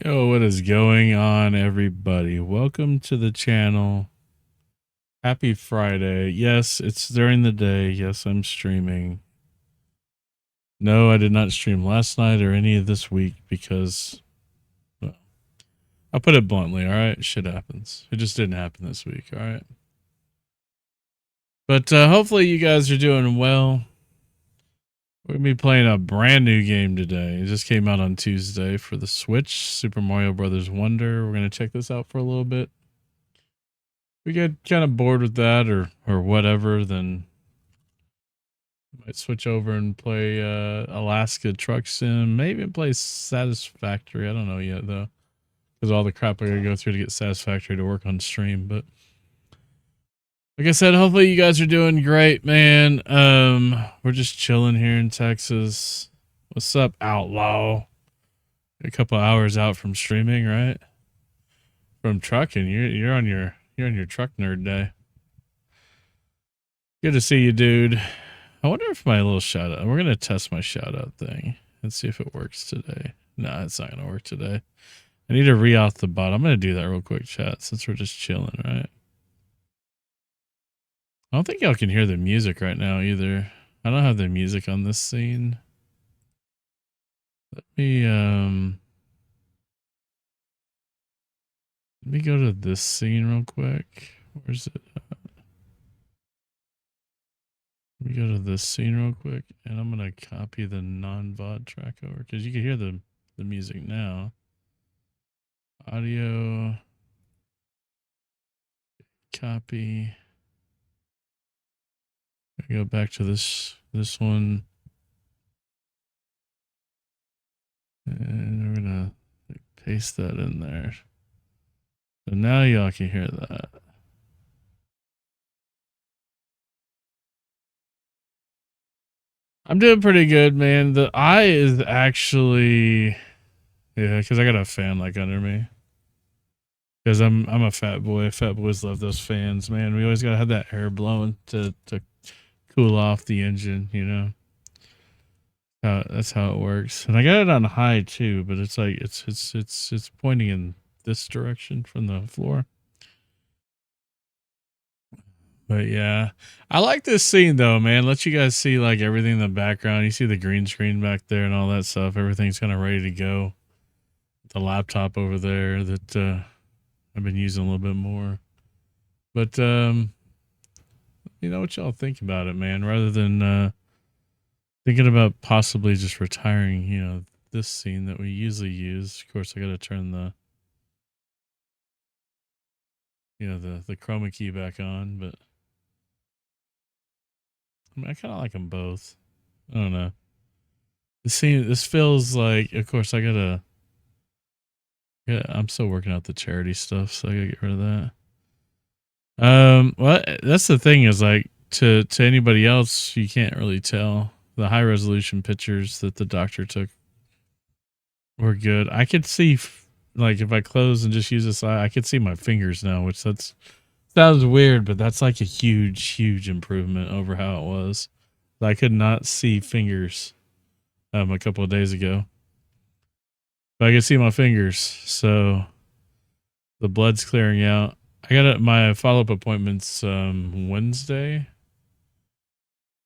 Yo, what is going on, everybody? Welcome to the channel. Happy Friday. Yes, it's during the day. Yes, I'm streaming. No, I did not stream last night or any of this week because, well, I'll put it bluntly, all right? Shit happens. It just didn't happen this week, all right? But hopefully you guys are doing well. We're going to be playing a brand new game today. It just came out on Tuesday for the Switch, Super Mario Brothers Wonder. We're going to check this out for a little bit. We get kind of bored with that or whatever, then might switch over and play Alaska Truck Sim. Maybe even play Satisfactory. I don't know yet though, because all the crap I gotta go through to get Satisfactory to work on stream. But like I said, hopefully you guys are doing great, man. We're just chilling here in Texas. What's up, Outlaw? A couple hours out from streaming, right? From trucking. You're on your truck nerd day. Good to see you, dude. I wonder if my little shout out, we're going to test my shout out thing and see if it works today. No, it's not going to work today. I need to re-auth the bot. I'm going to do that real quick, chat, since we're just chilling, right? I don't think y'all can hear the music right now either. I don't have the music on this scene. Let me go to this scene real quick. Where's it? Let me go to this scene real quick, and I'm going to copy the non-VOD track over because you can hear the music now. Audio, copy. I go back to this one, and we're gonna paste that in there. So now y'all can hear that. I'm doing pretty good, man. The eye is actually, yeah, because I got a fan like under me. Because I'm a fat boy. Fat boys love those fans, man. We always gotta have that air blowing to cool off the engine, you know. That's how it works. And I got it on high too, but it's like it's pointing in this direction from the floor. But yeah, I like this scene though, man. Let you guys see like everything in the background. You see the green screen back there and all that stuff. Everything's kind of ready to go. The laptop over there that I've been using a little bit more. But you know what y'all think about it, man? Rather than thinking about possibly just retiring, you know, this scene that we usually use. Of course, I got to turn the the chroma key back on, but I mean, I kind of like them both. I don't know. This feels like, of course, I gotta. Yeah, I'm still working out the charity stuff, so I gotta get rid of that. Well, that's the thing is like to anybody else, you can't really tell. The high resolution pictures that the doctor took were good. I could see, like, if I close and just use this eye, I could see my fingers now, which sounds weird, but that's like a huge improvement over how it was. I could not see fingers a couple of days ago, but I could see my fingers. So the blood's clearing out. I got my follow-up appointments Wednesday,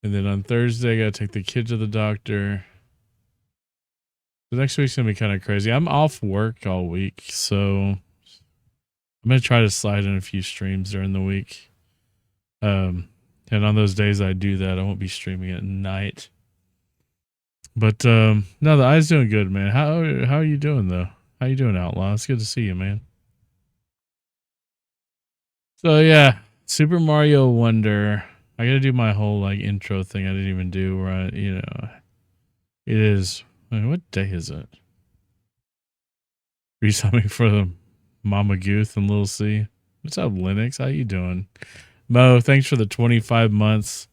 and then on Thursday I got to take the kid to the doctor. The next week's gonna be kind of crazy. I'm off work all week, so I'm gonna try to slide in a few streams during the week. And on those days I do that, I won't be streaming at night. But no, the eye's doing good, man. How are you doing though? How you doing, Outlaw? It's good to see you, man. So yeah, Super Mario Wonder. I gotta do my whole like intro thing I didn't even do, right? You know, it is. I mean, what day is it? Read something for the Mama Gooth and Little C. What's up, Linux? How you doing? Mo, thanks for the 25 months.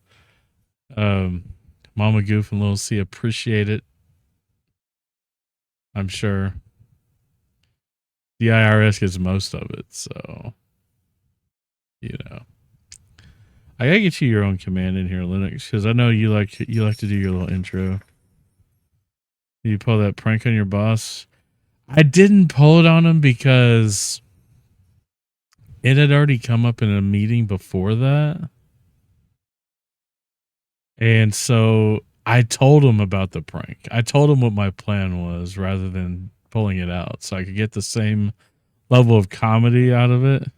Mama Goof and Little C appreciate it. I'm sure. The IRS gets most of it, so you know. I gotta get you your own command in here, Linux, because I know you like to do your little intro. You pull that prank on your boss. I didn't pull it on him because it had already come up in a meeting before that. And so I told him about the prank. I told him what my plan was rather than pulling it out so I could get the same level of comedy out of it.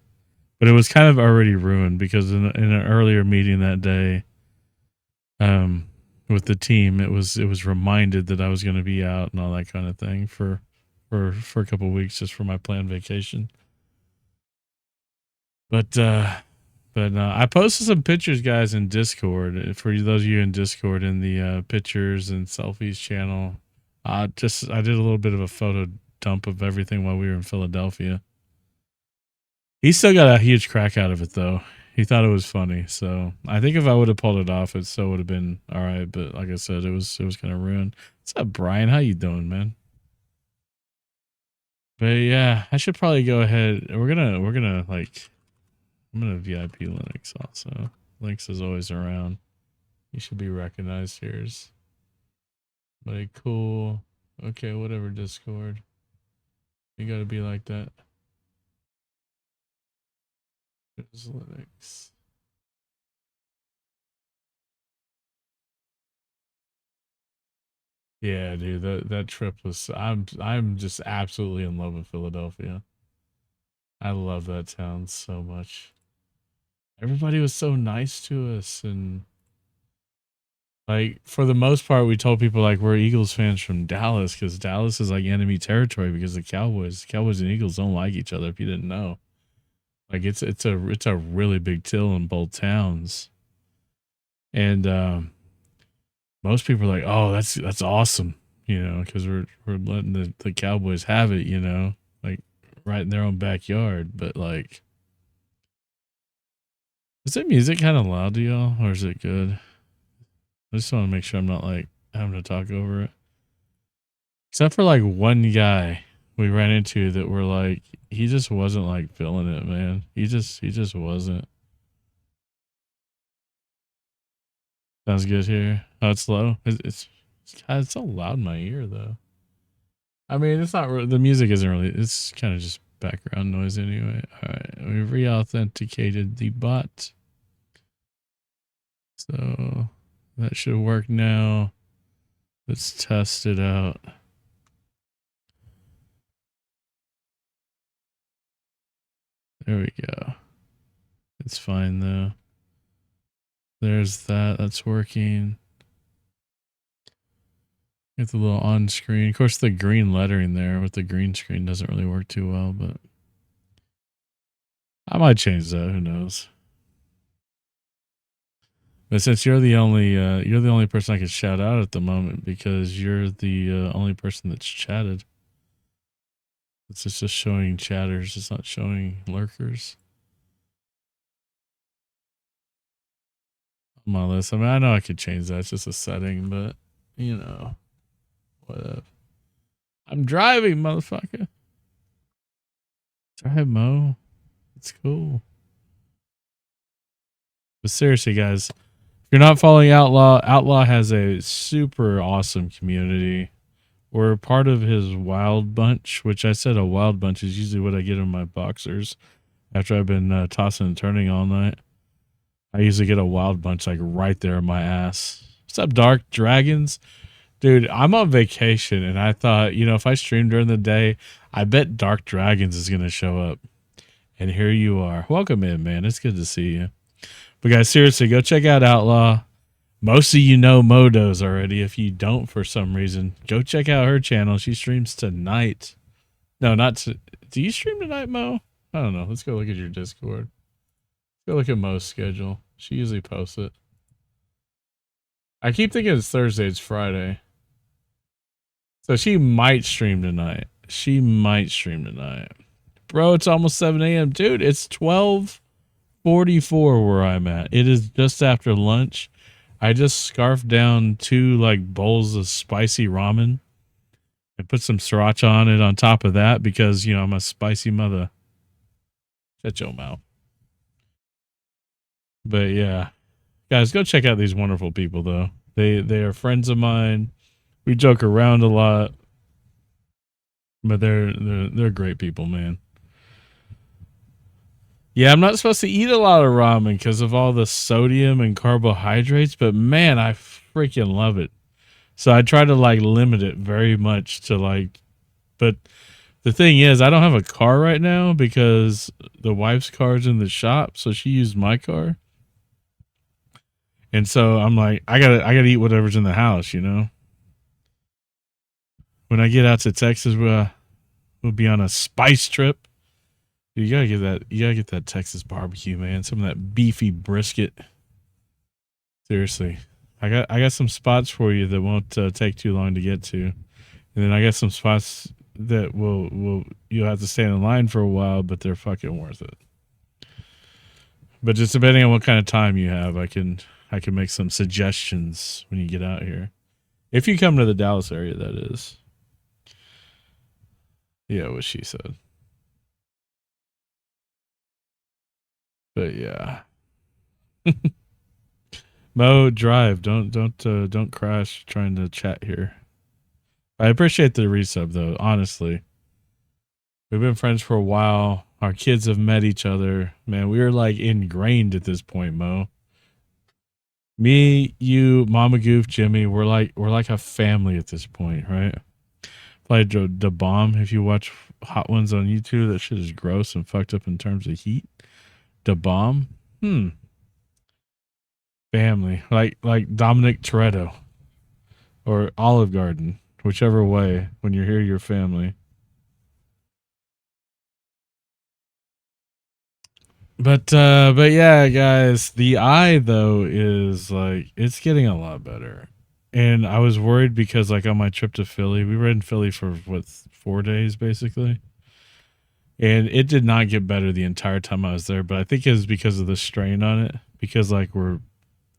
But it was kind of already ruined because in an earlier meeting that day, with the team, it was reminded that I was going to be out and all that kind of thing for a couple of weeks just for my planned vacation. But I posted some pictures, guys, in Discord. For those of you in Discord, in the pictures and selfies channel, I did a little bit of a photo dump of everything while we were in Philadelphia. He still got a huge crack out of it, though. He thought it was funny, so I think if I would have pulled it off, it still would have been all right. But like I said, it was kind of ruined. What's up, Brian? How you doing, man? But yeah, I should probably go ahead. We're gonna like, I'm gonna VIP Linux also. Links is always around. You should be recognized here. Like, cool. Okay, whatever, Discord. You gotta be like that. There's Linux. Yeah, dude, that trip was I'm just absolutely in love with Philadelphia. I love that town so much. Everybody was so nice to us, and like for the most part we told people like we're Eagles fans from Dallas because Dallas is like enemy territory because the Cowboys and Eagles don't like each other if you didn't know. Like it's a really big deal in both towns. And most people are like, "Oh, that's awesome," because we're letting the Cowboys have it, like right in their own backyard. But like, is that music kind of loud to y'all, or is it good? I just want to make sure I'm not like having to talk over it. Except for like one guy we ran into that were like, he just wasn't like feeling it, man. He just wasn't. Sounds good here. Oh, it's low. God, it's so loud in my ear though. I mean, it's not the music isn't really. It's kind of just background noise anyway. All right, we re-authenticated the bot, so that should work now. Let's test it out. There we go. It's fine though. There's that. That's working. Get the little on screen. Of course, the green lettering there with the green screen doesn't really work too well, but I might change that. Who knows? But since you're the only person I can shout out at the moment because you're the only person that's chatted. It's just showing chatters. It's not showing lurkers on my list. I mean, I know I could change that. It's just a setting, but whatever. I'm driving, motherfucker. Drive, Mo. It's cool. But seriously, guys, if you're not following Outlaw, Outlaw has a super awesome community. We're part of his wild bunch, which I said a wild bunch is usually what I get in my boxers after I've been tossing and turning all night. I usually get a wild bunch like right there in my ass. What's up, Dark Dragons? Dude, I'm on vacation and I thought, if I stream during the day, I bet Dark Dragons is going to show up. And here you are. Welcome in, man. It's good to see you. But guys, seriously, go check out Outlaw. Most of you know Modo's already. If you don't, for some reason, go check out her channel. She streams tonight. No, not to. Do you stream tonight, Mo? I don't know. Let's go look at your Discord. Go look at Mo's schedule. She usually posts it. I keep thinking it's Thursday. It's Friday. So she might stream tonight. Bro, it's almost 7 a.m. Dude, it's 12:44 where I'm at. It is just after lunch. I just scarfed down 2 like bowls of spicy ramen and put some sriracha on it on top of that because, I'm a spicy mother. Shut your mouth. But yeah, guys, go check out these wonderful people though. They are friends of mine. We joke around a lot. But they're great people, man. Yeah, I'm not supposed to eat a lot of ramen because of all the sodium and carbohydrates, but man, I freaking love it. So I try to like limit it very much to like, but the thing is, I don't have a car right now because the wife's car's in the shop, so she used my car. And so I'm like, I gotta eat whatever's in the house, you know. When I get out to Texas, we'll be on a spice trip. You gotta get that. You gotta get that Texas barbecue, man. Some of that beefy brisket. Seriously, I got some spots for you that won't take too long to get to, and then I got some spots that will you'll have to stand in line for a while, but they're fucking worth it. But just depending on what kind of time you have, I can make some suggestions when you get out here. If you come to the Dallas area, that is. Yeah, what she said. But yeah. Mo, drive. Don't crash trying to chat here. I appreciate the resub though, honestly. We've been friends for a while. Our kids have met each other. Man, we are like ingrained at this point, Mo. Me, you, Mama Goof, Jimmy, we're like a family at this point, right? Like the bomb. If you watch Hot Ones on YouTube, that shit is gross and fucked up in terms of heat. The bomb, family, like Dominic Toretto or Olive Garden, whichever way. When you're here, you're family. But yeah, guys, the eye though is like it's getting a lot better. And I was worried because like on my trip to Philly, we were in Philly for what 4 days basically. And it did not get better the entire time I was there, but I think it was because of the strain on it. Because like we're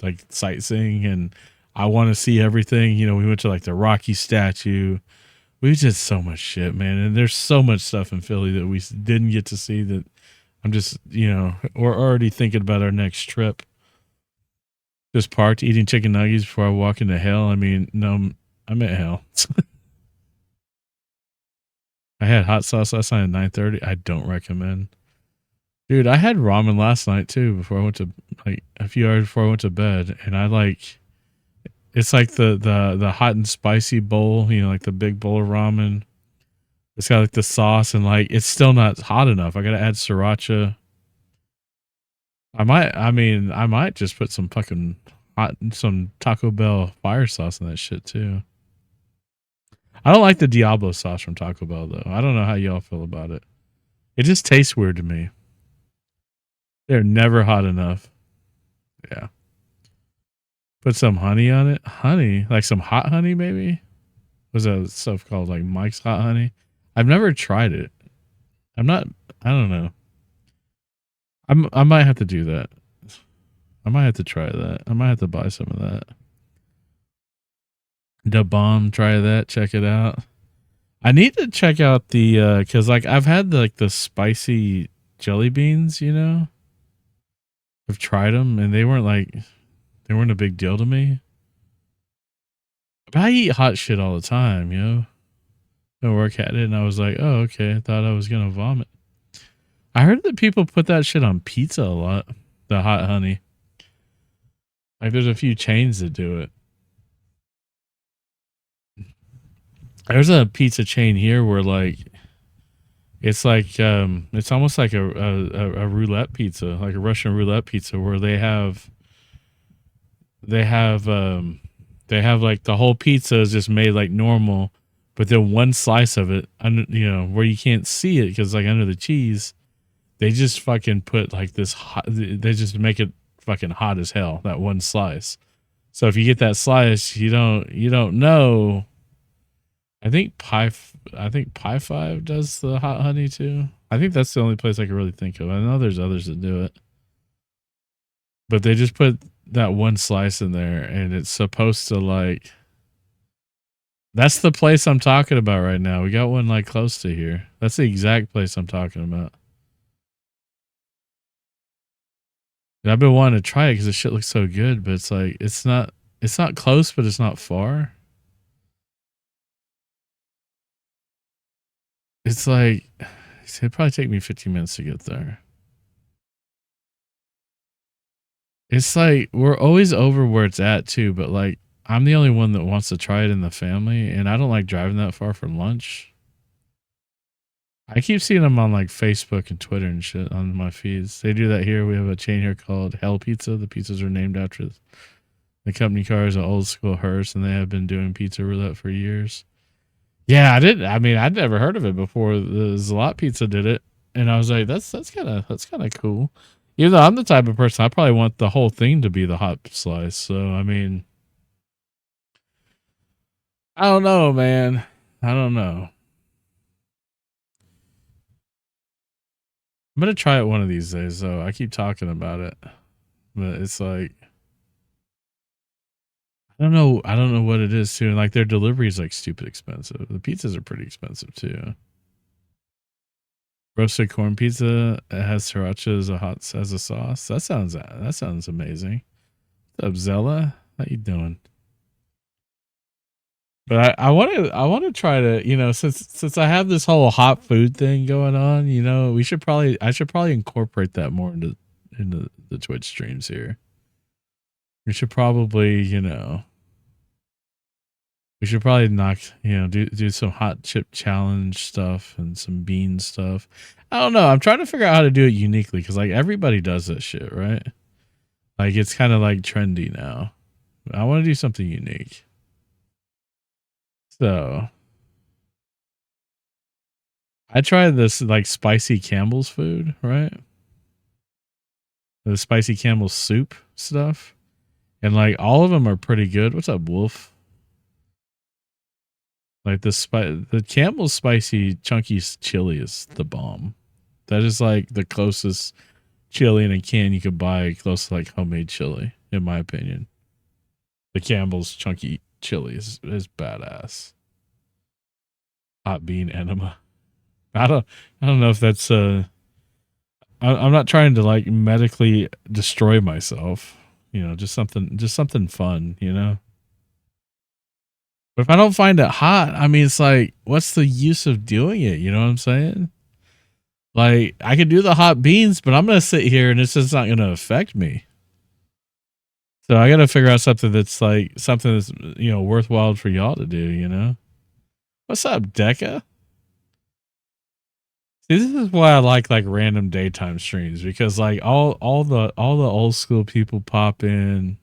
like sightseeing and I want to see everything. You know, we went to like the Rocky statue. We did so much shit, man. And there's so much stuff in Philly that we didn't get to see that I'm just, we're already thinking about our next trip. Just parked eating chicken nuggets before I walk into hell. I mean, no, I'm at hell. I had hot sauce last night at 9:30. I don't recommend. Dude, I had ramen last night too before I went to like a few hours before I went to bed, and I like it's like the hot and spicy bowl, like the big bowl of ramen. It's got like the sauce and like it's still not hot enough. I gotta add sriracha. I might just put some Taco Bell fire sauce in that shit too. I don't like the Diablo sauce from Taco Bell though. I don't know how y'all feel about it. It just tastes weird to me. They're never hot enough. Yeah. Put some honey on it. Honey, like some hot honey, maybe. Was that stuff called like Mike's Hot Honey? I've never tried it. I'm not. I don't know. I might have to do that. I might have to try that. I might have to buy some of that. The bomb. Try that. Check it out. I need to check out the because like I've had the spicy jelly beans. I've tried them and they weren't a big deal to me. But I eat hot shit all the time. I work at it and I was like, oh, okay. I thought I was going to vomit. I heard that people put that shit on pizza a lot. The hot honey. Like there's a few chains that do it. There's a pizza chain here where like, it's almost like a roulette pizza, like a Russian roulette pizza where they have like the whole pizza is just made like normal, but then one slice of it, where you can't see it because like under the cheese, they just fucking put like this hot. They just make it fucking hot as hell. That one slice. So if you get that slice, you don't know. I think Pie 5 does the hot honey too. I think that's the only place I can really think of. I know there's others that do it, but they just put that one slice in there, and it's supposed to like. That's the place I'm talking about right now. We got one like close to here. That's the exact place I'm talking about. And I've been wanting to try it because the shit looks so good, but it's like it's not close, but it's not far. It's like, it'd probably take me 15 minutes to get there. It's like, we're always over where it's at too, but like, I'm the only one that wants to try it in the family, and I don't like driving that far for lunch. I keep seeing them on like Facebook and Twitter and shit on my feeds. They do that here. We have a chain here called Hell Pizza. The pizzas are named after the company car is an old school hearse, and they have been doing pizza roulette for years. Yeah, I didn't. I mean, I'd never heard of it before. The Zalot Pizza did it, and I was like, that's kind of cool. Even though I'm the type of person, I probably want the whole thing to be the hot slice. So I mean, I don't know, man. I don't know. I'm gonna try it one of these days, though. I keep talking about it, but it's like, I don't know. I don't know what it is too. And like, their delivery is like stupid expensive. The pizzas are pretty expensive too. Roasted corn pizza. It has sriracha as a sauce. That sounds amazing. What's up, Zella? How you doing? But I want to try to, since I have this whole hot food thing going on, I should probably incorporate that more into the Twitch streams here. We should probably, knock, do some hot chip challenge stuff and some bean stuff. I don't know. I'm trying to figure out how to do it uniquely, because like everybody does that shit, right? Like it's kind of like trendy now. I want to do something unique. So I tried this like spicy Campbell's food, right? The spicy Campbell's soup stuff. And like all of them are pretty good. What's up, Wolf? Like the Campbell's spicy chunky chili is the bomb. That is like the closest chili in a can you could buy, close to like homemade chili, in my opinion. The Campbell's chunky chili is badass. Hot bean enema. I don't know if that's I'm not trying to like medically destroy myself, just something fun, But if I don't find it hot, I mean, it's like, what's the use of doing it? You know what I'm saying? Like, I could do the hot beans, but I'm gonna sit here and it's just not gonna affect me. So I gotta figure out something that's worthwhile for y'all to do. What's up, Deca? See, this is why I like random daytime streams, because like all the old school people pop in,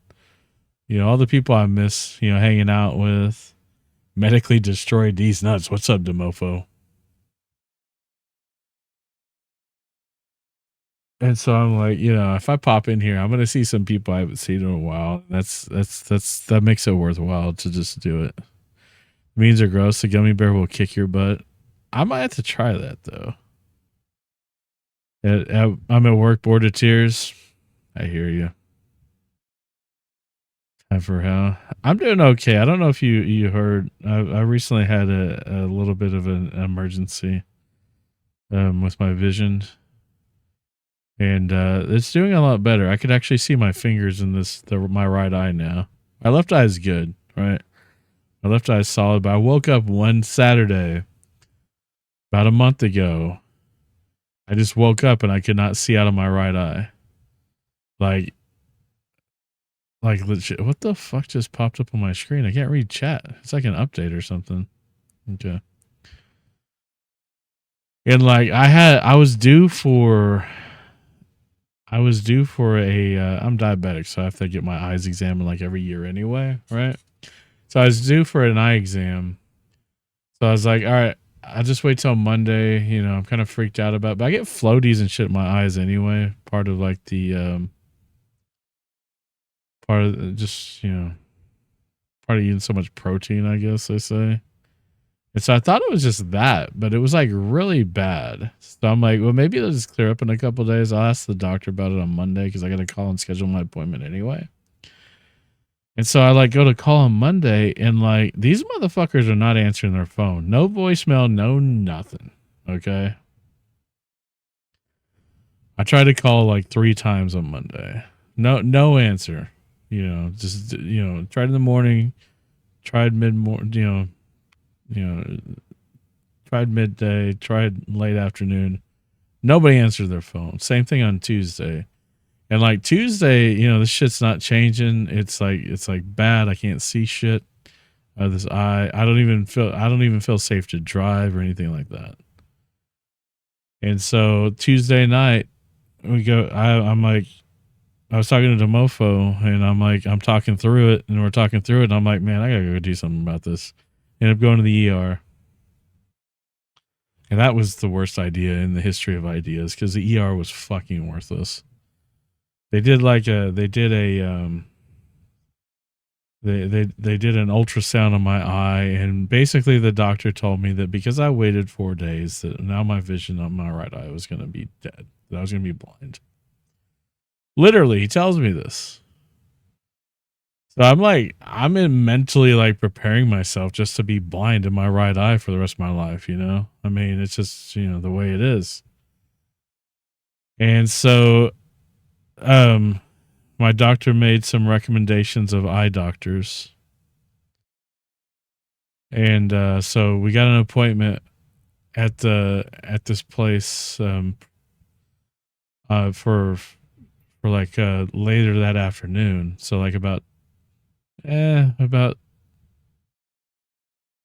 all the people I miss, hanging out with. Medically destroyed these nuts. What's up, Demofo? And so I'm like, if I pop in here, I'm gonna see some people I haven't seen in a while. That makes it worthwhile to just do it. Beans are gross. The gummy bear will kick your butt. I might have to try that though. I'm at work, bored of tears. I hear you. Time for hell. I'm doing okay. I don't know if you heard. I recently had a little bit of an emergency with my vision, and it's doing a lot better. I could actually see my fingers in my right eye now. My left eye is good, right? My left eye is solid. But I woke up one Saturday about a month ago. I just woke up and I could not see out of my right eye. Like legit, what the fuck just popped up on my screen? I can't read chat. It's like an update or something. Okay. And like I was due for a I'm diabetic, so I have to get my eyes examined like every year anyway, right? So I was due for an eye exam. So I was like, all right, I'll just wait till Monday. I'm kind of freaked out about it, but I get floaties and shit in my eyes anyway. Part of like the part of just part of eating so much protein, I guess they say. And so I thought it was just that, but it was like really bad. So I'm like, well, maybe it'll just clear up in a couple of days. I'll ask the doctor about it on Monday, because I got to call and schedule my appointment anyway. And so I like go to call on Monday, and like these motherfuckers are not answering their phone. No voicemail, no nothing. Okay. I tried to call like 3 times on Monday. No answer. Just tried in the morning, tried mid morning, tried tried midday, tried late afternoon. Nobody answered their phone. Same thing on Tuesday. And like Tuesday, you know, this shit's not changing. It's like bad. I can't see shit. This eye. I don't even feel safe to drive or anything like that. And so Tuesday night, we go. I'm like, I was talking to the mofo, and I'm like, I'm talking through it, and we're talking through it, and I'm like, man, I gotta go do something about this. Ended up going to the ER. And that was the worst idea in the history of ideas because the ER was fucking worthless. They did they did an ultrasound on my eye, and basically the doctor told me that because I waited 4 days, that now my vision on my right eye was going to be dead, that I was going to be blind. Literally, he tells me this. So I'm mentally like preparing myself just to be blind in my right eye for the rest of my life, you know? I mean, it's just, you know, the way it is. And so, my doctor made some recommendations of eye doctors. And so we got an appointment at this place for like later that afternoon. So like about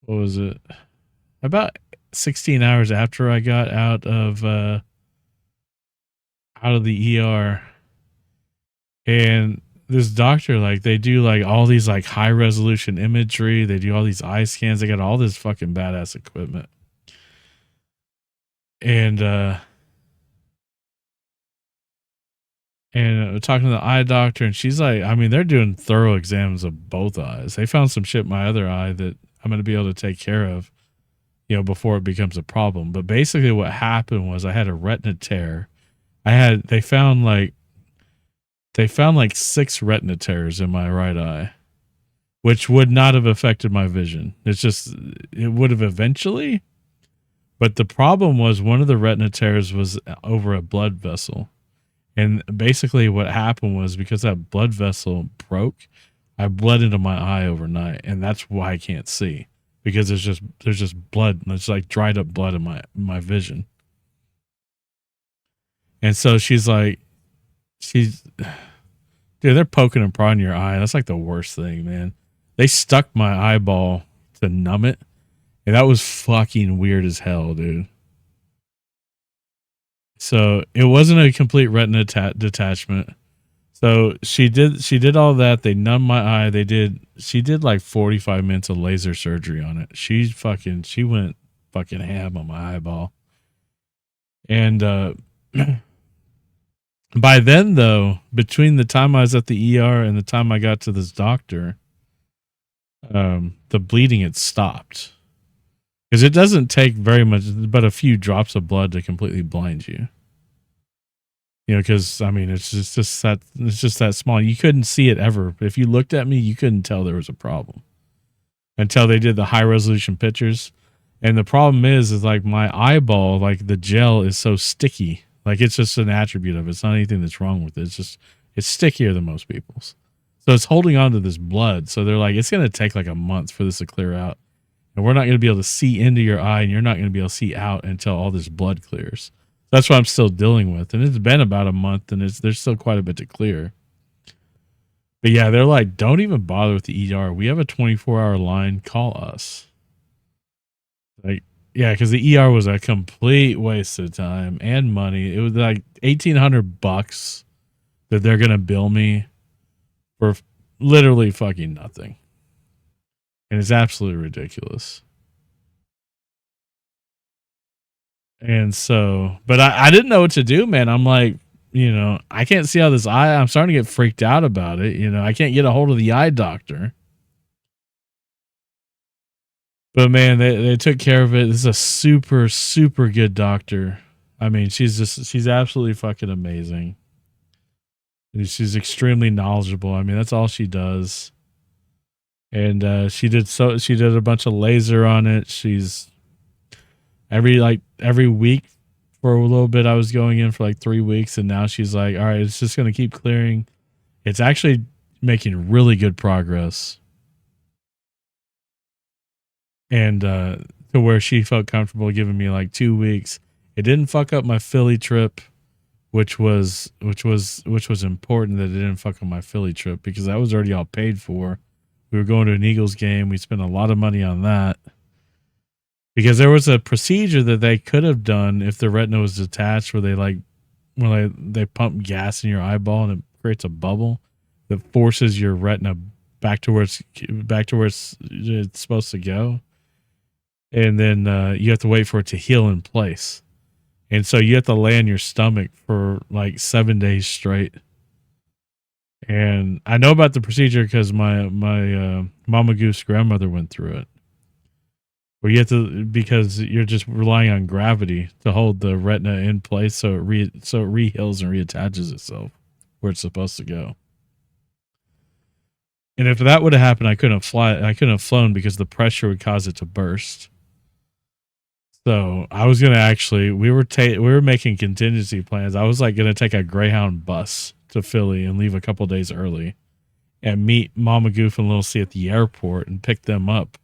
what was it? About 16 hours after I got out of the ER. And this doctor, like, they do like all these like high resolution imagery. They do all these eye scans. They got all this fucking badass equipment. And talking to the eye doctor, and she's like, I mean, they're doing thorough exams of both eyes. They found some shit in my other eye that I'm going to be able to take care of, you know, before it becomes a problem. But basically what happened was I had a retina tear. They found like 6 retina tears in my right eye, which would not have affected my vision. It would have eventually. But the problem was one of the retina tears was over a blood vessel. And basically what happened was because that blood vessel broke, I bled into my eye overnight. And that's why I can't see, because there's just blood. And it's like dried up blood in my vision. And so dude, they're poking and prodding your eye. That's like the worst thing, man. They stuck my eyeball to numb it. And that was fucking weird as hell, dude. So it wasn't a complete retina detachment. So she did all that. They numbed my eye. She did like 45 minutes of laser surgery on it. She went fucking ham on my eyeball. And by then, though, between the time I was at the ER and the time I got to this doctor, the bleeding had stopped. Because it doesn't take very much, but a few drops of blood to completely blind you. You know, because I mean, it's just that small. You couldn't see it ever. If you looked at me, you couldn't tell there was a problem until they did the high resolution pictures. And the problem is like my eyeball, like the gel is so sticky. Like it's just an attribute of it. It's not anything that's wrong with it. It's stickier than most people's. So it's holding on to this blood. So they're like, it's going to take like a month for this to clear out. And we're not going to be able to see into your eye, and you're not going to be able to see out until all this blood clears. That's what I'm still dealing with. And it's been about a month, and there's still quite a bit to clear. But yeah, they're like, don't even bother with the ER. We have a 24-hour line. Call us. Like, yeah, because the ER was a complete waste of time and money. It was like $1,800 that they're going to bill me for literally fucking nothing. And it's absolutely ridiculous. And so, but I didn't know what to do, man. I'm like, you know, I can't see how this eye, I'm starting to get freaked out about it. You know, I can't get a hold of the eye doctor. But man, they took care of it. This is a super, super good doctor. I mean, she's absolutely fucking amazing. She's extremely knowledgeable. I mean, that's all she does. And she did a bunch of laser on it. She's every week for a little bit. I was going in for like 3 weeks, and now she's like, all right, it's just going to keep clearing. It's actually making really good progress. And to where she felt comfortable giving me like 2 weeks. It didn't fuck up my Philly trip, which was important that it didn't fuck up my Philly trip because that was already all paid for. We were going to an Eagles game. We spent a lot of money on that because there was a procedure that they could have done if the retina was detached, where they pump gas in your eyeball and it creates a bubble that forces your retina back to where it's supposed to go, and then you have to wait for it to heal in place. And so you have to lay on your stomach for like 7 days straight. And I know about the procedure because my Mama Goose grandmother went through it. Where you have to, because you're just relying on gravity to hold the retina in place, so it re-heals and reattaches itself where it's supposed to go. And if that would have happened, I couldn't have flown because the pressure would cause it to burst. So I was gonna actually, we were making contingency plans. I was like gonna take a Greyhound bus to Philly and leave a couple days early, and meet Mama Goof and Little C at the airport and pick them up.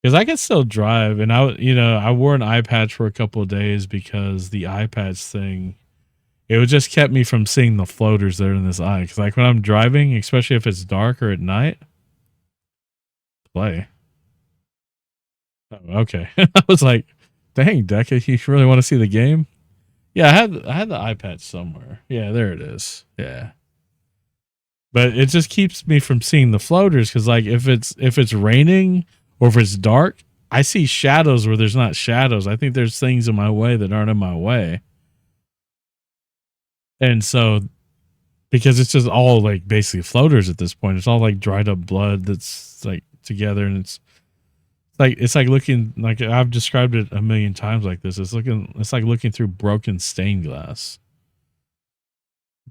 Because I could still drive, and I wore an eye patch for a couple of days because the eye patch thing, it would just kept me from seeing the floaters that are in this eye. Because like when I'm driving, especially if it's dark or at night, play. Oh, okay. I was like, dang, Deca, you really want to see the game? Yeah, I had the eye patch somewhere. Yeah, there it is. Yeah. But it just keeps me from seeing the floaters because like if it's raining or if it's dark, I see shadows where there's not shadows. I think there's things in my way that aren't in my way. And so because it's just all like basically floaters at this point. It's all like dried up blood that's like together, and it's like looking, like I've described it a million times like this. It's like looking through broken stained glass.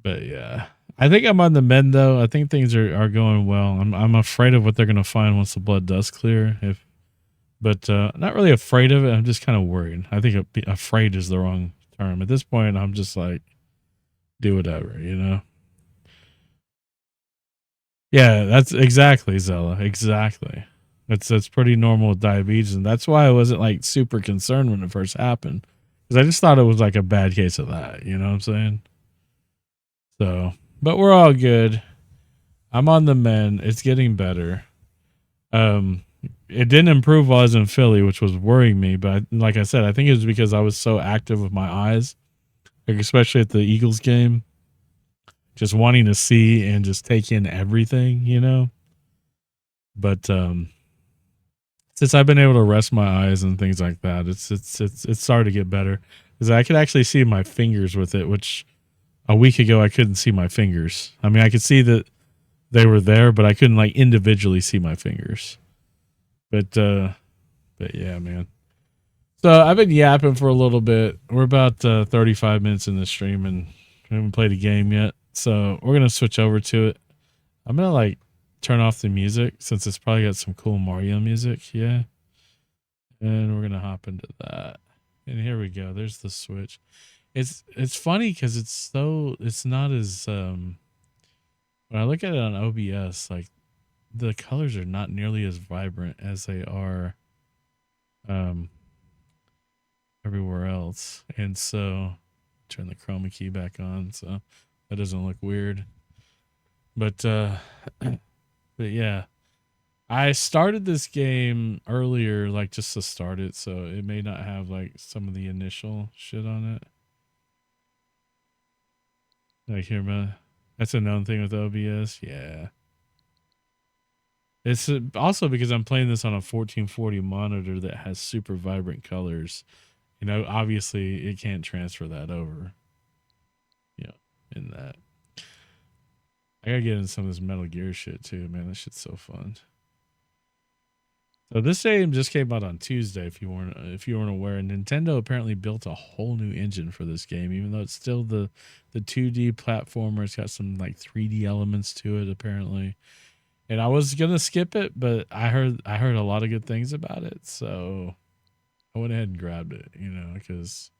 But yeah. I think I'm on the mend though. I think things are going well. I'm afraid of what they're gonna find once the blood does clear. But not really afraid of it. I'm just kind of worried. I think afraid is the wrong term. At this point, I'm just like, do whatever, you know? Yeah, that's exactly, Zella. Exactly. That's pretty normal with diabetes, and that's why I wasn't like super concerned when it first happened, because I just thought it was like a bad case of that. You know what I'm saying? So, but we're all good. I'm on the mend. It's getting better. Um, it didn't improve while I was in Philly, which was worrying me. But like I said, I think it was because I was so active with my eyes, like especially at the Eagles game, just wanting to see and just take in everything, you know. But since I've been able to rest my eyes and things like that, it's started to get better because I could actually see my fingers with it, which a week ago I couldn't see my fingers. I mean, I could see that they were there, but I couldn't like individually see my fingers. But yeah, man. So I've been yapping for a little bit. We're about 35 minutes in the stream and we haven't played a game yet. So we're gonna switch over to it. I'm gonna like turn off the music since it's probably got some cool Mario music. Yeah. And we're gonna hop into that. And here we go. There's the Switch. It's funny because it's not as when I look at it on OBS, like the colors are not nearly as vibrant as they are um everywhere else. And so turn the chroma key back on so that doesn't look weird. But but yeah. I started this game earlier, like just to start it, so it may not have like some of the initial shit on it. Like here, man. That's a known thing with OBS. Yeah. It's also because I'm playing this on a 1440 monitor that has super vibrant colors. You know, obviously it can't transfer that over. Yeah, in that. I gotta get into some of this Metal Gear shit too, man. That shit's so fun. So this game just came out on Tuesday. If you weren't aware, Nintendo apparently built a whole new engine for this game, even though it's still the 2D platformer. It's got some like 3D elements to it apparently. And I was gonna skip it, but I heard a lot of good things about it, so I went ahead and grabbed it. You know, because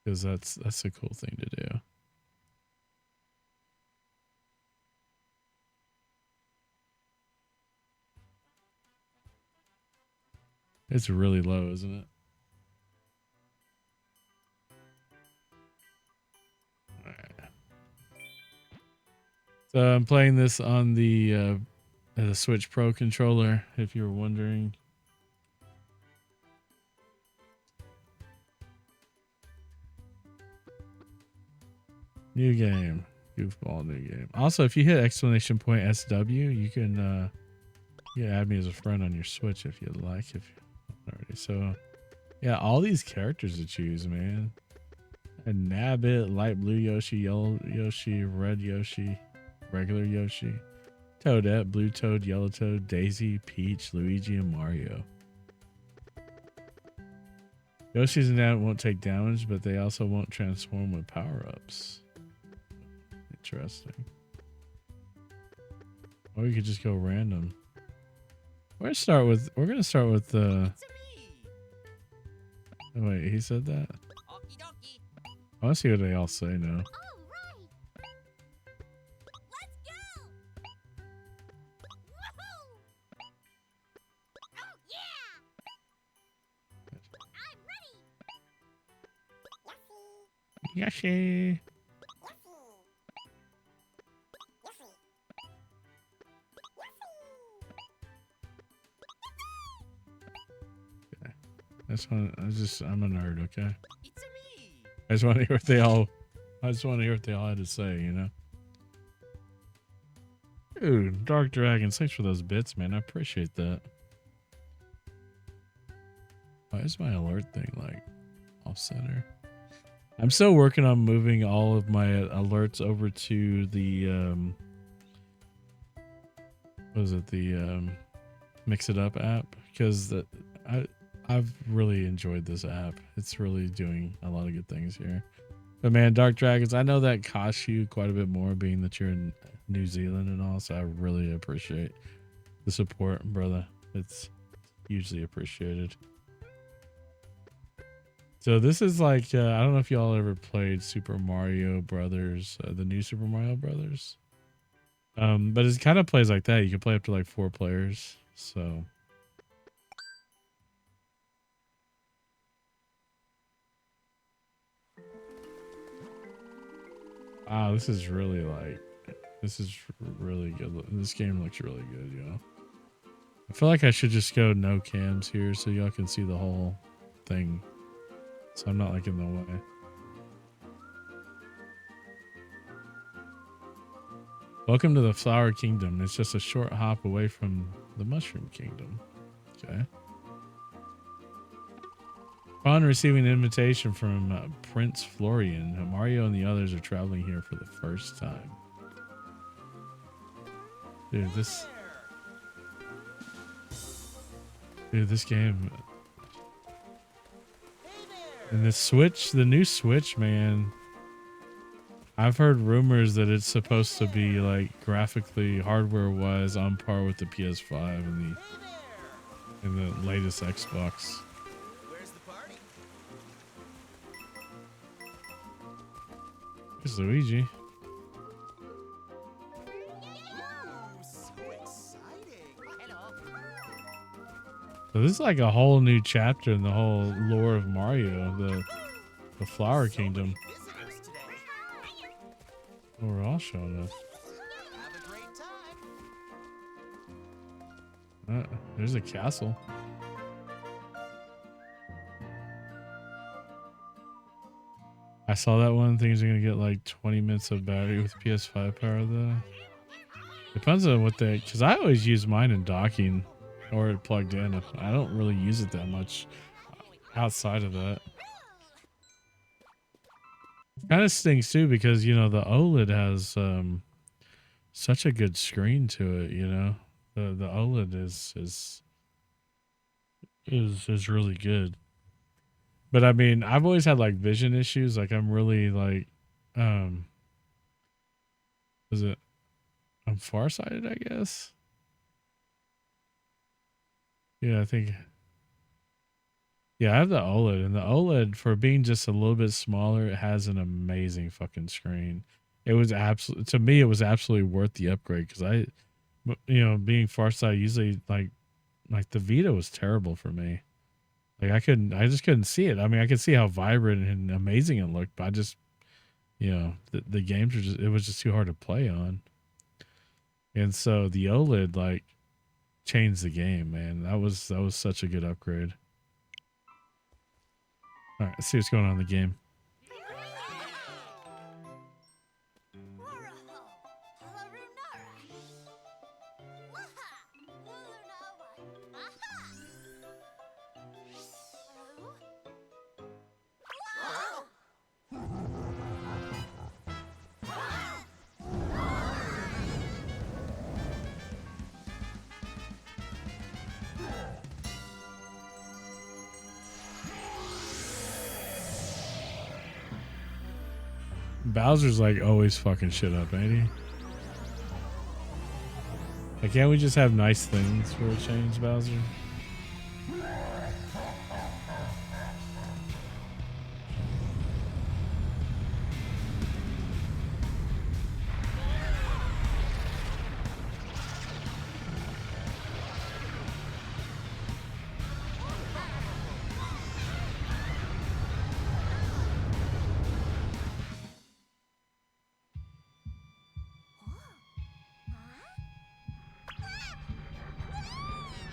that's a cool thing to do. It's really low, isn't it? All right. So I'm playing this on the Switch Pro controller, if you were wondering. New game. Goofball new game. Also, if you hit exclamation point SW, you can add me as a friend on your Switch if you'd like. If you already. So, yeah, all these characters to choose, man. A Nabbit, light blue Yoshi, yellow Yoshi, red Yoshi, regular Yoshi, Toadette, blue Toad, yellow Toad, Daisy, Peach, Luigi, and Mario. Yoshi's and Nabbit won't take damage, but they also won't transform with power-ups. Interesting. Or you could just go random. We're gonna start with wait, he said that? I want to see what they all say now. Yoshi. Okay. I'm a nerd, okay? I just want to hear what they all had to say, you know? Dude, Dark Dragons, thanks for those bits, man. I appreciate that. Why is my alert thing like off center? I'm still working on moving all of my alerts over to the what is it, the Mix It Up app, because I've really enjoyed this app. It's really doing a lot of good things here. But man, Dark Dragons, I know that costs you quite a bit more being that you're in New Zealand and all, so I really appreciate the support, brother. It's hugely appreciated. So this is like, I don't know if y'all ever played Super Mario Brothers, the new Super Mario Brothers. But it kind of plays like that. You can play up to like 4 players. So. Wow, this is really good. This game looks really good, you know. I feel like I should just go no cams here so y'all can see the whole thing. So I'm not like in the way. Welcome to the Flower Kingdom. It's just a short hop away from the Mushroom Kingdom. Okay. Upon receiving an invitation from Prince Florian, Mario and the others are traveling here for the first time. Dude, this game. And the new Switch, man. I've heard rumors that it's supposed to be like graphically, hardware-wise, on par with the PS5 and the latest Xbox. Where's the party? It's Luigi. So exciting! Hello. So this is like a whole new chapter in the whole lore of Mario, the Flower Kingdom. Oh, we're all showing up. Have a great time. There's a castle. I saw that one. Things are gonna get like 20 minutes of battery with PS5 power though. Depends on what because I always use mine in docking or plugged in. I don't really use it that much outside of that. Kind of stinks too because you know the OLED has such a good screen to it. You know the OLED is really good. But I mean, I've always had like vision issues. Like I'm really like, I'm farsighted, I guess. Yeah, I think. Yeah, I have the OLED, and the OLED, for being just a little bit smaller, it has an amazing fucking screen. It was to me, it was absolutely worth the upgrade because being farsighted, usually like the Vita was terrible for me. Like I just couldn't see it. I mean, I could see how vibrant and amazing it looked, but I just, the games were it was just too hard to play on. And so the OLED like changed the game, man. That was such a good upgrade. All right, let's see what's going on in the game. Bowser's like always fucking shit up, ain't he? Like, can't we just have nice things for a change, Bowser?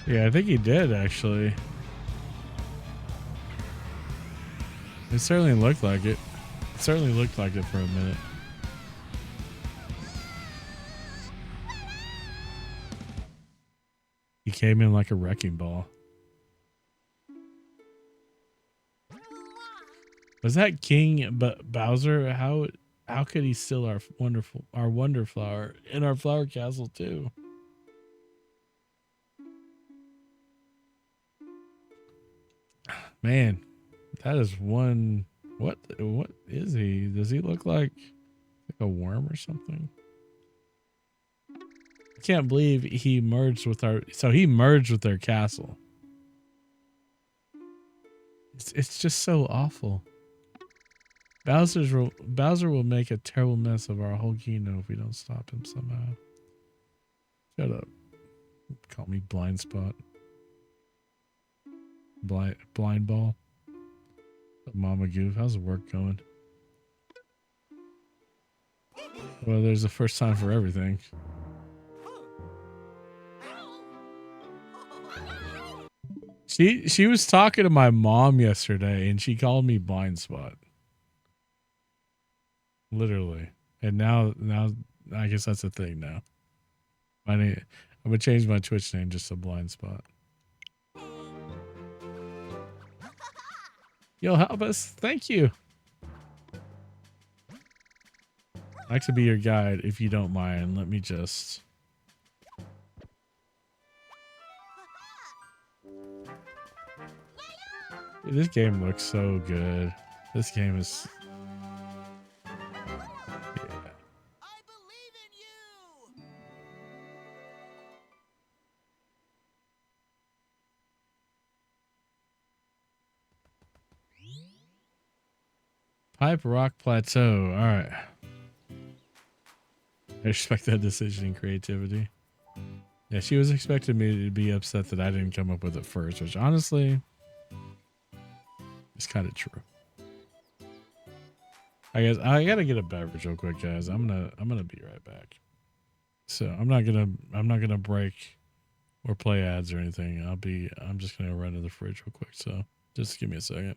Yeah, I think he did actually. It certainly looked like it. It certainly looked like it for a minute. He came in like a wrecking ball. Was that King Bowser? How could he steal our wonder flower in our flower castle too? Man, that is one. What is he? Does he look like a worm or something? I can't believe he merged with our. So he merged with their castle. It's just so awful. Bowser will make a terrible mess of our whole kingdom if we don't stop him somehow. Shut up. Call me blind spot. Blind ball. Mama Goof, how's the work going? Well, there's a first time for everything. She was talking to my mom yesterday and she called me blind spot. Literally. And now I guess that's a thing now. I'm gonna change my Twitch name just to blind spot. You'll help us? Thank you. I'd like to be your guide if you don't mind. Let me just. Dude, this game looks so good. This game is. Yeah. I believe in you. Pipe Rock Plateau. All right. I respect that decision and creativity. Yeah, she was expecting me to be upset that I didn't come up with it first, which honestly is kind of true. I guess I gotta get a beverage real quick, guys. I'm gonna be right back. So I'm not gonna break or play ads or anything. I'm just gonna run to the fridge real quick. So just give me a second.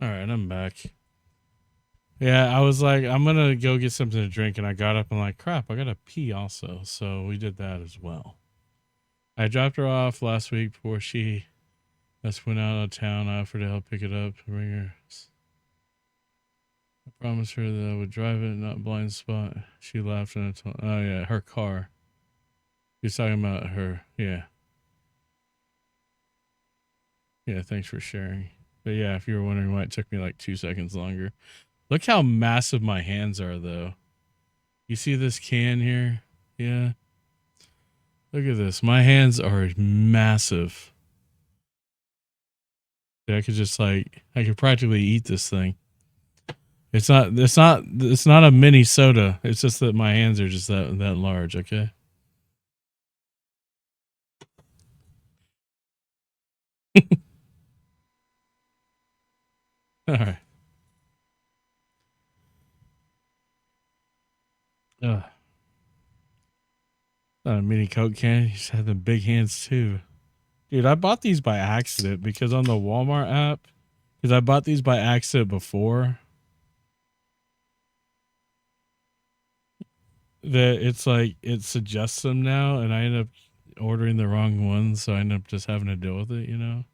All right, I'm back. Yeah, I was like, I'm gonna go get something to drink, and I got up and like, crap, I gotta pee also. So we did that as well. I dropped her off last week before she just went out of town. I offered to help pick it up and bring her. I promised her that I would drive it, not blind spot. She laughed and I told, oh yeah, her car. He's talking about her. Yeah. Yeah, thanks for sharing. But yeah, if you were wondering why it took me like 2 seconds longer. Look how massive my hands are though. You see this can here? Yeah. Look at this. My hands are massive. I could just like I could practically eat this thing. It's not a mini soda. It's just that my hands are just that large, okay? All right. Not a mini Coke can. You just have the big hands too. Dude, I bought these by accident because on the Walmart app, because I bought these by accident before, that it's like it suggests them now, and I end up ordering the wrong ones, so I end up just having to deal with it, you know?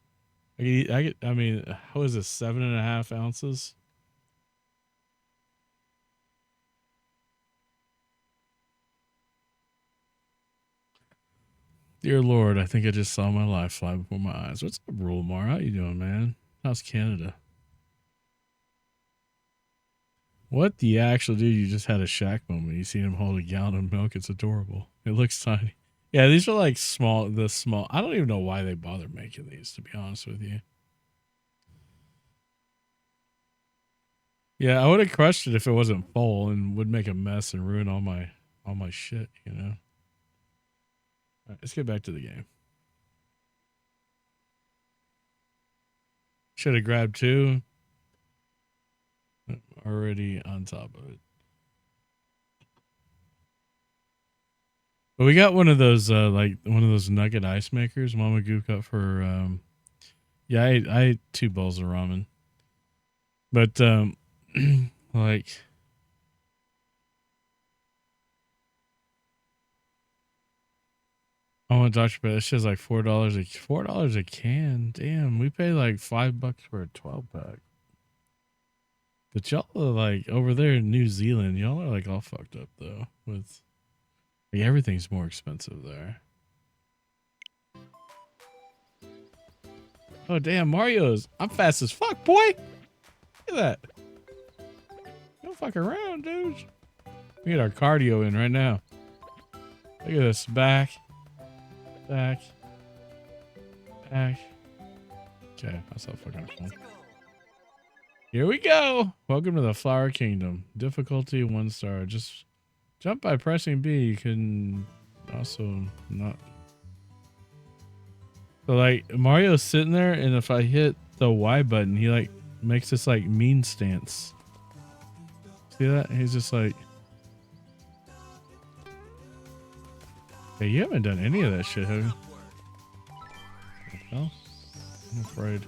I mean, how is this, 7.5 ounces? Dear Lord, I think I just saw my life fly before my eyes. What's up, Rulmar? How you doing, man? How's Canada? What the actual dude? You just had a Shaq moment. You see him hold a gallon of milk. It's adorable. It looks tiny. Yeah, these are like small. The small. I don't even know why they bother making these. To be honest with you. Yeah, I would have crushed it if it wasn't full and would make a mess and ruin all my shit. You know. All right, let's get back to the game. Should have grabbed two. Already on top of it. But we got one of those like one of those nugget ice makers Mama Goop got for yeah, I ate 2 bowls of ramen. But like I want to talk about it. It's just like $4 a can. Damn, we pay like $5 for a 12-pack. But y'all are like over there in New Zealand, y'all are like all fucked up though. With like everything's more expensive there. Oh damn, Mario's! I'm fast as fuck, boy. Look at that. Don't fuck around, dude. We get our cardio in right now. Look at this. Back. Okay, that's not fucking fun. Here we go. Welcome to the Flower Kingdom. Difficulty 1 star. Just jump by pressing B. You can also not. So like Mario's sitting there, and if I hit the Y button, he like makes this like mean stance. See that? He's just like, hey, you haven't done any of that shit, have you? Well, I'm afraid.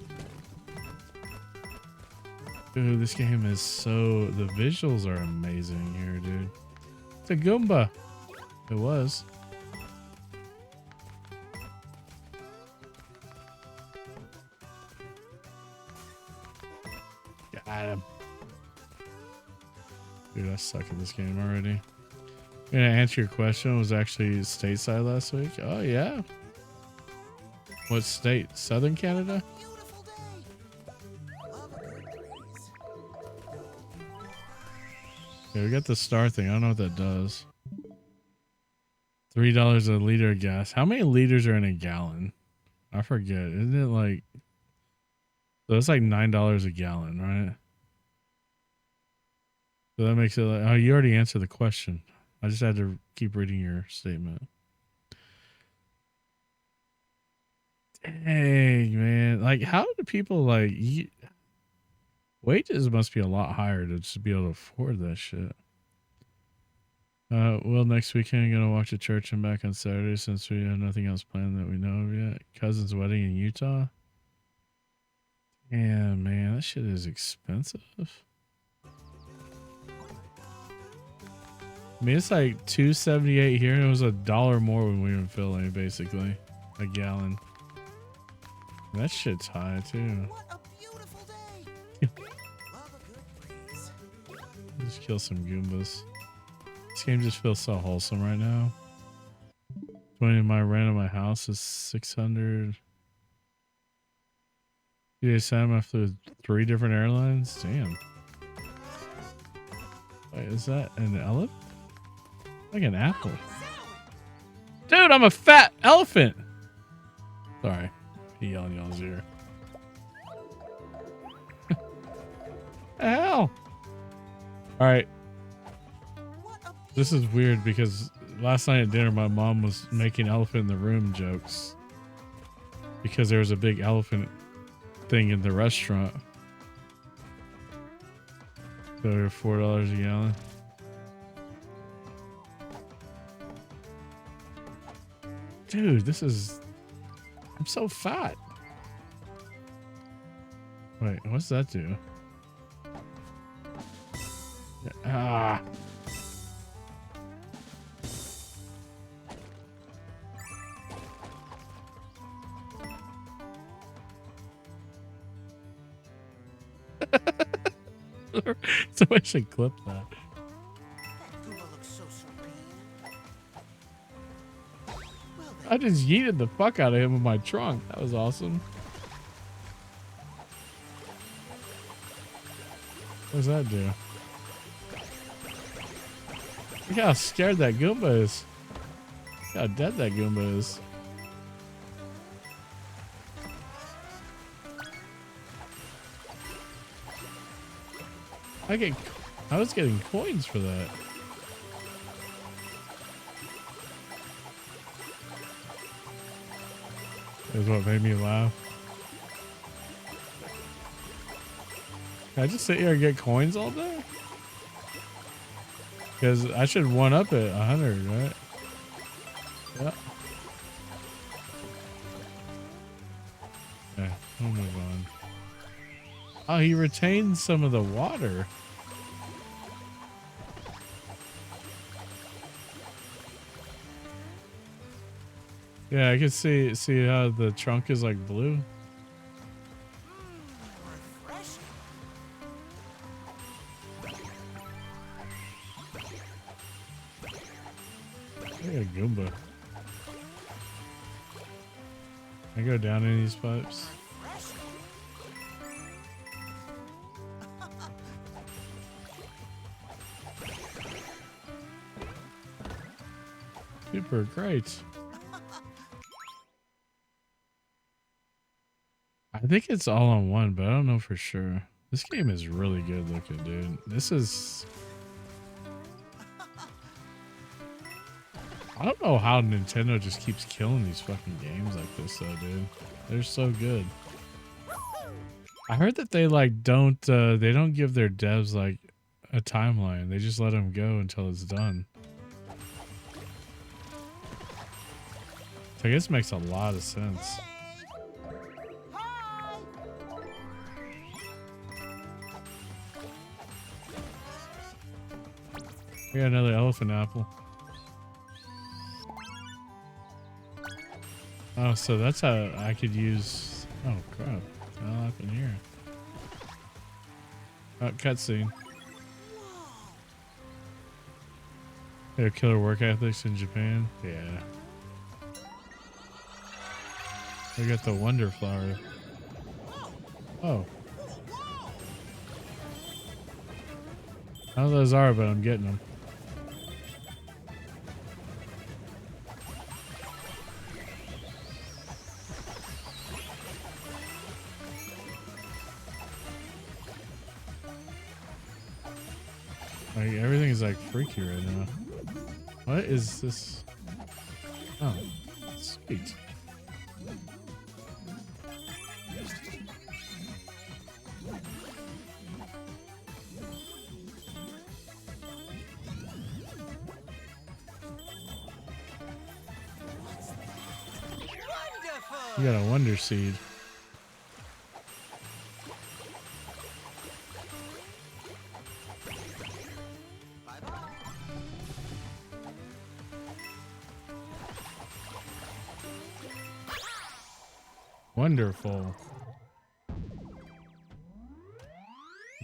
Dude, this game is so... The visuals are amazing here, dude. It's a Goomba. It was. Got him. Dude, I suck at this game already. I'm gonna answer your question. It was actually stateside last week. Oh, yeah. What state? Southern Canada? Yeah, we got the star thing. I don't know what that does. $3 a liter of gas. How many liters are in a gallon? I forget. Isn't it like... So it's like $9 a gallon, right? So that makes it like... Oh, you already answered the question. I just had to keep reading your statement. Dang, man. Like, how do people like... Wages must be a lot higher to just be able to afford that shit. Well, next weekend, I'm going to walk to church and back on Saturday since we have nothing else planned that we know of yet. Cousin's wedding in Utah. Yeah, man, that shit is expensive. I mean, it's like $2.78 here, and it was $1 more when we were in Philly, basically, a gallon. That shit's high too. What a beautiful day. Love a good breeze. Just kill some Goombas. This game just feels so wholesome right now. 20 my rent of my house is 600. You Sam after 3 different airlines? Damn. Wait, is that an elephant? Like an apple. Dude, I'm a fat elephant. Sorry. He yelled in y'all's ear. Hell. Alright. This is weird because last night at dinner my mom was making elephant in the room jokes. Because there was a big elephant thing in the restaurant. So they're $4 a gallon. Dude, this is... I'm so fat. Wait, what's that do? Ah. Somebody should clip that. I just yeeted the fuck out of him with my trunk. That was awesome. What does that do? Look how scared that Goomba is. Look how dead that Goomba is. I was getting coins for that. Is what made me laugh. Can I just sit here and get coins all day? Because I should one up at 100, right? Yeah. Okay, we'll move on. Oh, he retained some of the water. Yeah, I can see how the trunk is like blue. I got a Goomba. I go down in these pipes. Super great. I think it's all on one, but I don't know for sure. This game is really good looking, dude. This is... I don't know how Nintendo just keeps killing these fucking games like this though, dude. They're so good. I heard that they like don't give their devs like a timeline. They just let them go until it's done. So I guess it makes a lot of sense. We got another elephant apple. Oh, so that's how I could use... Oh, crap. What happened here? Oh, cutscene. They have killer work ethics in Japan? Yeah. We got the Wonder Flower. Oh. I don't know what those are, but I'm getting them. Like, everything is like freaky right now. What is this? Oh, sweet. You got a Wonder Seed. Wonderful. The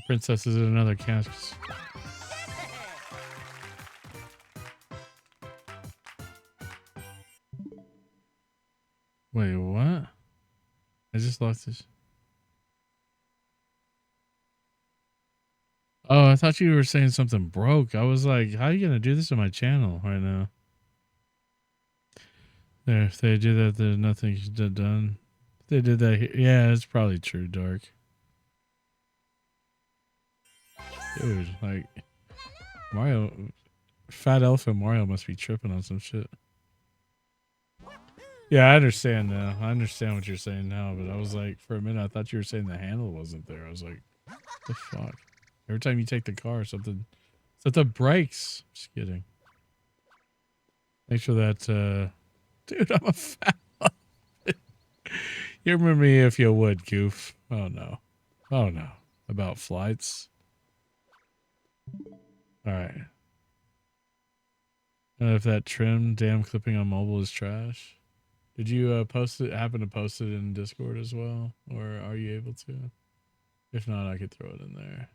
princess is in another cast. Wait, what? I just lost this. Oh, I thought you were saying something broke. I was like, how are you going to do this on my channel right now? There, if they do that, there's nothing done. If they did that here. Yeah, it's probably true, Dark. Dude, like, Mario, Fat Elephant Mario must be tripping on some shit. Yeah, I understand now. I understand what you're saying now, but I was like, for a minute, I thought you were saying the handle wasn't there. I was like, what the fuck? Every time you take the car, something breaks. Just kidding. Thanks for that, dude. I'm a fat. You remember me if you would, goof. Oh no. Oh no. About flights. All right. If that trim damn clipping on mobile is trash. Did you post it? Happen to post it in Discord as well, or are you able to? If not, I could throw it in there.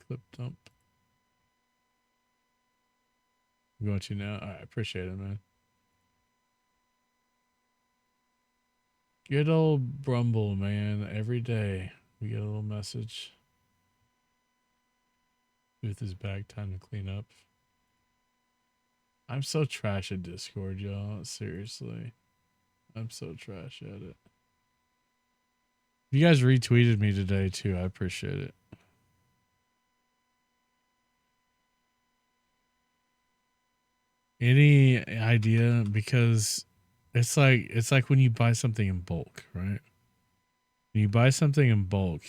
Clip dump. I'm going to now. All right, appreciate it, man. Good old Brumble, man. Every day we get a little message. Booth is back. Time to clean up. I'm so trash at Discord, y'all. Seriously. I'm so trash at it. You guys retweeted me today, too. I appreciate it. Any idea? Because it's like when you buy something in bulk, right? When you buy something in bulk,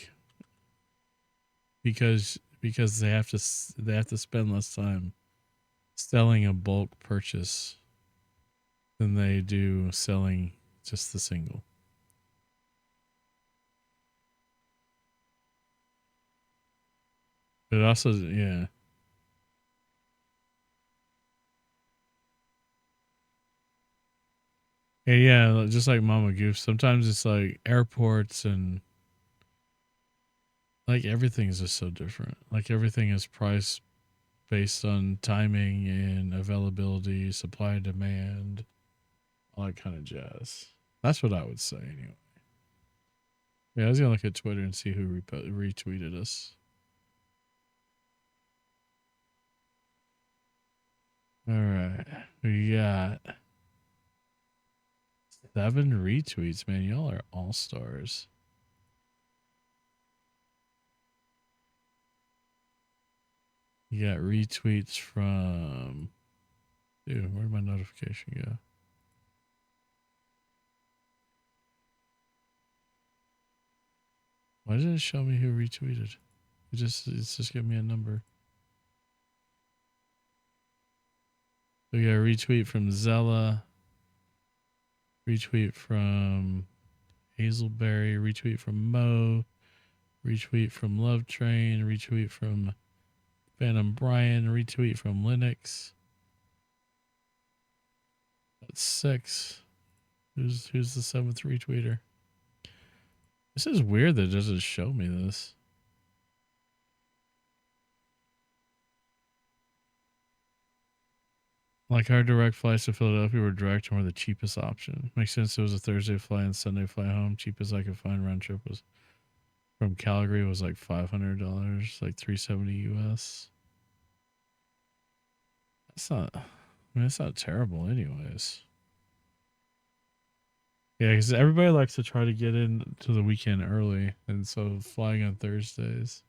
because they have to spend less time selling a bulk purchase than they do selling just the single. But also, yeah. Yeah, just like Mama Goof. Sometimes it's like airports and like everything is just so different. Like everything is priced based on timing and availability, supply and demand, all that kind of jazz. That's what I would say anyway. Yeah, I was gonna look at Twitter and see who retweeted us. All right, we got 7 retweets. Man, y'all are all stars. You got retweets from. Dude, where'd my notification go? Why didn't it show me who retweeted? It's just give me a number. So we got a retweet from Zella. Retweet from Hazelberry. Retweet from Mo. Retweet from Love Train. Retweet from Phantom Brian. Retweet from Linux. That's 6. Who's the 7th retweeter? This is weird that it doesn't show me this. Like our direct flights to Philadelphia were direct and were the cheapest option. Makes sense. It was a Thursday flight and Sunday flight home. Cheapest I could find round trip was from Calgary was like $500, like $370 US. That's not. I mean, it's not terrible, anyways. Yeah, because everybody likes to try to get into the weekend early, and so flying on Thursdays.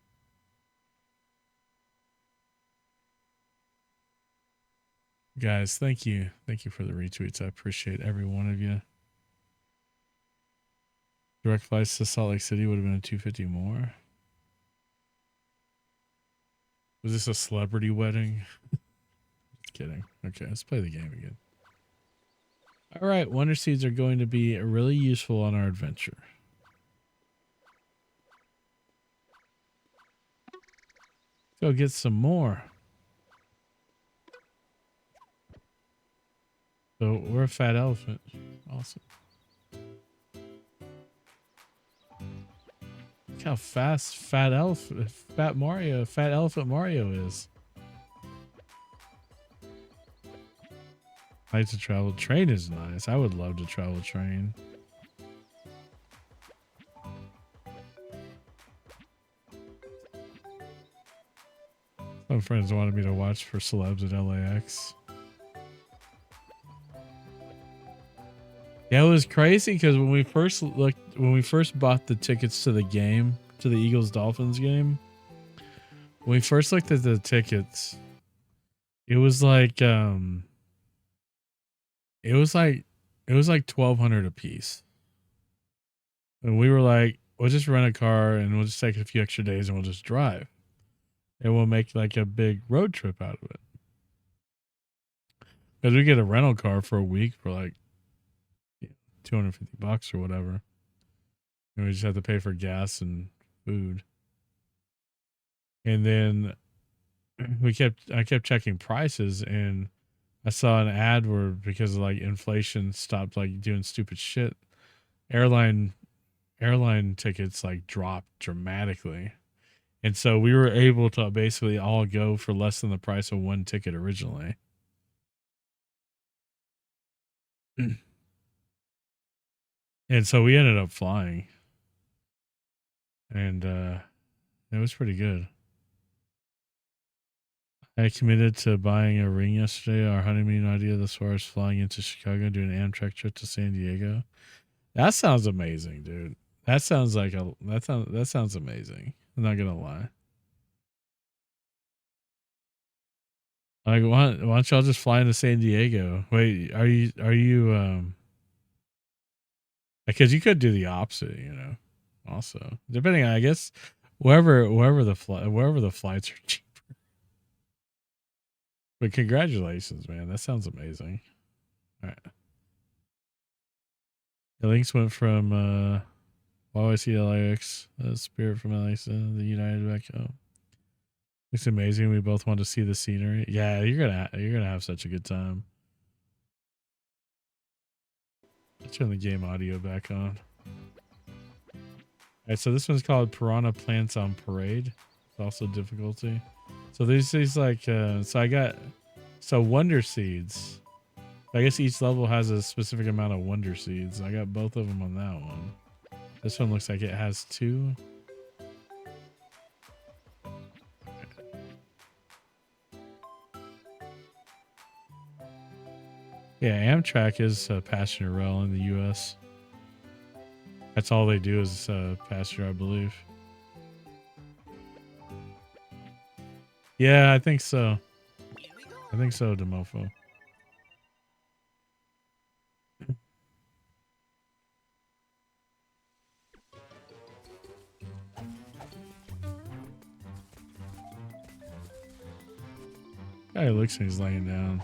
Guys, thank you for the retweets. I appreciate every one of you. Direct flights to Salt Lake City would have been a $250 more. Was this a celebrity wedding? Just kidding. Okay, let's play the game again. All right, Wonder Seeds are going to be really useful on our adventure. Let's go get some more. So we're a fat elephant. Awesome. Look how fast fat elephant Mario is. I like to travel. Train is nice. I would love to travel train. Some friends wanted me to watch for celebs at LAX. Yeah, it was crazy because when we first bought the tickets to the game, to the Eagles Dolphins game, when we first looked at the tickets, it was like it was like $1,200 a piece. And we were like, we'll just rent a car and we'll just take a few extra days and we'll just drive. And we'll make like a big road trip out of it. Because we get a rental car for a week for like $250 or whatever. And we just have to pay for gas and food. And then I kept checking prices, and I saw an ad where, because of like inflation stopped like doing stupid shit, airline tickets like dropped dramatically. And so we were able to basically all go for less than the price of one ticket originally. And so we ended up flying. And it was pretty good. I committed to buying a ring yesterday. Our honeymoon idea thus far is flying into Chicago, doing an Amtrak trip to San Diego. That sounds amazing, dude. That sounds amazing. I'm not gonna lie. Like, why don't y'all just fly into San Diego? Wait, are you because you could do the opposite, you know. Also, depending on, I guess, wherever the flights are cheap. But congratulations, man. That sounds amazing. All right. The links went from YYC LAX, Spirit from LAX, the United back home. Looks amazing. We both want to see the scenery. Yeah, you're gonna have such a good time. Let's turn the game audio back on. All right, so this one's called Piranha Plants on Parade. It's also difficulty. So these like wonder seeds. I guess each level has a specific amount of wonder seeds. I got both of them on that one. This one looks like it has 2. Yeah, Amtrak is passenger rail in the U.S. That's all they do is passenger, I believe. Yeah, I think so. I think so, Demofo. Guy looks like he's laying down.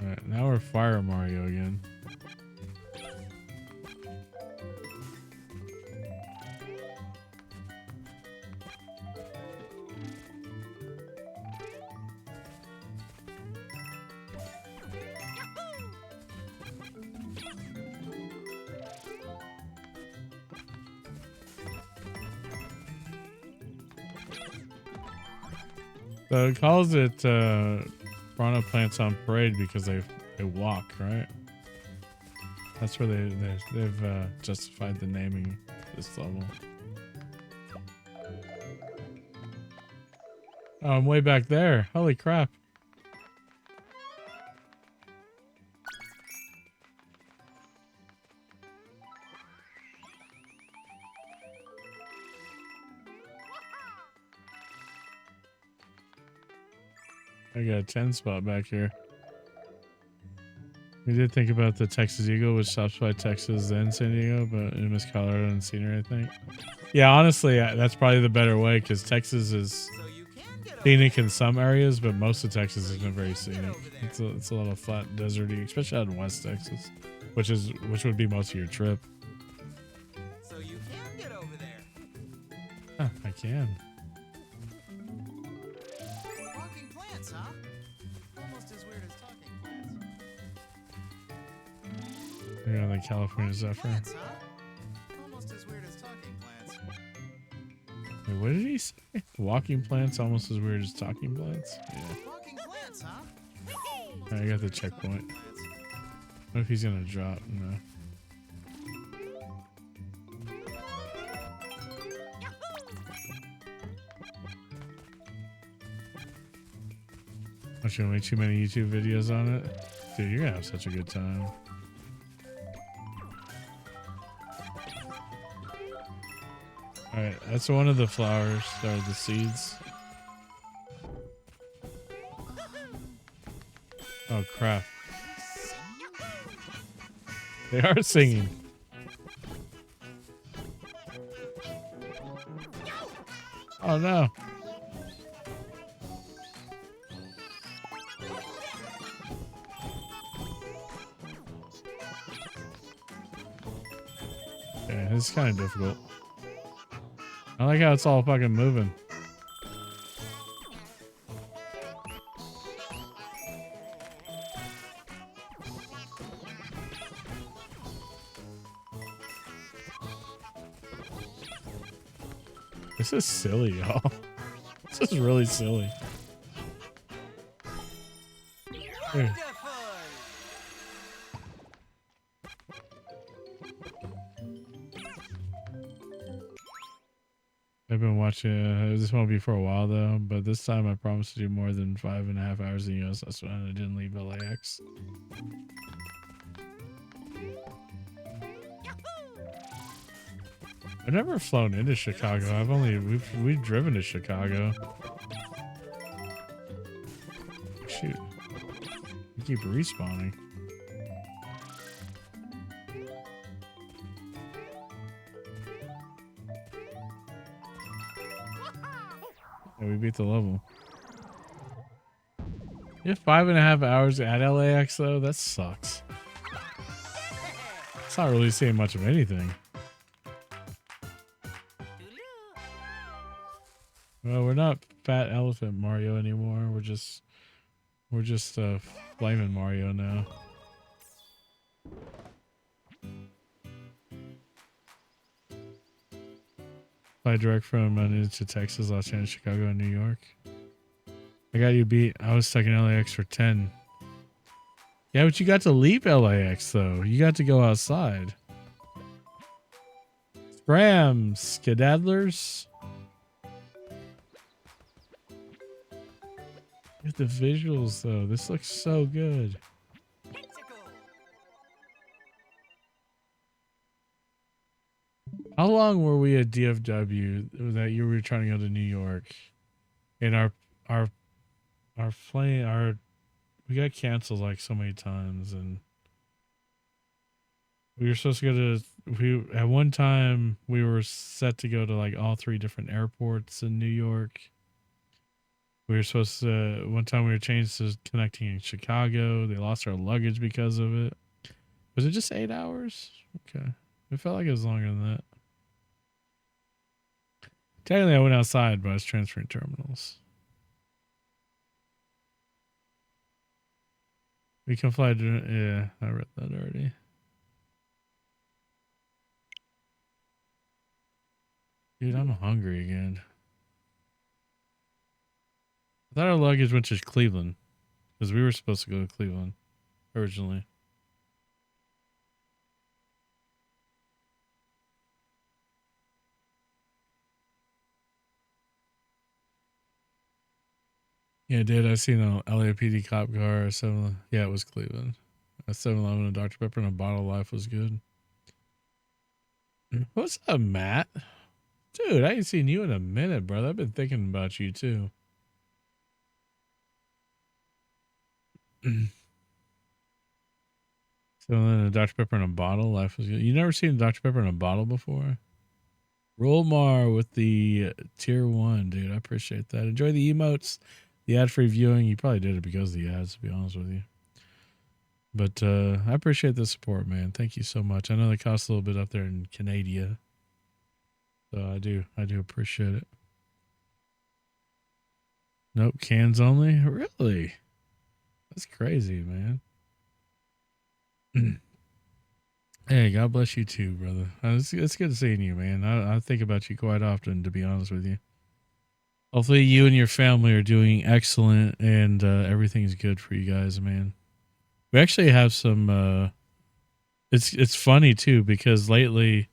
Alright, now we're Fire Mario again. So it calls it Piranha Plants on Parade because they walk, right? That's where they've justified the naming this level. Oh, I'm way back there. Holy crap. I got a 10 spot back here. We did think about the Texas Eagle, which stops by Texas, then San Diego, but it missed Colorado and scenery, I think. Yeah, honestly, that's probably the better way because Texas is scenic in some areas, but most of Texas isn't very scenic. It's a little flat, deserty, especially out in West Texas, which would be most of your trip. So you can get over there. Huh, I can. Yeah, the California Zephyr. Plants, huh? Almost as weird as talking plants. Wait, what did he say? Walking plants almost as weird as talking plants? Yeah. Talking plants, huh? I got the checkpoint. What if he's gonna drop? No. Watching way too many YouTube videos on it. Dude, you're gonna have such a good time. Alright, that's one of the flowers, or the seeds. Oh crap. They are singing. Oh no. Okay, this is kind of difficult. I like how it's all fucking moving. This is silly, y'all. This is really silly. Here. I've been watching, this won't be for a while though, but this time I promised to do more than 5.5 hours in the US. That's when I didn't leave LAX. I've never flown into Chicago. We've driven to Chicago. Shoot. We keep respawning. Yeah, we beat the level. You have 5.5 hours at LAX though? That sucks. It's not really saying much of anything. Well, we're not Fat Elephant Mario anymore. We're just Flamin' Mario now. Fly direct from to Texas, Los Angeles, Chicago, and New York. I got you beat. I was stuck in LAX for 10. Yeah, but you got to leave LAX though. You got to go outside. Scram, skedaddlers. Look at the visuals though. This looks so good. How long were we at DFW that you were trying to go to New York? And our plane, we got canceled like so many times, and we were supposed to go to, at one time we were set to go to like all 3 different airports in New York. We were supposed to, one time we were changed to connecting in Chicago. They lost our luggage because of it. Was it just 8 hours? Okay. It felt like it was longer than that. Technically I went outside, but I was transferring terminals. We can fly to, yeah, I read that already. Dude, I'm hungry again. I thought our luggage went to Cleveland because we were supposed to go to Cleveland originally. Yeah, I did. I seen an LAPD cop car. Yeah, it was Cleveland. A 7-Eleven, a Dr. Pepper, and a bottle of Life was good. What's up, Matt? Dude, I ain't seen you in a minute, brother. I've been thinking about you too. So then a Dr. Pepper in a bottle. Life was good. You never seen Dr. Pepper in a bottle before? Rollmar with the tier 1, dude. I appreciate that. Enjoy the emotes, the ad-free viewing. You probably did it because of the ads, to be honest with you. But I appreciate the support, man. Thank you so much. I know they cost a little bit up there in Canada. So I do appreciate it. Nope, cans only? Really? That's crazy, man. Hey, God bless you too, brother. It's good seeing you, man. I think about you quite often, to be honest with you. Hopefully, you and your family are doing excellent, and everything's good for you guys, man. We actually have some. It's funny too because lately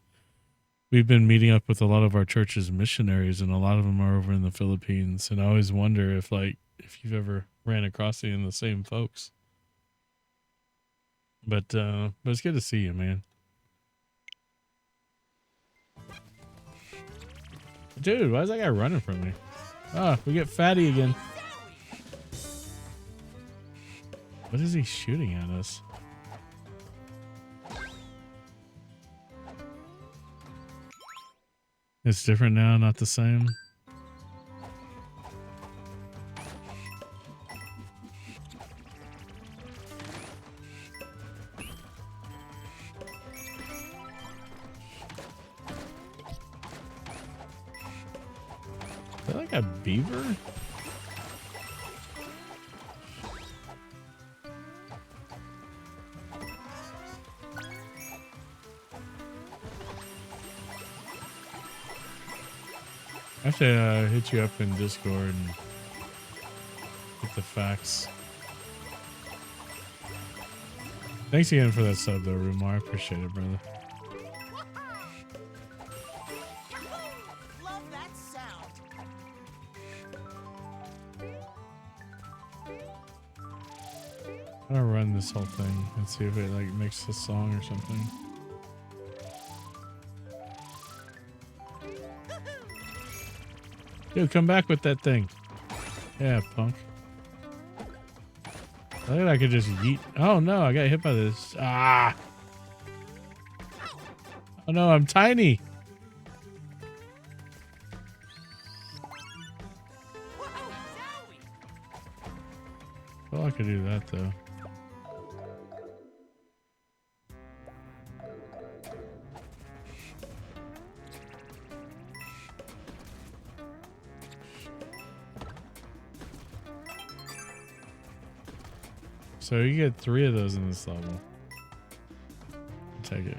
we've been meeting up with a lot of our church's missionaries, and a lot of them are over in the Philippines. And I always wonder if you've ever ran across any of the same folks. But it's good to see you, man. Dude, why is that guy running from me? Ah, we get Fatty again. What is he shooting at us? It's different now, not the same. Is that like a beaver? I should hit you up in Discord and get the facts. Thanks again for that sub though, Rumar. I appreciate it, brother. Love that sound. I'm gonna run this whole thing and see if it like makes a song or something. Dude, come back with that thing. Yeah, punk. I thought I could just yeet. Oh no, I got hit by this. Ah! Oh no, I'm tiny. Well, I could do that though. So you get 3 of those in this level. Take it.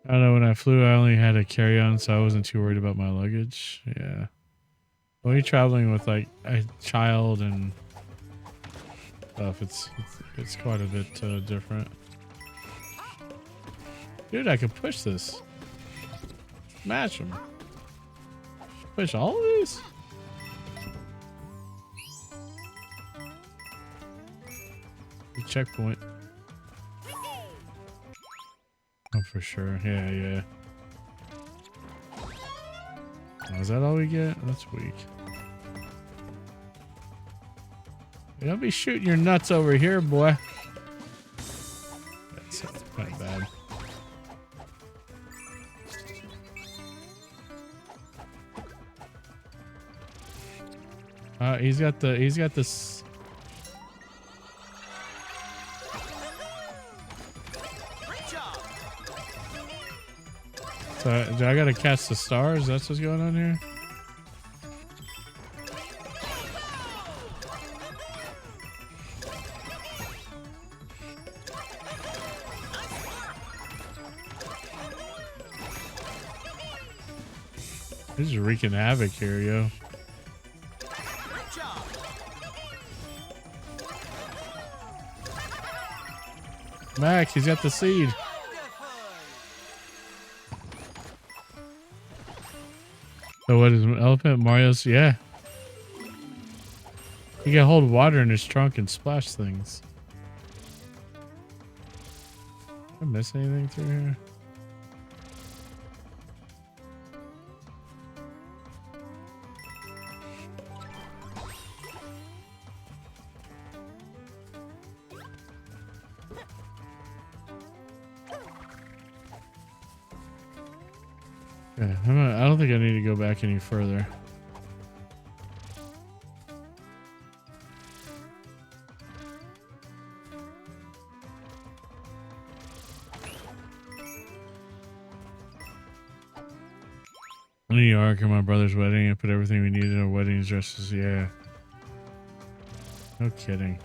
I don't know, when I flew, I only had a carry-on, so I wasn't too worried about my luggage. Yeah. When you're traveling with like a child and stuff, it's quite a bit different. Dude, I could push this. Smash them. Push all of these? The checkpoint. Oh, for sure. Yeah, yeah. Oh, is that all we get? That's weak. Hey, don't be shooting your nuts over here, boy. That's kind of bad. He's got this. So do I gotta catch the stars? That's what's going on here? This is wreaking havoc here, yo. Max, he's got the seed. So what is elephant Mario's? Yeah. He can hold water in his trunk and splash things. Did I miss anything through here? Yeah, I don't think I need to go back any further. New York and my brother's wedding. I put everything we needed in our wedding dresses. Yeah. No kidding.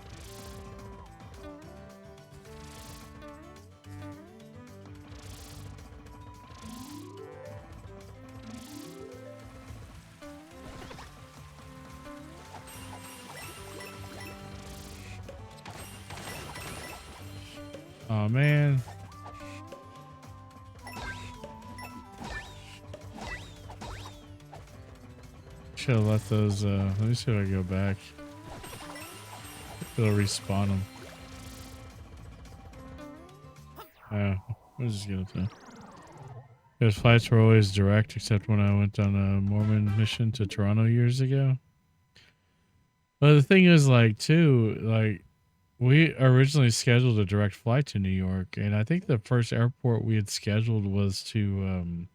Oh man. Should have left those. Let me see if I go back. It'll respawn them. I'm just gonna say. Those flights were always direct, except when I went on a Mormon mission to Toronto years ago. But the thing is, like, too, like, we originally scheduled a direct flight to New York, and I think the first airport we had scheduled was to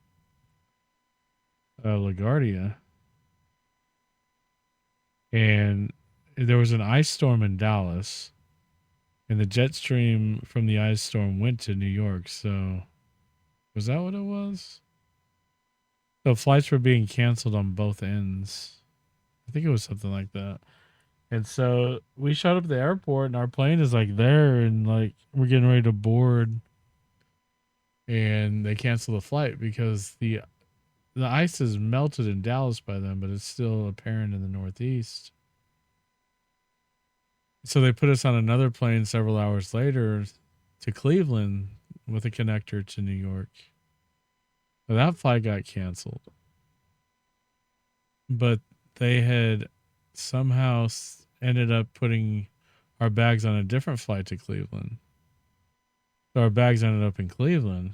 LaGuardia, and there was an ice storm in Dallas, and the jet stream from the ice storm went to New York. So, was that what it was? So flights were being canceled on both ends. I think it was something like that. And so we showed up at the airport, and our plane is like there, and like we're getting ready to board, and they cancel the flight because the ice is melted in Dallas by then, but it's still apparent in the Northeast. So they put us on another plane several hours later to Cleveland with a connector to New York. Well, that flight got canceled, but they had somehow ended up putting our bags on a different flight to Cleveland. So our bags ended up in Cleveland,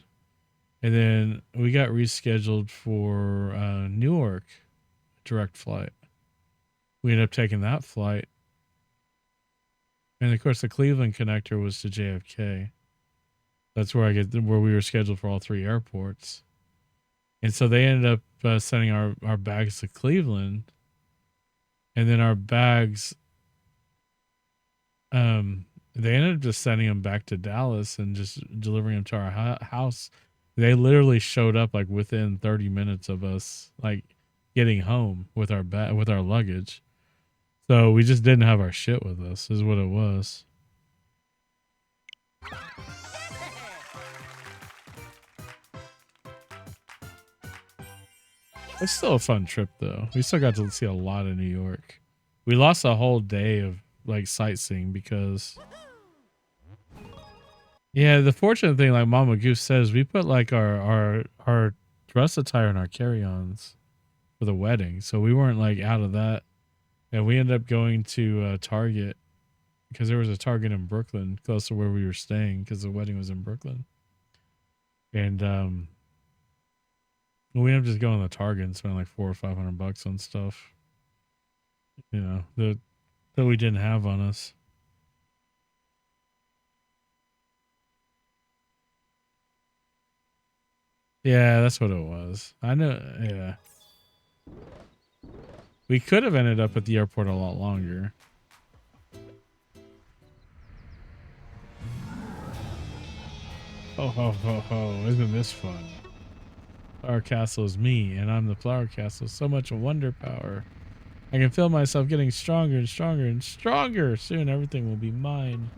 and then we got rescheduled for Newark direct flight. We ended up taking that flight, and of course the Cleveland connector was to JFK. That's where where we were scheduled for all three airports. And so they ended up sending our bags to Cleveland, and then our bags, they ended up just sending them back to Dallas and just delivering them to our house. They literally showed up like within 30 minutes of us like getting home with our with our luggage. So we just didn't have our shit with us, is what it was. It's still a fun trip though. We still got to see a lot of New York. We lost a whole day of like sightseeing because yeah, the fortunate thing, like Mama Goose says, we put like our dress attire in our carry-ons for the wedding, so we weren't like out of that. And we ended up going to Target because there was a Target in Brooklyn close to where we were staying because the wedding was in Brooklyn. And we ended up just going to Target and spending like $400 or $500 on stuff, you know, that we didn't have on us. Yeah, that's what it was. I know. Yeah, we could have ended up at the airport a lot longer. Ho ho ho ho! Isn't this fun? Flower Castle is me, and I'm the Flower Castle. So much wonder power. I can feel myself getting stronger and stronger and stronger. Soon everything will be mine.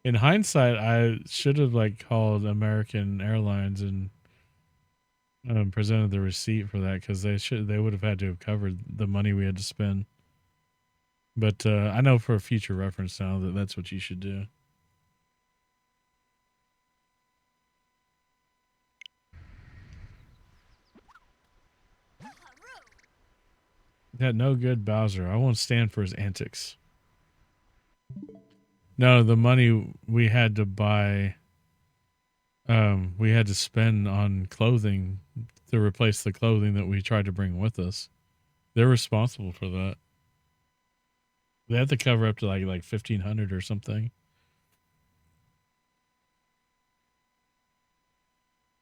In hindsight, I should have like called American Airlines and presented the receipt for that because they would have had to have covered the money we had to spend. But I know for future reference now that that's what you should do. That no good Bowser. I won't stand for his antics. No, the money we had to buy, we had to spend on clothing to replace the clothing that we tried to bring with us. They're responsible for that. They had to cover up to like 1,500 or something.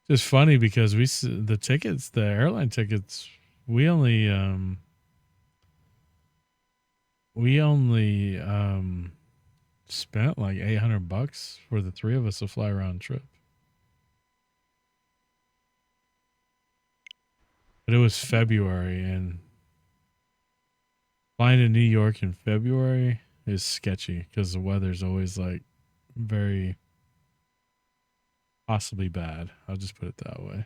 It's funny because the airline tickets, we only spent like $800 for the three of us to fly around trip. But it was February, and flying to New York in February is sketchy because the weather's always like very possibly bad. I'll just put it that way.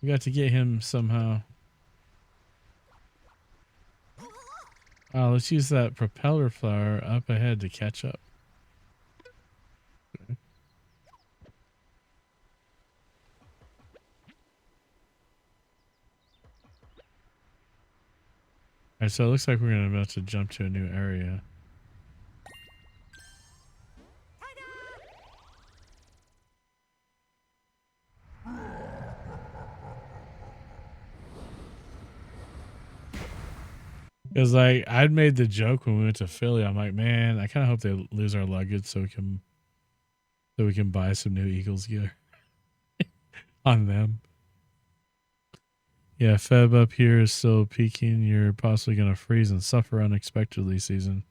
We got to get him somehow. Let's use that propeller flower up ahead to catch up. Okay. All right, so it looks like we're about to jump to a new area. Because like I'd made the joke when we went to Philly. I'm like, man, I kind of hope they lose our luggage so we can buy some new Eagles gear on them. Yeah, Feb up here is still peaking. You're possibly gonna freeze and suffer unexpectedly. Season.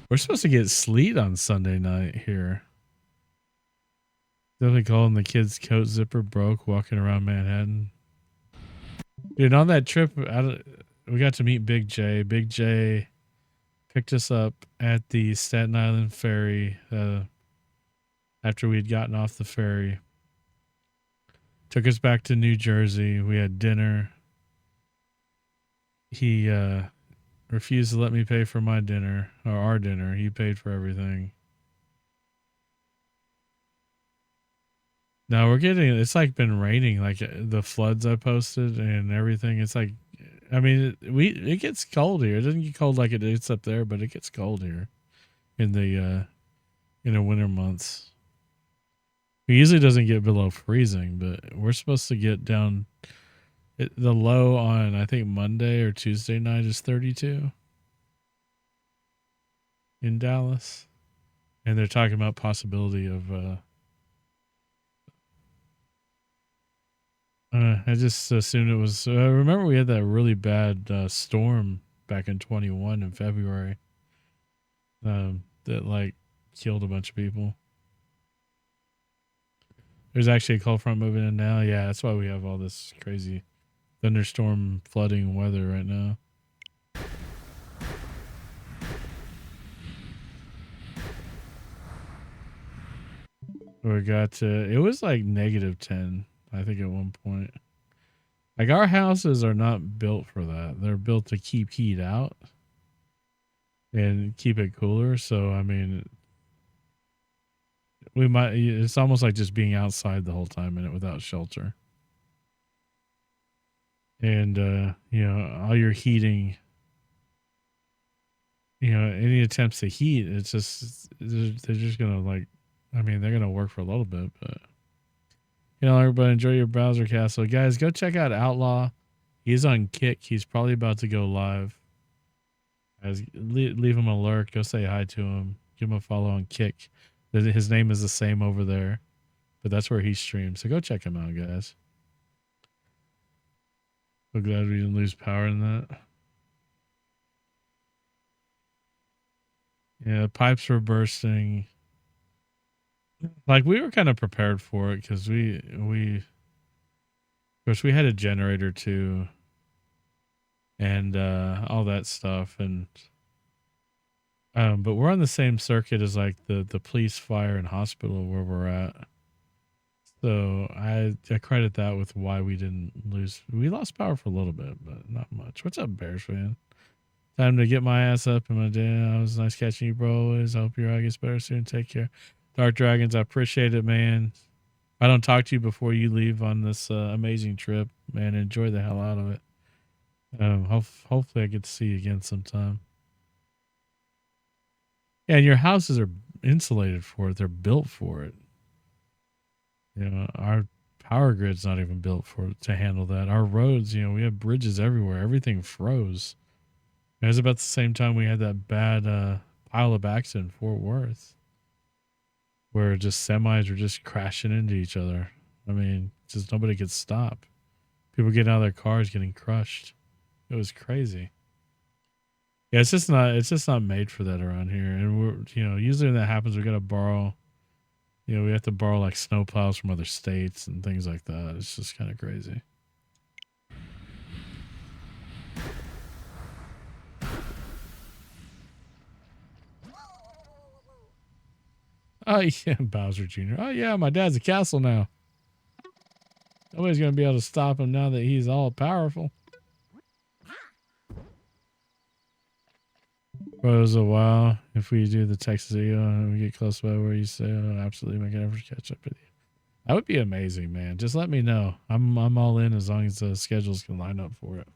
We're supposed to get sleet on Sunday night here. Definitely calling the kid's coat zipper broke walking around Manhattan. Dude, on that trip, we got to meet Big J. Big J picked us up at the Staten Island ferry after we'd gotten off the ferry. Took us back to New Jersey. We had dinner. He refused to let me pay for my dinner, or our dinner. He paid for everything. No, we're getting, it's like been raining, like the floods I posted and everything. It's like, I mean, it gets cold here. It doesn't get cold like it is up there, but it gets cold here in the winter months. It usually doesn't get below freezing, but we're supposed to get down. The low on, I think, Monday or Tuesday night is 32 in Dallas. And they're talking about possibility of I just assumed it was. Remember, we had that really bad storm back in 21 in February that like killed a bunch of people. There's actually a cold front moving in now. Yeah, that's why we have all this crazy thunderstorm, flooding weather right now. We got it was like -10, I think, at one point. Like, our houses are not built for that. They're built to keep heat out and keep it cooler. So, I mean, it's almost like just being outside the whole time in it without shelter. And, all your heating, any attempts to heat, it's just, they're just going to like, I mean, they're going to work for a little bit, but, everybody enjoy your browser castle. Guys, go check out Outlaw. He's on Kick. He's probably about to go live. Guys, leave him a lurk. Go say hi to him. Give him a follow on Kick. His name is the same over there, but that's where he streams. So go check him out, guys. So glad we didn't lose power in that. Yeah, pipes were bursting. Like, we were kind of prepared for it because of course, we had a generator too, and all that stuff, and but we're on the same circuit as like the police, fire, and hospital where we're at. So I credit that with why we didn't lose. We lost power for a little bit, but not much. What's up, Bears fan? Time to get my ass up in my day. It was nice catching you, bro. Always. I hope your eye gets better soon. Take care. Dark Dragons, I appreciate it, man. If I don't talk to you before you leave on this amazing trip, man, enjoy the hell out of it. Hopefully I get to see you again sometime. Yeah, and your houses are insulated for it. They're built for it. Our power grid's not even built to handle that. Our roads, we have bridges everywhere. Everything froze. It was about the same time we had that bad pile of accident in Fort Worth, where just semis were just crashing into each other. I mean, just nobody could stop. People getting out of their cars, getting crushed. It was crazy. Yeah, it's just not made for that around here. And we're, usually when that happens, we got to borrow. We have to borrow like snow plows from other states and things like that. It's just kind of crazy. Oh yeah, Bowser Jr. Oh yeah, my dad's a castle now. Nobody's gonna be able to stop him now that he's all powerful. For it was a while. If we do the Texas video and we get close by where you say, I'll absolutely make an effort to catch up with you. That would be amazing, man. Just let me know. I'm all in as long as the schedules can line up for it.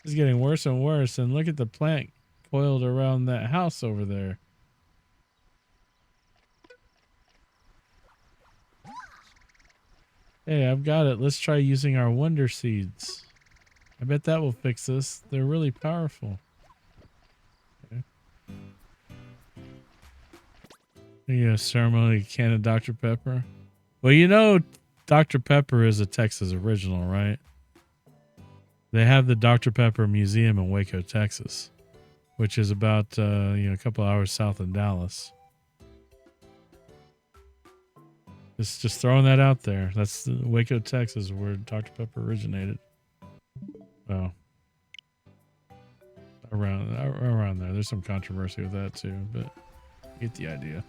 It's getting worse and worse, and look at the plant coiled around that house over there. Hey, I've got it. Let's try using our wonder seeds. I bet that will fix this. They're really powerful. Okay. Yeah, ceremony can of Dr. Pepper. Well, you know, Dr. Pepper is a Texas original, right? They have the Dr. Pepper Museum in Waco, Texas, which is about a couple hours south of Dallas. Just throwing that out there. That's Waco, Texas, where Dr. Pepper originated. Well, around there. There's some controversy with that too, but you get the idea.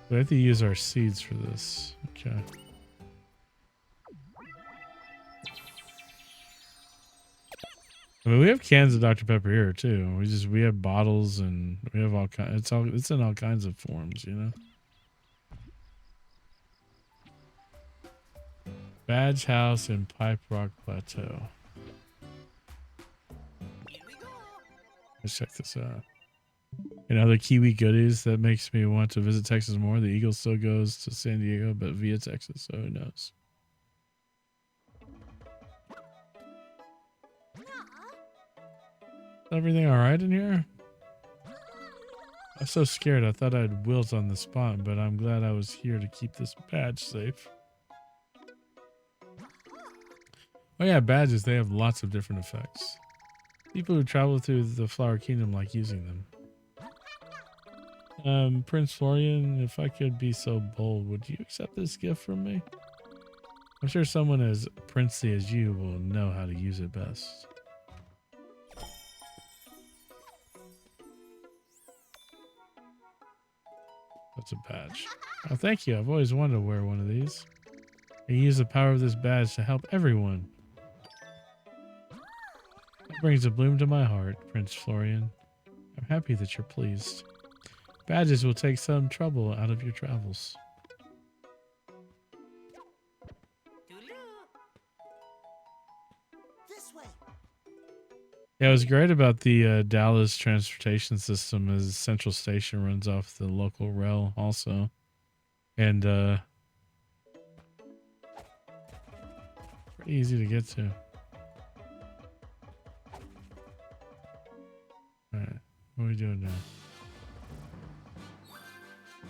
We have to use our seeds for this. Okay. I mean, we have cans of Dr. Pepper here too. We have bottles and we have all kinds. It's in all kinds of forms, you know. Badge House in Pipe Rock Plateau. Let's check this out. And other Kiwi goodies that makes me want to visit Texas more. The Eagle still goes to San Diego, but via Texas, so who knows? Everything all right in here? I'm so scared. I thought I had wheels on the spot, but I'm glad I was here to keep this badge safe. Oh yeah, badges, they have lots of different effects. People who travel through the Flower Kingdom like using them. Prince Florian, if I could be so bold, would you accept this gift from me? I'm sure someone as princely as you will know how to use it best. That's a badge. Oh, thank you. I've always wanted to wear one of these. I use the power of this badge to help everyone. That brings a bloom to my heart, Prince Florian. I'm happy that you're pleased. Badges will take some trouble out of your travels. This way. Yeah, what's great about the Dallas transportation system is Central Station runs off the local rail also. And pretty easy to get to. Alright, what are we doing now?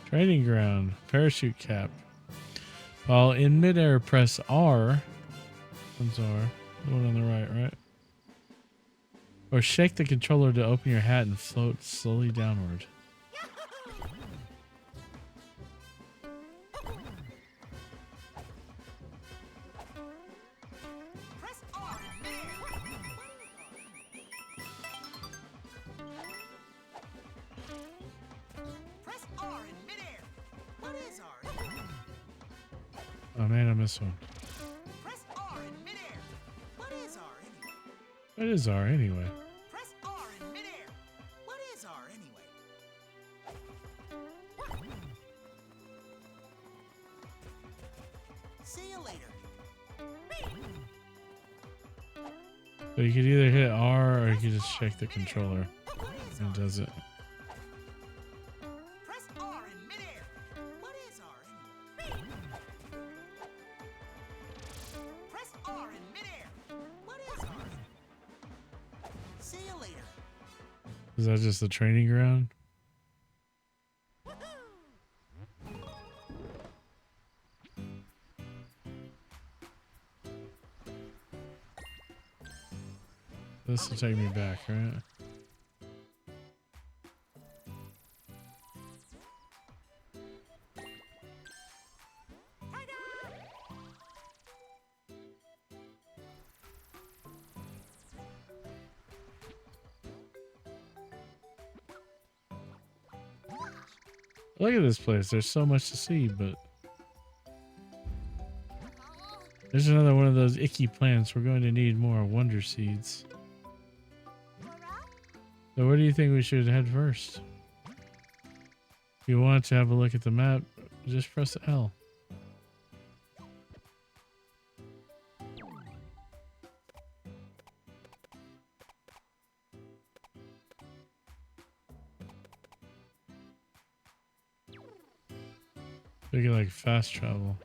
Training ground, parachute cap. While in midair, press R. What's R? The one on the right, right? Or shake the controller to open your hat and float slowly downward. Press R in midair. Press R in midair. What is R? Oh man, I missed one. Press R in midair. What is R anyway? What is R anyway? Press R in midair. What is R anyway? See you later. So you could either hit R or you could just shake the controller and it does it. Press R in midair. What is R anyway? Press R in midair. What is R anyway? See you later. Is that just the training ground? This will take me back, right? Look at this place. There's so much to see, but there's another one of those icky plants. We're going to need more wonder seeds. So where do you think we should head first? If you want to have a look at the map, just press L. We can like fast travel.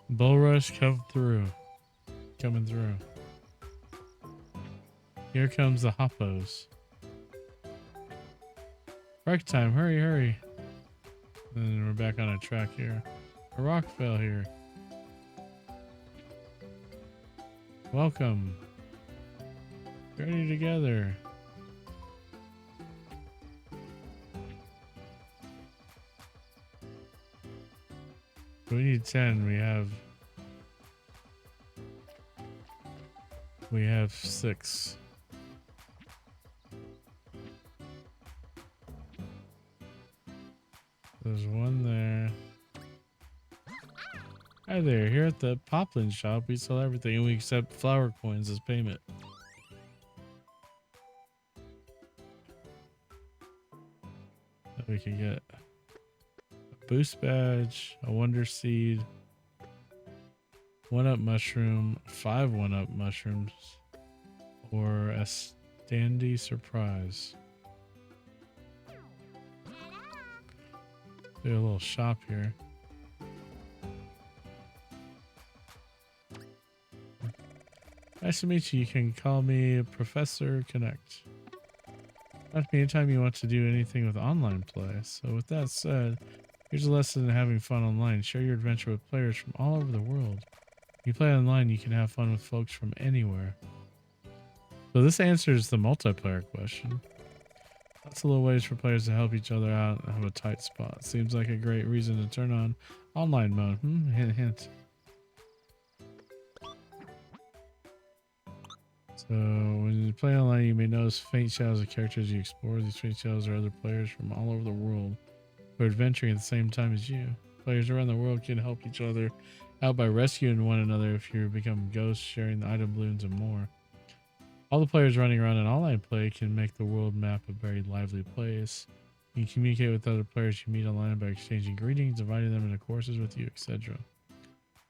Bull rush coming through. Here comes the hoppos. Break time, hurry, hurry. And we're back on a track here. A rock fell here. Welcome. Journey together. We need 10. We have 6. There's one there. Hi there. Here at the Poplin shop, we sell everything and we accept flower coins as payment. We can get a boost badge, a wonder seed, 1-up mushroom, 5 1-up mushrooms, or a standy surprise. Do a little shop here. Nice to meet you. You can call me Professor Connect. Ask me anytime you want to do anything with online play. So with that said, here's a lesson in having fun online. Share your adventure with players from all over the world. When you play online, you can have fun with folks from anywhere. So this answers the multiplayer question. Lots of little ways for players to help each other out and have a tight spot. Seems like a great reason to turn on online mode. Hint, hint. So when you play online, you may notice faint shadows of characters you explore. These faint shadows are other players from all over the world who are adventuring at the same time as you. Players around the world can help each other out by rescuing one another if you become ghosts, sharing the item balloons, and more. All the players running around in online play can make the world map a very lively place. You can communicate with other players you meet online by exchanging greetings, inviting them into courses with you, etc.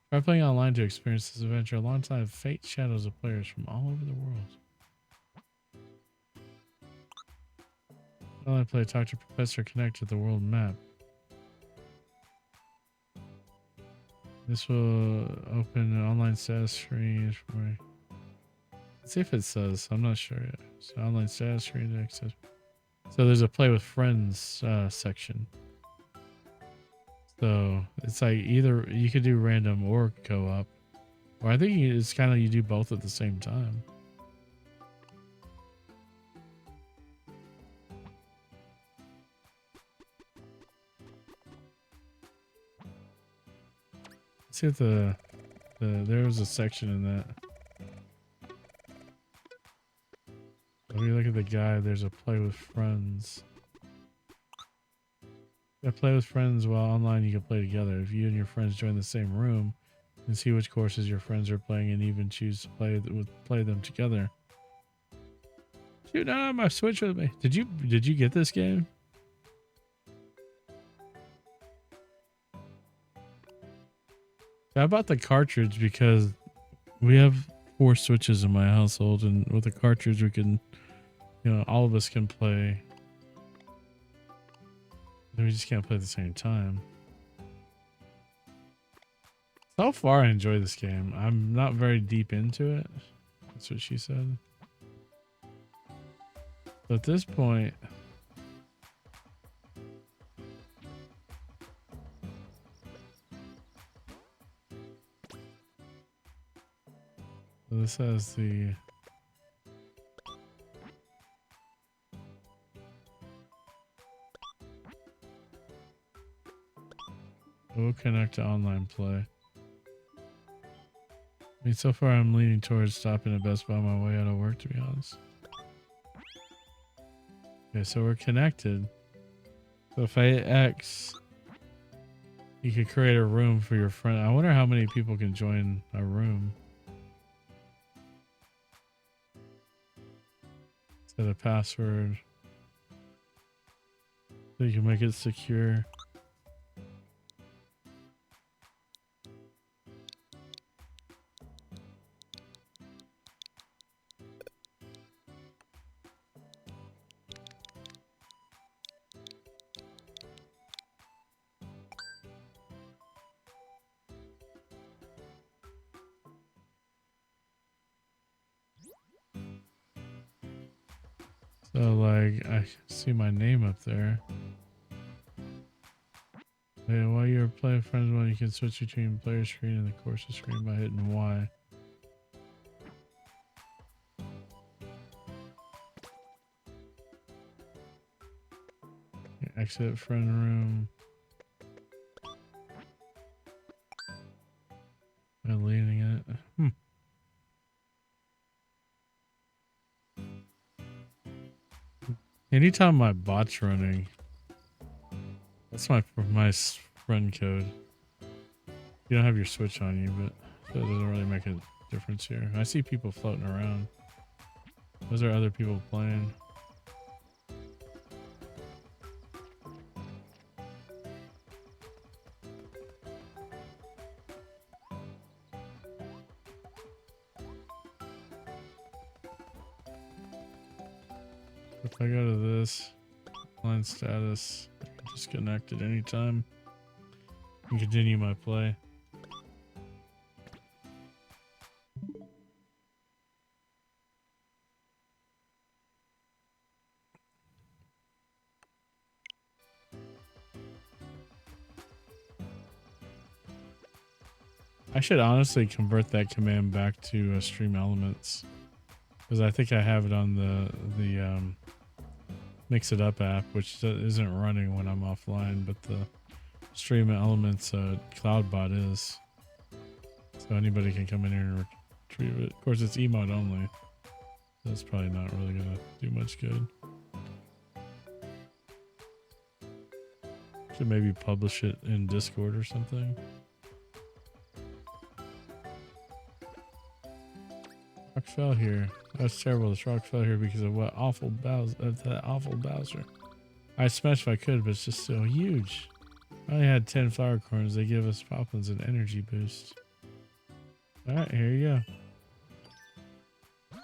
Try playing online to experience this adventure alongside of faint shadows of players from all over the world. Online play, talk to Professor Connect at the world map. This will open an online status screen for me. Let's see if it says. I'm not sure yet. So online status screen access. So there's a play with friends section. So it's like either you could do random or co-op, or I think it's kind of you do both at the same time. Let's see if there was a section in that. If you look at the guide, there's a play with friends. Play with friends while online you can play together. If you and your friends join the same room, you can see which courses your friends are playing and even choose to play them together. Shoot, no, my Switch with me. Did you get this game? I bought the cartridge because we have 4 Switches in my household, and with a cartridge we can, all of us can play. We just can't play at the same time. So far I enjoy this game. I'm not very deep into it. That's what she said. But at this point, this has the we'll connect to online play. I mean, so far I'm leaning towards stopping at Best Buy on my way out of work, to be honest. Okay, so we're connected. So if I hit X, you could create a room for your friend. I wonder how many people can join a room. Set a password so you can make it secure. So like I see my name up there. Hey, while you're playing friends one, you can switch between player screen and the courses screen by hitting Y. Exit friend room. I'm leaving it. Anytime my bot's running, that's my friend code. You don't have your switch on you, but so it doesn't really make a difference here. I see people floating around. Those are other people playing. If I go to this line status, disconnected anytime, and continue my play. I should honestly convert that command back to Stream Elements, because I think I have it on the Mix It Up app, which isn't running when I'm offline, but the Stream Elements cloud bot is. So anybody can come in here and retrieve it. Of course, it's emote only. That's probably not really gonna do much good. Should maybe publish it in Discord or something. Rock fell here. That's terrible. This rock fell here because of what awful that awful Bowser. I smashed if I could, but it's just so huge. I only had 10 flower corns. They give us poplins an energy boost. Alright, here you go.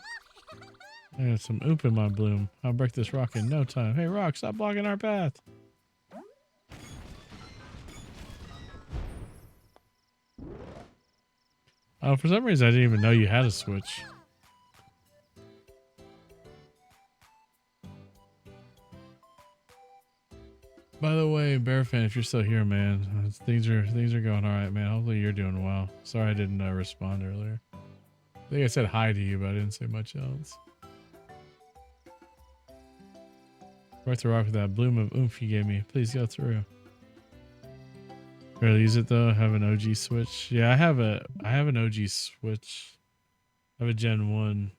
I got some oop in my bloom. I'll break this rock in no time. Hey rock, stop blocking our path. Oh, for some reason I didn't even know you had a switch. By the way, Bear Fan, if you're still here, man, things are going all right, man. Hopefully you're doing well. Sorry I didn't respond earlier. I think I said hi to you, but I didn't say much else. Worth the rock with that bloom of oomph you gave me. Please go through. Barely use it though. Have an OG switch. Yeah, I have an OG switch. I have a Gen 1.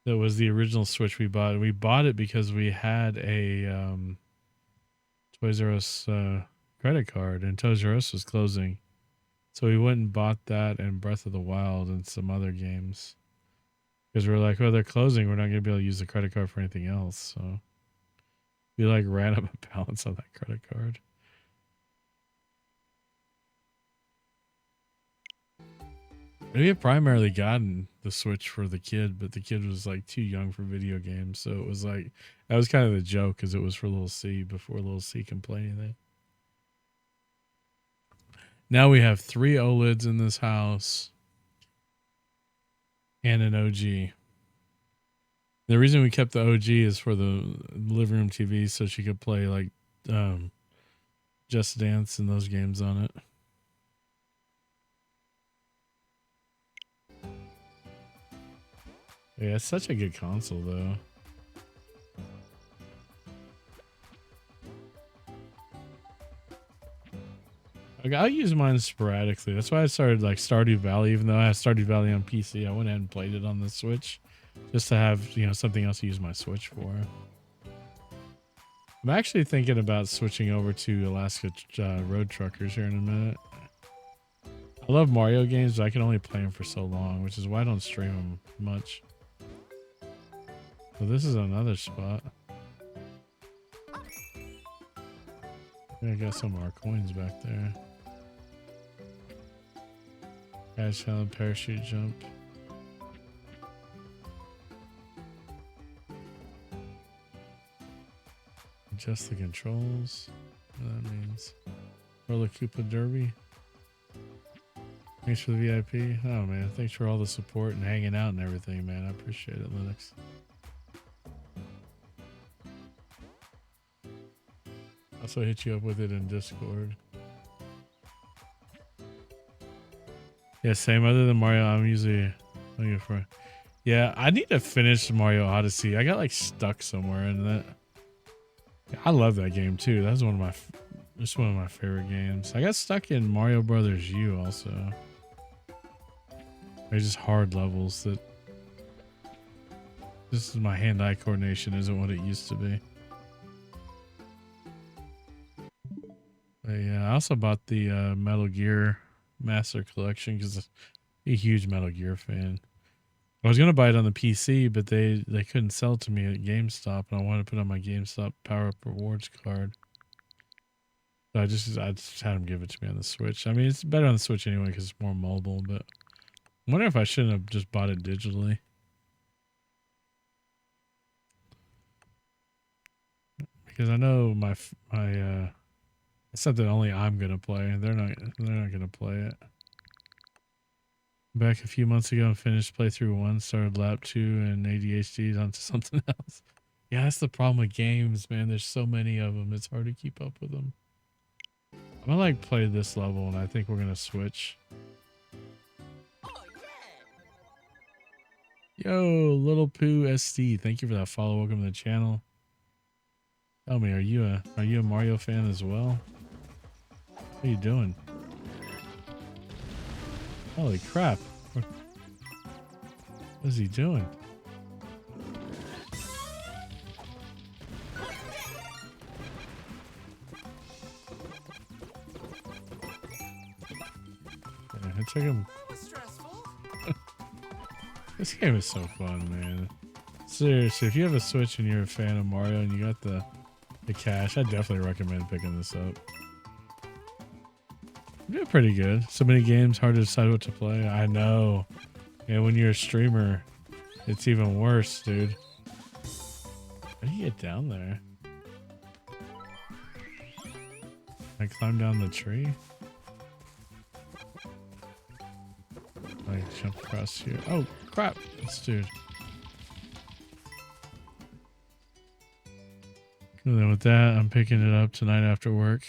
That was the original Switch we bought. We bought it because we had a Toys R Us credit card, and Toys R Us was closing. So we went and bought that and Breath of the Wild and some other games. Because we were like, well, they're closing. We're not going to be able to use the credit card for anything else. So we like ran up a balance on that credit card. We had primarily gotten the Switch for the kid, but the kid was like too young for video games. So it was like, that was kind of the joke, because it was for little C before little C can play anything. Now we have 3 OLEDs in this house and an OG. The reason we kept the OG is for the living room TV, so she could play like Just Dance and those games on it. Yeah, it's such a good console, though. Okay, I'll use mine sporadically. That's why I started like Stardew Valley, even though I have Stardew Valley on PC. I went ahead and played it on the Switch just to have, you know, something else to use my Switch for. I'm actually thinking about switching over to Alaska Road Truckers here in a minute. I love Mario games, but I can only play them for so long, which is why I don't stream them much. So this is another spot. I got some of our coins back there. Guys, found parachute jump. Adjust the controls. What that means. Roller Koopa Derby. Thanks for the VIP. Oh man, thanks for all the support and hanging out and everything, man. I appreciate it, Linux. Also hit you up with it in Discord. Yeah, same. Other than Mario, I'm usually looking for. Yeah, I need to finish Mario Odyssey. I got like stuck somewhere in that. I love that game too. That's one of my, it's one of my favorite games. I got stuck in Mario Brothers U also. They're just hard levels that. This is my hand-eye coordination isn't what it used to be. But yeah, I also bought the Metal Gear Master Collection because I'm a huge Metal Gear fan. I was gonna buy it on the PC, but they couldn't sell it to me at GameStop, and I wanted to put on my GameStop Power Up Rewards card. So I just had them give it to me on the Switch. I mean, it's better on the Switch anyway because it's more mobile. But I wonder if I shouldn't have just bought it digitally. Because I know my it's something only I'm gonna play. They're not gonna play it. Back a few months ago and finished playthrough 1, started lap 2 and ADHD'd onto something else. Yeah, that's the problem with games, man. There's so many of them. It's hard to keep up with them. I'm gonna like play this level and I think we're gonna switch. Oh, yeah. Yo, Little Pooh SD, thank you for that follow. Welcome to the channel. Tell me, are you a Mario fan as well? What are you doing? Holy crap. What is he doing? Yeah, it took him. That was stressful. This game is so fun, man. Seriously, if you have a Switch and you're a fan of Mario and you got the cash, I definitely recommend picking this up. You're pretty good. So many games, hard to decide what to play. I know. And when you're a streamer, it's even worse, dude. How do you get down there? I climb down the tree? I jump across here. Oh, crap. This dude. And then with that, I'm picking it up tonight after work.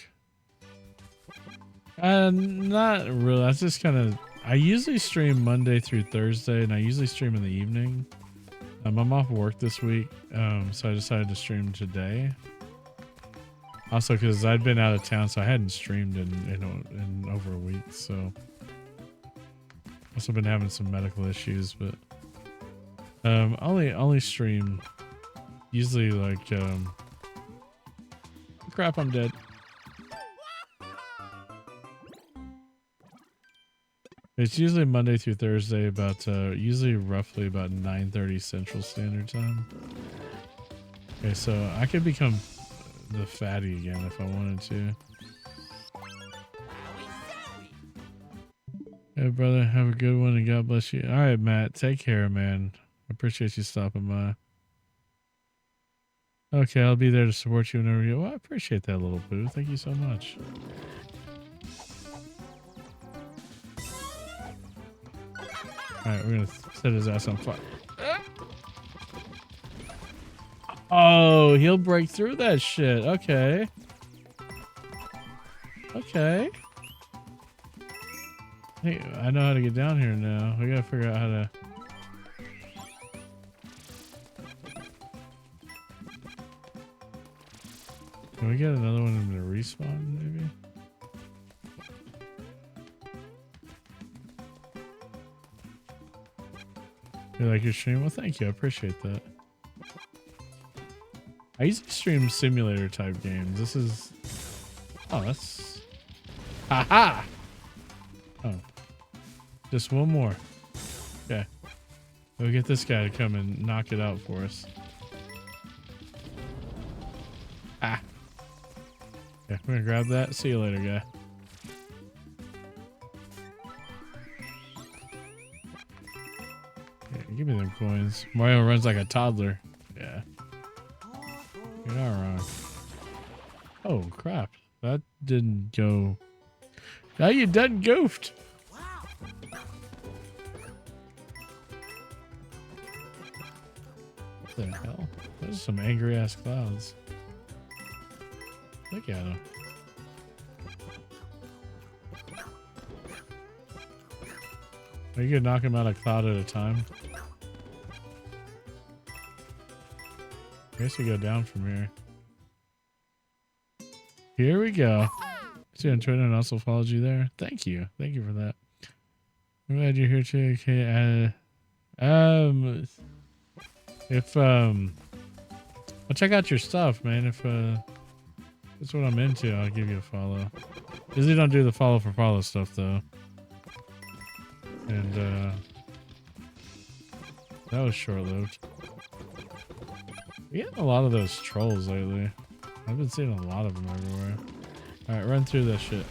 Not really. That's just kind of. I usually stream Monday through Thursday, and I usually stream in the evening. I'm off work this week, so I decided to stream today. Also, because I'd been out of town, so I hadn't streamed in over a week. So, also been having some medical issues, but only stream usually like crap. I'm dead. It's usually Monday through Thursday, about usually roughly about 9:30 Central Standard Time. Okay, so I could become the fatty again if I wanted to. Hey, brother, have a good one and God bless you. All right, Matt, take care, man. I appreciate you stopping by. Okay, I'll be there to support you whenever you. Well, I appreciate that, little boo. Thank you so much. Alright, we're gonna set his ass on fire. Oh, he'll break through that shit. Okay. Okay. Hey, I know how to get down here now. We gotta figure out how to. Can we get another one in the respawn, maybe? You like your stream? Well, thank you. I appreciate that. I usually stream simulator type games. This is... Oh, that's... Ha-ha! Oh. Just one more. Okay. We'll get this guy to come and knock it out for us. Ah. Yeah, we're gonna grab that. See you later, guy. Yeah, give me them coins. Mario runs like a toddler. Yeah. You're not wrong. Oh, crap. That didn't go... Now you done goofed. What the hell? Those are some angry ass clouds. Look at them. Are you gonna knock him out a cloud at a time? I guess we go down from here. Here we go. See on Twitter and also followed you there. Thank you. Thank you for that. I'm glad you're here too. Okay. I'll check out your stuff, man. If that's what I'm into, I'll give you a follow. Usually don't do the follow for follow stuff though. And that was short-lived. We get a lot of those trolls lately. I've been seeing a lot of them everywhere. Alright, run through that shit.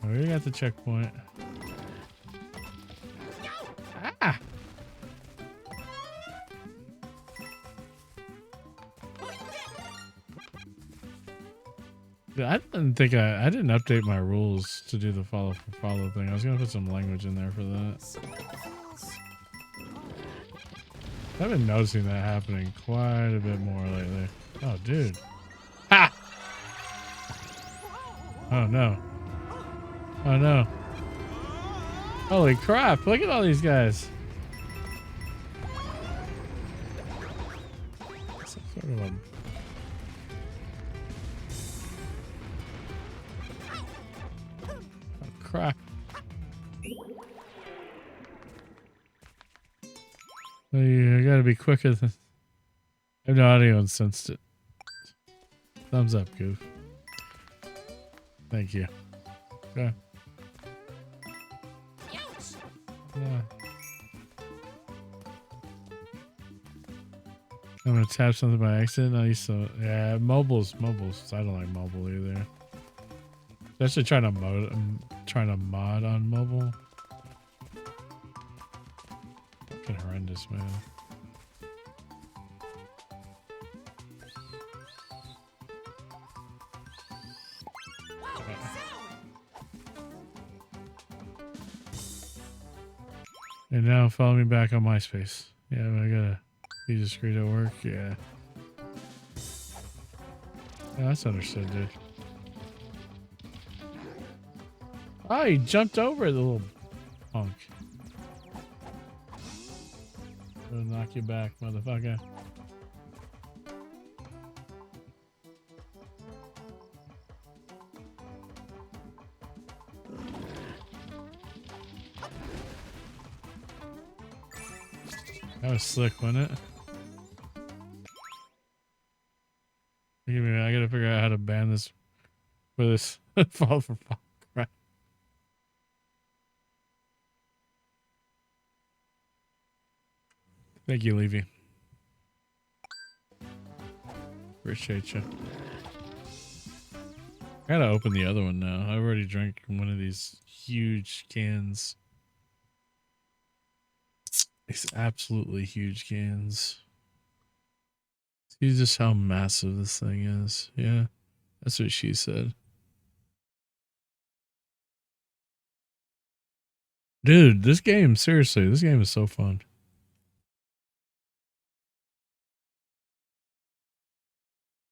Oh, we got the checkpoint. Ah! I didn't think I didn't update my rules to do the follow for follow thing. I was gonna put some language in there for that. I've been noticing that happening quite a bit more lately. Oh, dude. Ha! Oh, no. Oh, no. Holy crap. Look at all these guys. Some sort of a... Oh, crap. You gotta be quicker than... I have no audio and sensed it. Thumbs up, Goof. Thank you. Okay. Yeah. I'm gonna tap something by accident. I used to... Yeah, mobiles. I don't like mobile either. Especially trying to mod on mobile. Fucking horrendous, man. And now follow me back on MySpace. Yeah, I gotta be discreet at work. Yeah. Yeah, that's understood, dude. Oh, he jumped over the little punk. Gonna knock you back, motherfucker. That was slick, wasn't it? I gotta figure out how to ban this for this fall for fall crap. Thank you, Levy. Appreciate you. I gotta open the other one now. I've already drank one of these huge cans. These absolutely huge cans. See just how massive this thing is. Yeah, that's what she said. Dude, this game, seriously, this game is so fun.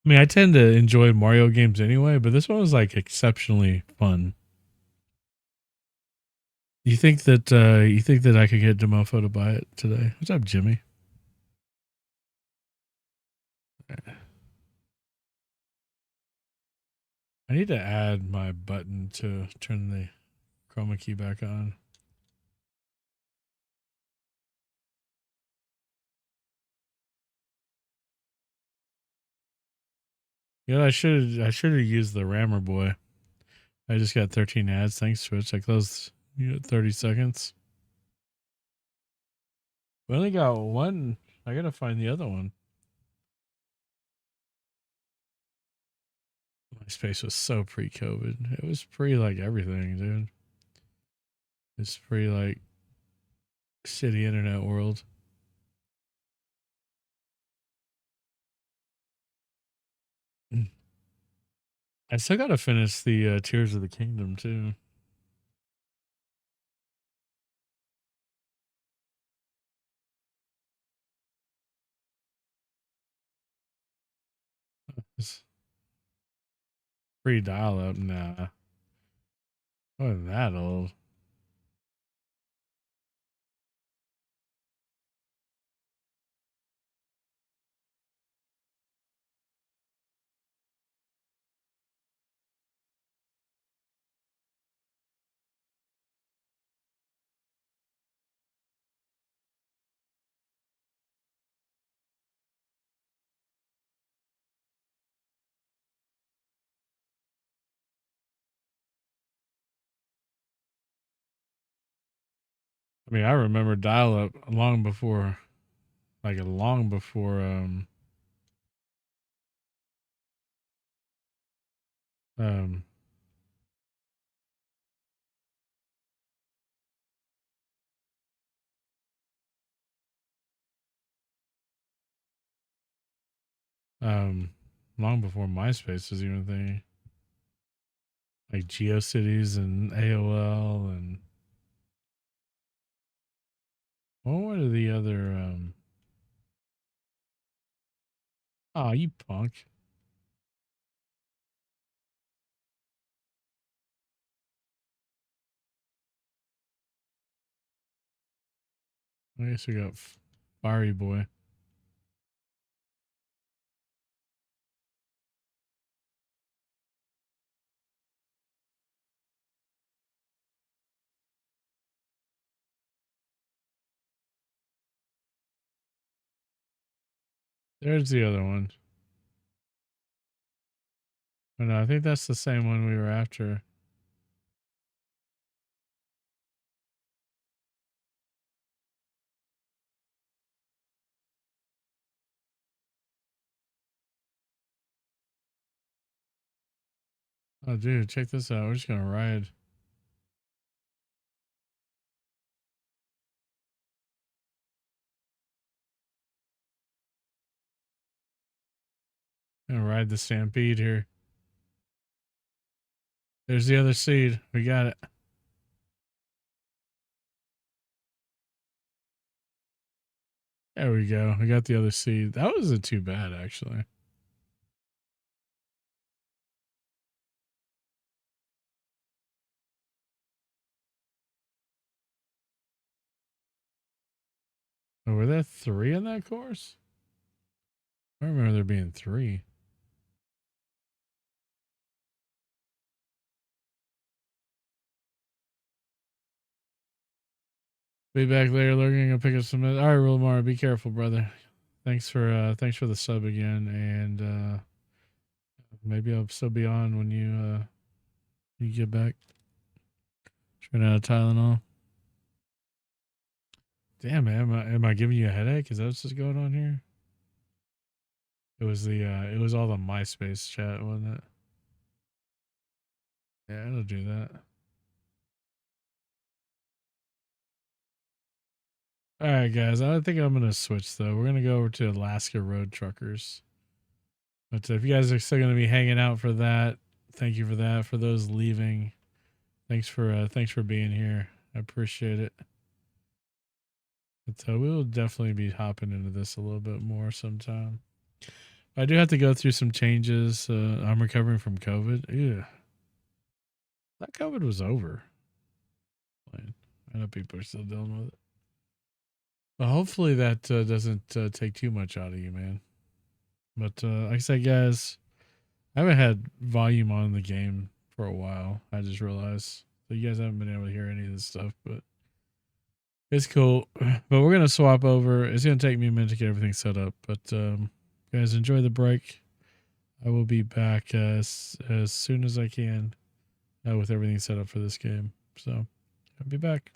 I mean, I tend to enjoy Mario games anyway, but this one was like exceptionally fun. You think that I could get Demofo to buy it today? What's up, Jimmy? I need to add my button to turn the chroma key back on. Yeah, I should have used the Rammer Boy. I just got 13 ads. Thanks, Twitch. I closed 30 seconds. We only got one. I gotta find the other one. MySpace was so pre-COVID. It was pre like everything, dude. It's pre like shitty internet world. I still gotta finish the Tears of the Kingdom too. It's free dial up. Nah, wasn't that old. I mean, I remember dial up long before, like long before um um long before MySpace was even a thing. Like GeoCities and AOL and what were the other oh, you punk. I guess we got Fiery Boy. There's the other one. Oh, no, I think that's the same one we were after. Oh, dude, check this out. We're just gonna ride. Gonna ride the stampede here. There's the other seed. We got it. There we go. We got the other seed. That wasn't too bad, actually. Oh, were there 3 in that course? I remember there being 3. Be back later lurking and pick up some. All right, Rolmar, be careful, brother. Thanks for the sub again, and maybe I'll still be on when you get back. Trying out of Tylenol. Damn, man, am I giving you a headache? Is that what's just going on here? It was all the MySpace chat, wasn't it? Yeah, it'll do that. All right, guys. I think I'm gonna switch though. We're gonna go over to Alaska Road Truckers. But if you guys are still gonna be hanging out for that, thank you for that. For those leaving, thanks for being here. I appreciate it. But we will definitely be hopping into this a little bit more sometime. I do have to go through some changes. I'm recovering from COVID. Yeah, that COVID was over. I know people are still dealing with it. But hopefully that doesn't take too much out of you, man. But like I said, guys, I haven't had volume on the game for a while. I just realized. So you guys haven't been able to hear any of this stuff, but it's cool. But we're gonna swap over. It's gonna take me a minute to get everything set up. But guys, enjoy the break. I will be back as soon as I can with everything set up for this game. So I'll be back.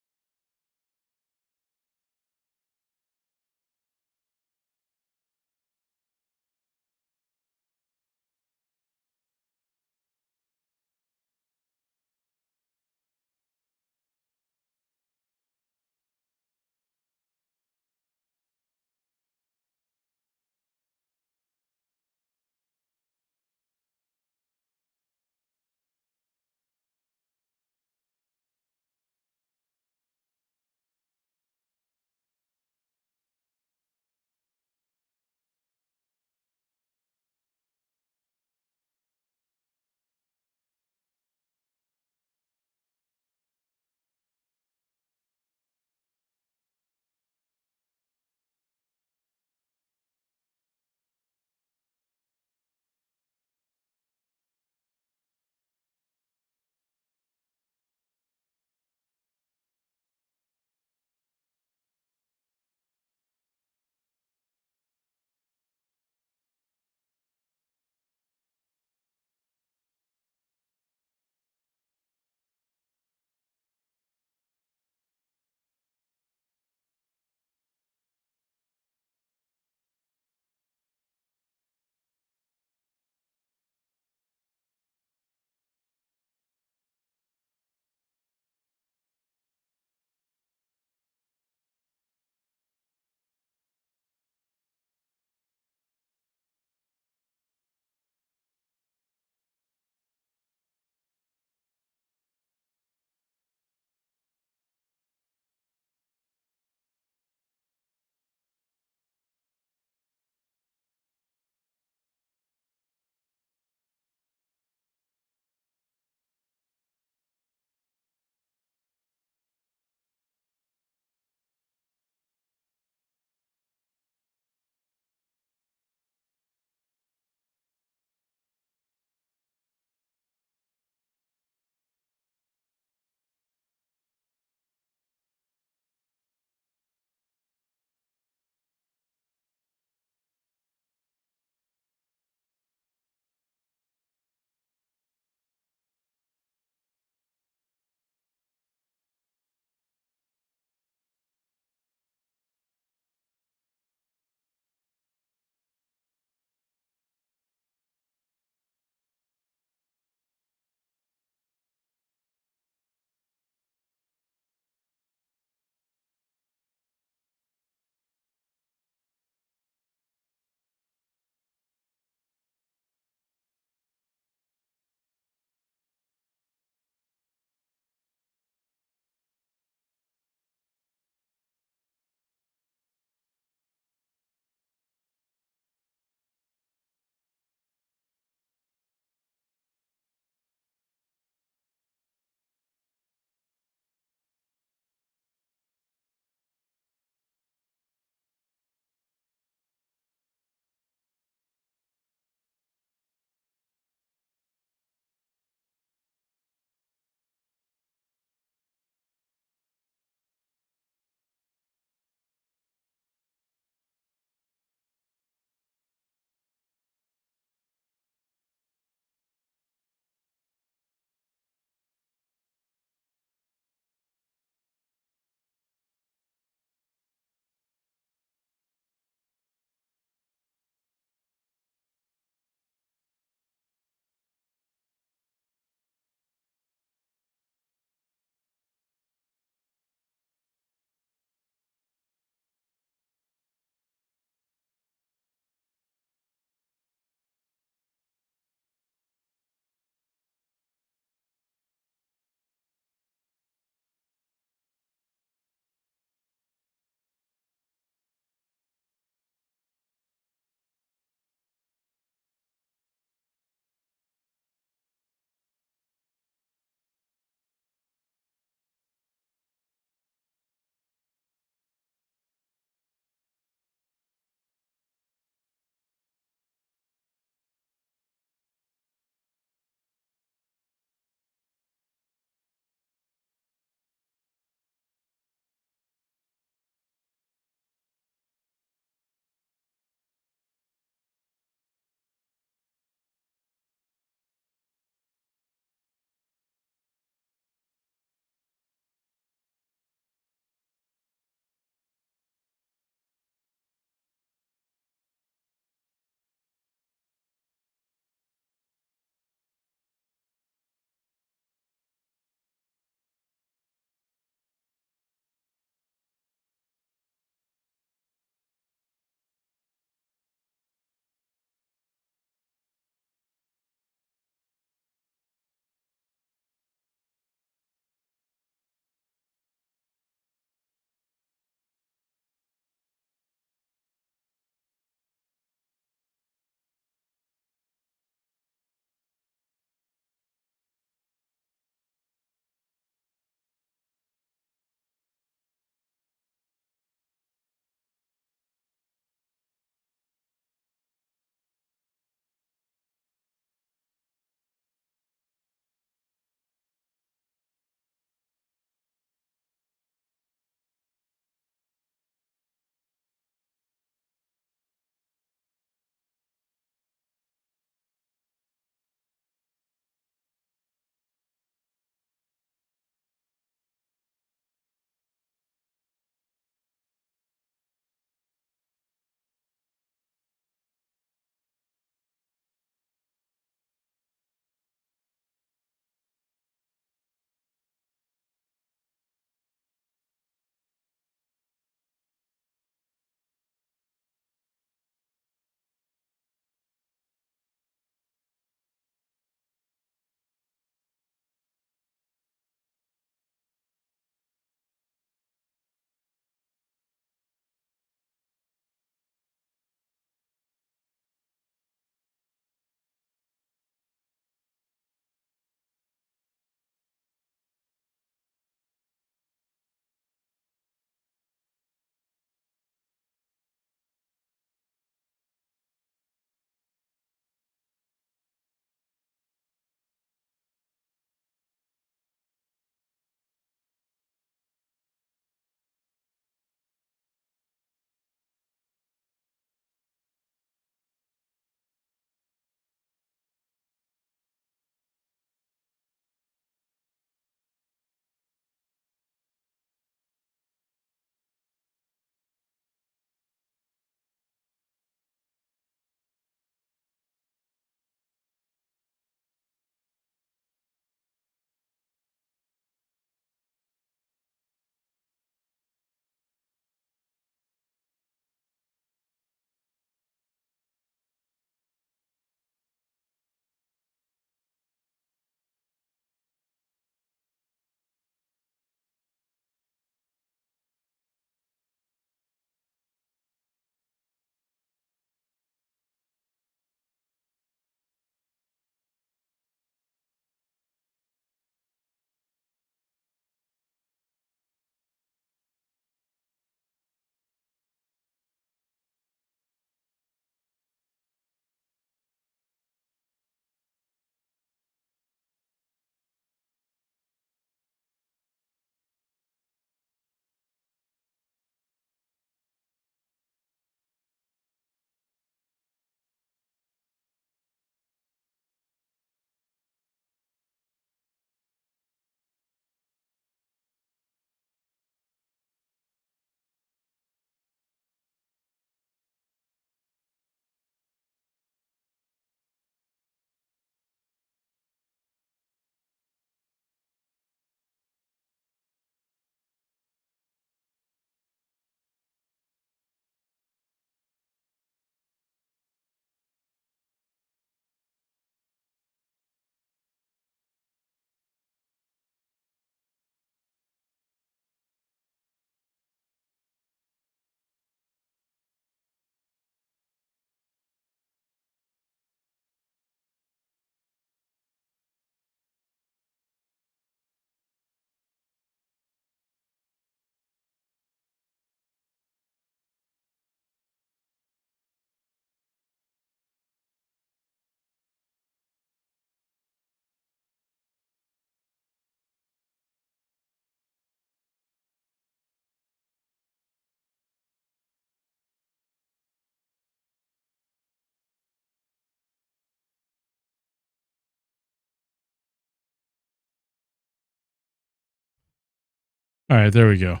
All right, there we go.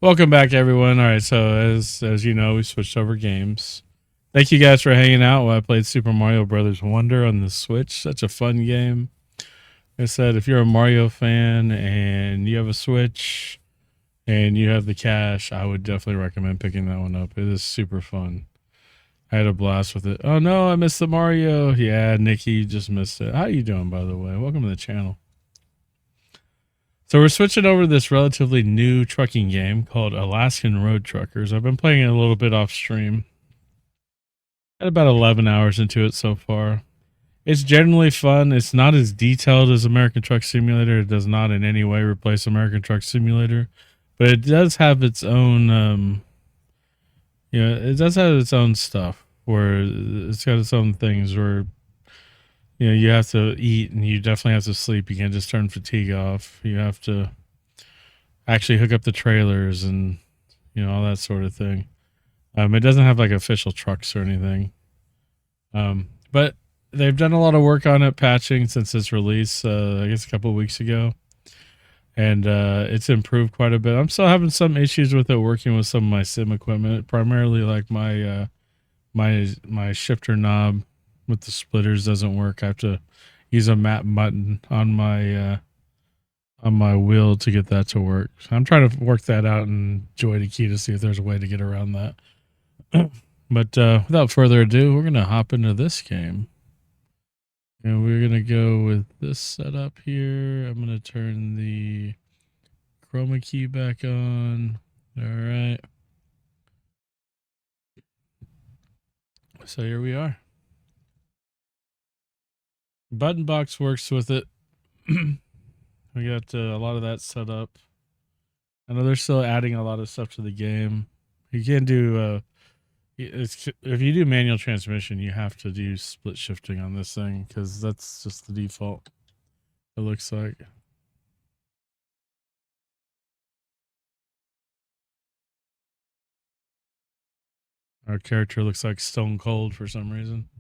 Welcome back, everyone. All right, so as you know, we switched over games. Thank you guys for hanging out while I played Super Mario Brothers Wonder on the Switch. Such a fun game. Like I said, if you're a Mario fan and you have a Switch and you have the cash, I would definitely recommend picking that one up. It is super fun. I had a blast with it. Oh no, I missed the Mario. Yeah, Nikki, you just missed it. How you doing, by the way? Welcome to the channel. So we're switching over to this relatively new trucking game called Alaskan Road Truckers. I've been playing it a little bit off stream. Got about 11 hours into it so far. It's generally fun. It's not as detailed as American Truck Simulator. It does not in any way replace American Truck Simulator, but it does have its own it does have its own stuff where it's got its own things where you have to eat and you definitely have to sleep. You can't just turn fatigue off. You have to actually hook up the trailers and all that sort of thing. It doesn't have like official trucks or anything, but they've done a lot of work on it, patching since its release. I guess a couple of weeks ago, and it's improved quite a bit. I'm still having some issues with it working with some of my sim equipment, primarily like my my shifter knob with the splitters doesn't work. I have to use a map button on my wheel to get that to work. So I'm trying to work that out in Joy to Key to see if there's a way to get around that. But without further ado, we're gonna hop into this game, and we're gonna go with this setup here. I'm gonna turn the chroma key back on. All right. So here we are. Button box works with it. We got a lot of that set up. I know they're still adding a lot of stuff to the game. You can't do if you do manual transmission, you have to do split shifting on this thing because that's just the default. It looks like. Our character looks like Stone Cold for some reason.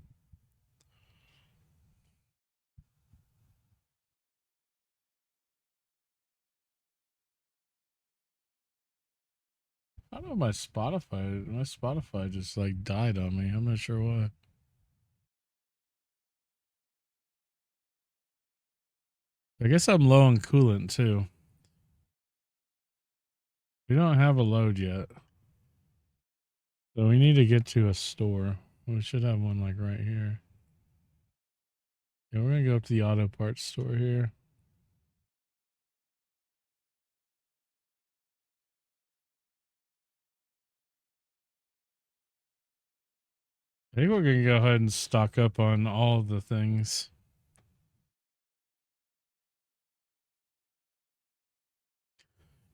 I don't know my Spotify. My Spotify just like died on me. I'm not sure why. I guess I'm low on coolant too. We don't have a load yet. So we need to get to a store. We should have one like right here. Yeah, we're gonna go up to the auto parts store here. I think we're gonna go ahead and stock up on all of the things.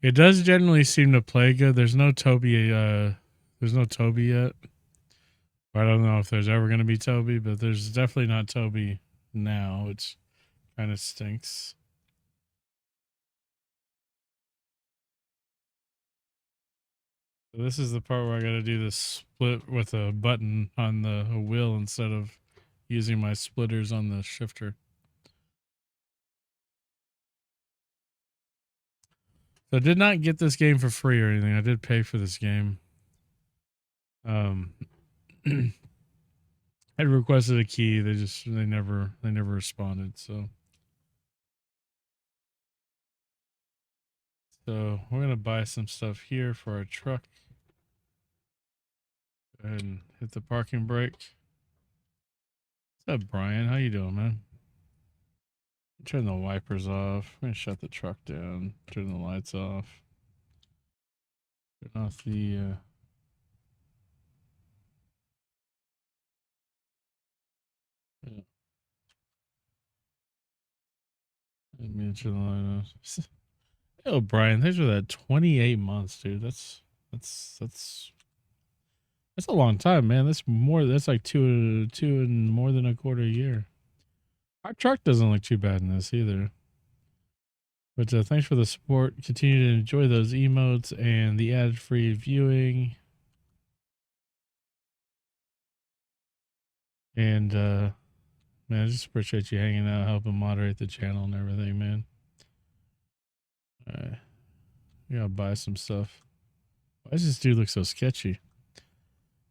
It does generally seem to play good. There's no Tobii yet. I don't know if there's ever gonna be Tobii, but there's definitely not Tobii now, which kind of stinks. So this is the part where I gotta do this split with a button on the wheel instead of using my splitters on the shifter. So I did not get this game for free or anything. I did pay for this game. I requested a key. They never responded. So we're gonna buy some stuff here for our truck. Go ahead and hit the parking brake. What's up, Brian? How you doing, man? Turn the wipers off. I'm gonna shut the truck down. Turn the lights off. Turn off the yeah. Let me turn the light off. Oh, Brian, thanks for that. 28 months, dude. That's a long time, man. That's more. That's like two and more than a quarter year. Our truck doesn't look too bad in this either. But thanks for the support. Continue to enjoy those emotes and the ad-free viewing. And man, I just appreciate you hanging out, helping moderate the channel and everything, man. All right. We gotta buy some stuff. Why does this dude look so sketchy?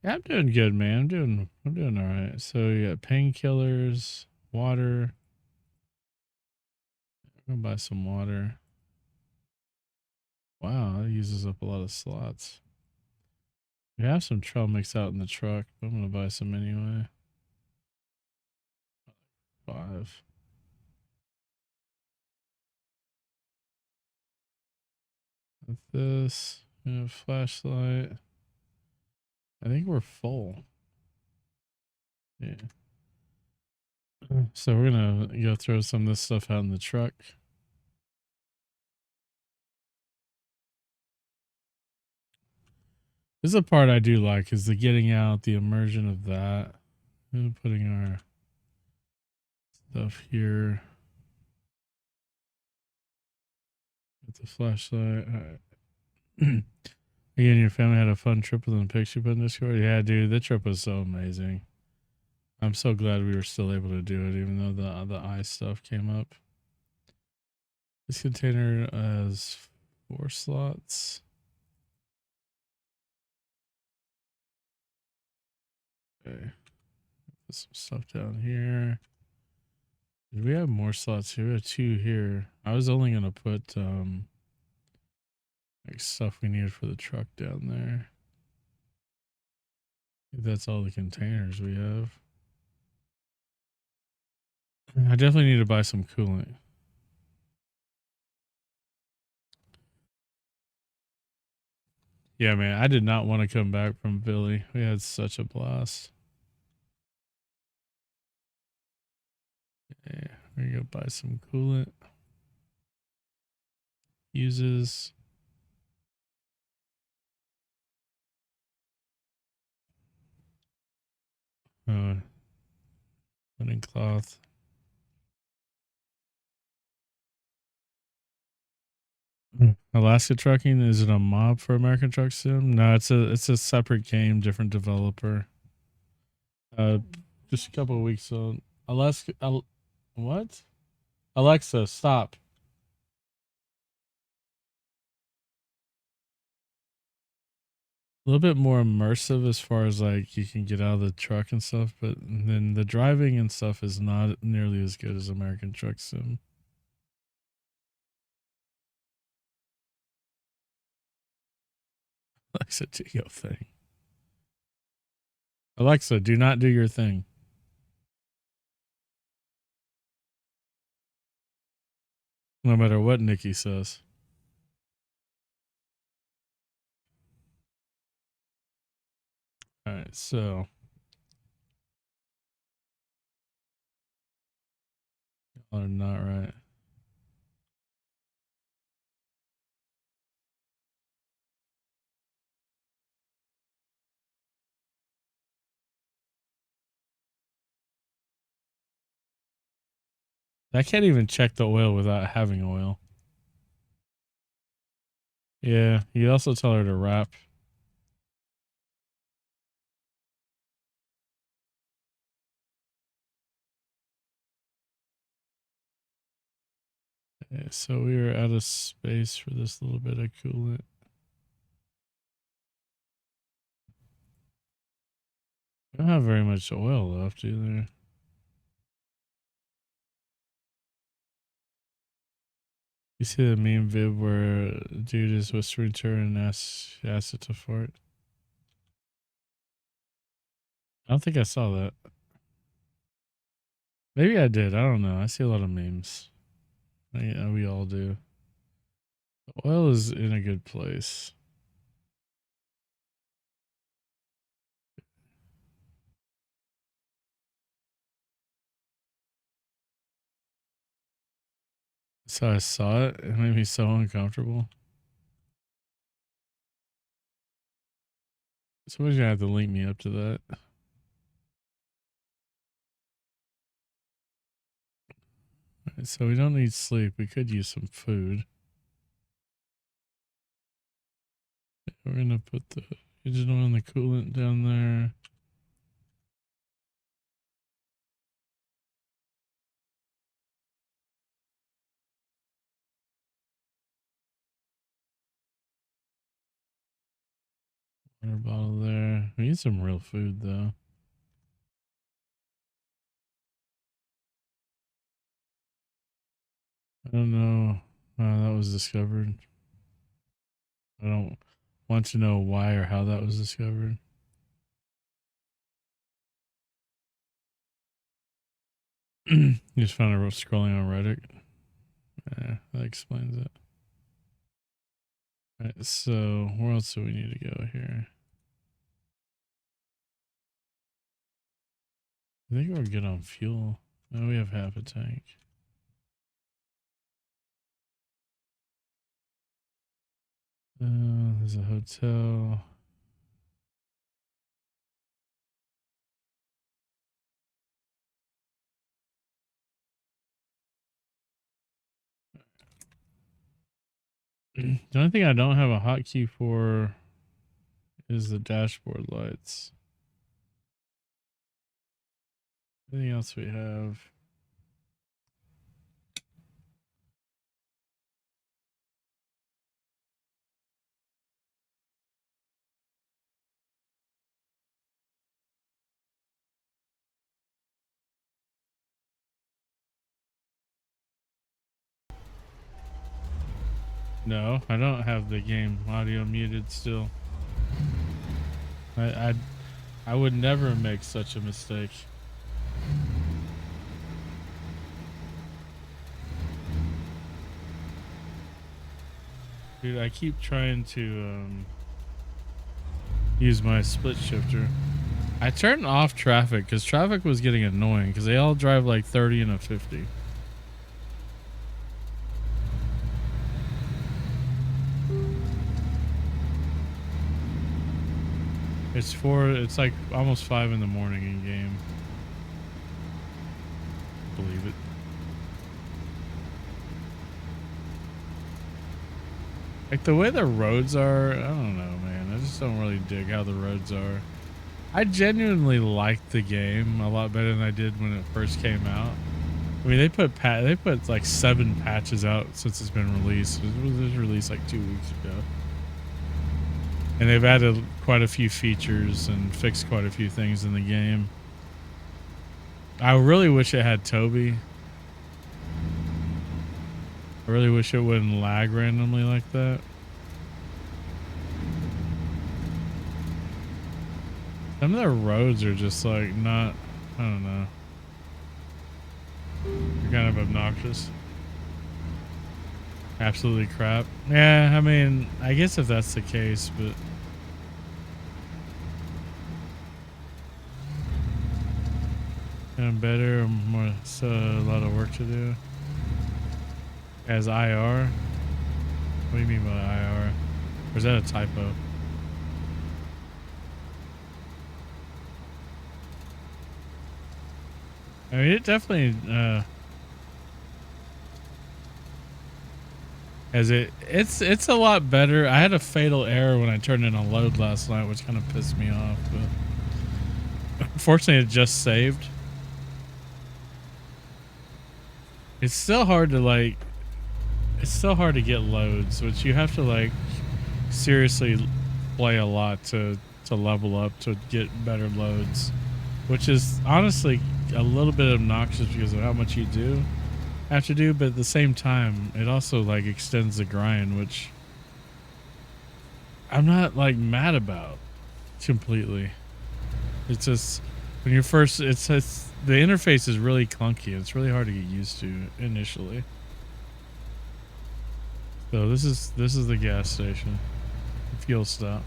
Yeah, I'm doing good, man. I'm doing all right. So you got painkillers, water. I'm gonna buy some water. Wow, that uses up a lot of slots. We have some trail mix out in the truck, but I'm gonna buy some anyway. 5. With this, flashlight. I think we're full. Yeah. So we're gonna go throw some of this stuff out in the truck. This is the part I do like, is the getting out, the immersion of that. And putting our stuff here. With the flashlight. All right. Again, your family had a fun trip with the pics you put in Discord. Yeah, dude, the trip was so amazing. I'm so glad we were still able to do it, even though the eye stuff came up. This container has 4 slots. Okay. Put some stuff down here. Did we have more slots here? We have 2 here. I was only gonna put like stuff we needed for the truck down there. That's all the containers we have. I definitely need to buy some coolant. Yeah, man, I did not want to come back from Philly. We had such a blast. Yeah, we're gonna buy some coolant. Uses. Linen cloth. Alaska Trucking, is it a mob for American Truck Sim? No, it's a separate game, different developer. Just a couple of weeks old. What? Alexa, stop. A little bit more immersive as far as like you can get out of the truck and stuff, but then the driving and stuff is not nearly as good as American Truck Sim. Alexa, do your thing. Alexa, do not do your thing. No matter what Nikki says. All right, so y'all are not right. I can't even check the oil without having oil. Yeah, you also tell her to wrap. Okay, so we are out of space for this little bit of coolant. We don't have very much oil left either. You see the meme vid where a dude is whispering to her and asks it to fart? I don't think I saw that. Maybe I did. I don't know. I see a lot of memes. Yeah, we all do. The oil is in a good place. So I saw it. It made me so uncomfortable. Somebody's gonna have to link me up to that. Right, so we don't need sleep. We could use some food. We're gonna put the engine oil and the coolant down there. Water bottle there. We need some real food though. I don't know how that was discovered. I don't want to know why or how that was discovered. You just found it scrolling on Reddit. Yeah, that explains it. All right, so where else do we need to go here? I think we're good on fuel. Oh, we have half a tank. There's a hotel. The only thing I don't have a hotkey for is the dashboard lights. Anything else we have? No, I don't have the game audio muted still. I would never make such a mistake. Dude, I keep trying to use my split shifter. I turned off traffic because traffic was getting annoying because they all drive like 30 and a 50. It's like almost 5 in the morning in game. Believe it. Like the way the roads are, I don't know, man. I just don't really dig how the roads are. I genuinely liked the game a lot better than I did when it first came out. I mean, they put like 7 patches out since it's been released. It was released like 2 weeks ago. And they've added quite a few features and fixed quite a few things in the game. I really wish it had Tobii. I really wish it wouldn't lag randomly like that. Some of their roads are just like not, I don't know. They're kind of obnoxious. Absolutely crap. Yeah, I mean, I guess if that's the case, but better or more, so a lot of work to do. As IR? What do you mean by IR? Or is that a typo? I mean, it definitely, it's a lot better. I had a fatal error when I turned in a load last night, which kind of pissed me off, but unfortunately it just saved. It's still hard to get loads, which you have to like seriously play a lot to level up to get better loads, which is honestly a little bit obnoxious because of how much you do have to do, but at the same time it also like extends the grind, which I'm not like mad about completely. It's just when you're first, it's the interface is really clunky. It's really hard to get used to initially. So this is the gas station, fuel stop.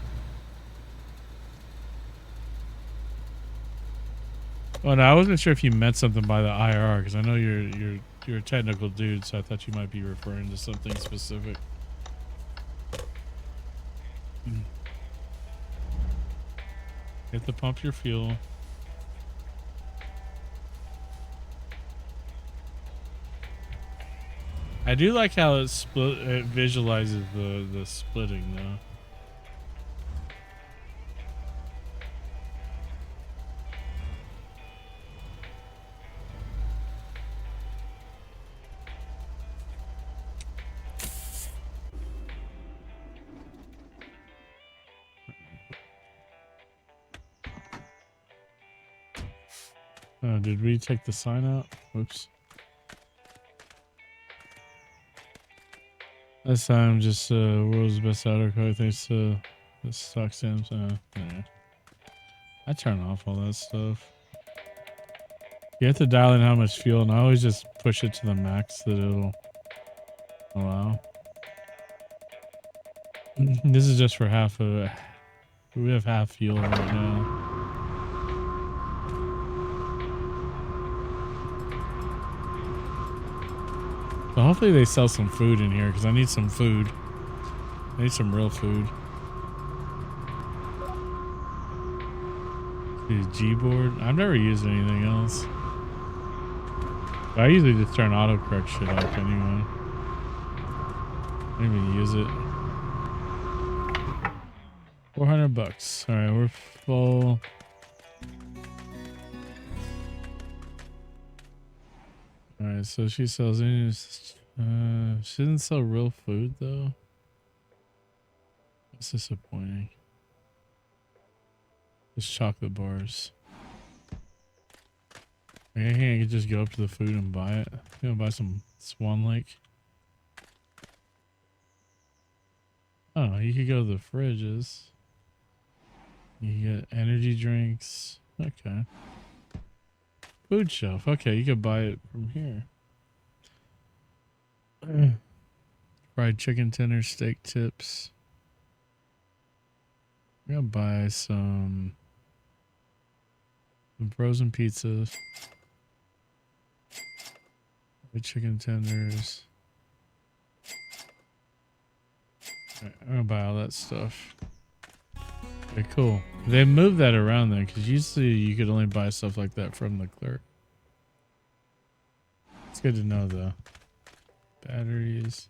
Well, no, I wasn't sure if you meant something by the IR because I know you're a technical dude, so I thought you might be referring to something specific. Hit the pump your fuel. I do like how it visualizes the splitting though. Oh, did we take the sign out? Whoops. This time, just world's best auto code thanks to the stock stamps. Yeah. I turn off all that stuff. You have to dial in how much fuel, and I always just push it to the max that it'll allow. This is just for half of it. We have half fuel right now. So hopefully they sell some food in here because I need some food. I need some real food. G-board. I've never used anything else. But I usually just turn autocorrect shit off anyway. I don't even use it. $400. All right, we're full. All right, so she sells any. She didn't sell real food though. That's disappointing. Just chocolate bars. I can't just go up to the food and buy it. I'm gonna buy some Swan Lake. Oh, you could go to the fridges. You get energy drinks. Okay. Food shelf. Okay, you could buy it from here. Fried chicken tenders, steak tips. I'm gonna buy some frozen pizzas. Fried chicken tenders. Right, I'm gonna buy all that stuff. Okay, cool. They moved that around then, because usually you could only buy stuff like that from the clerk. It's good to know though. Batteries.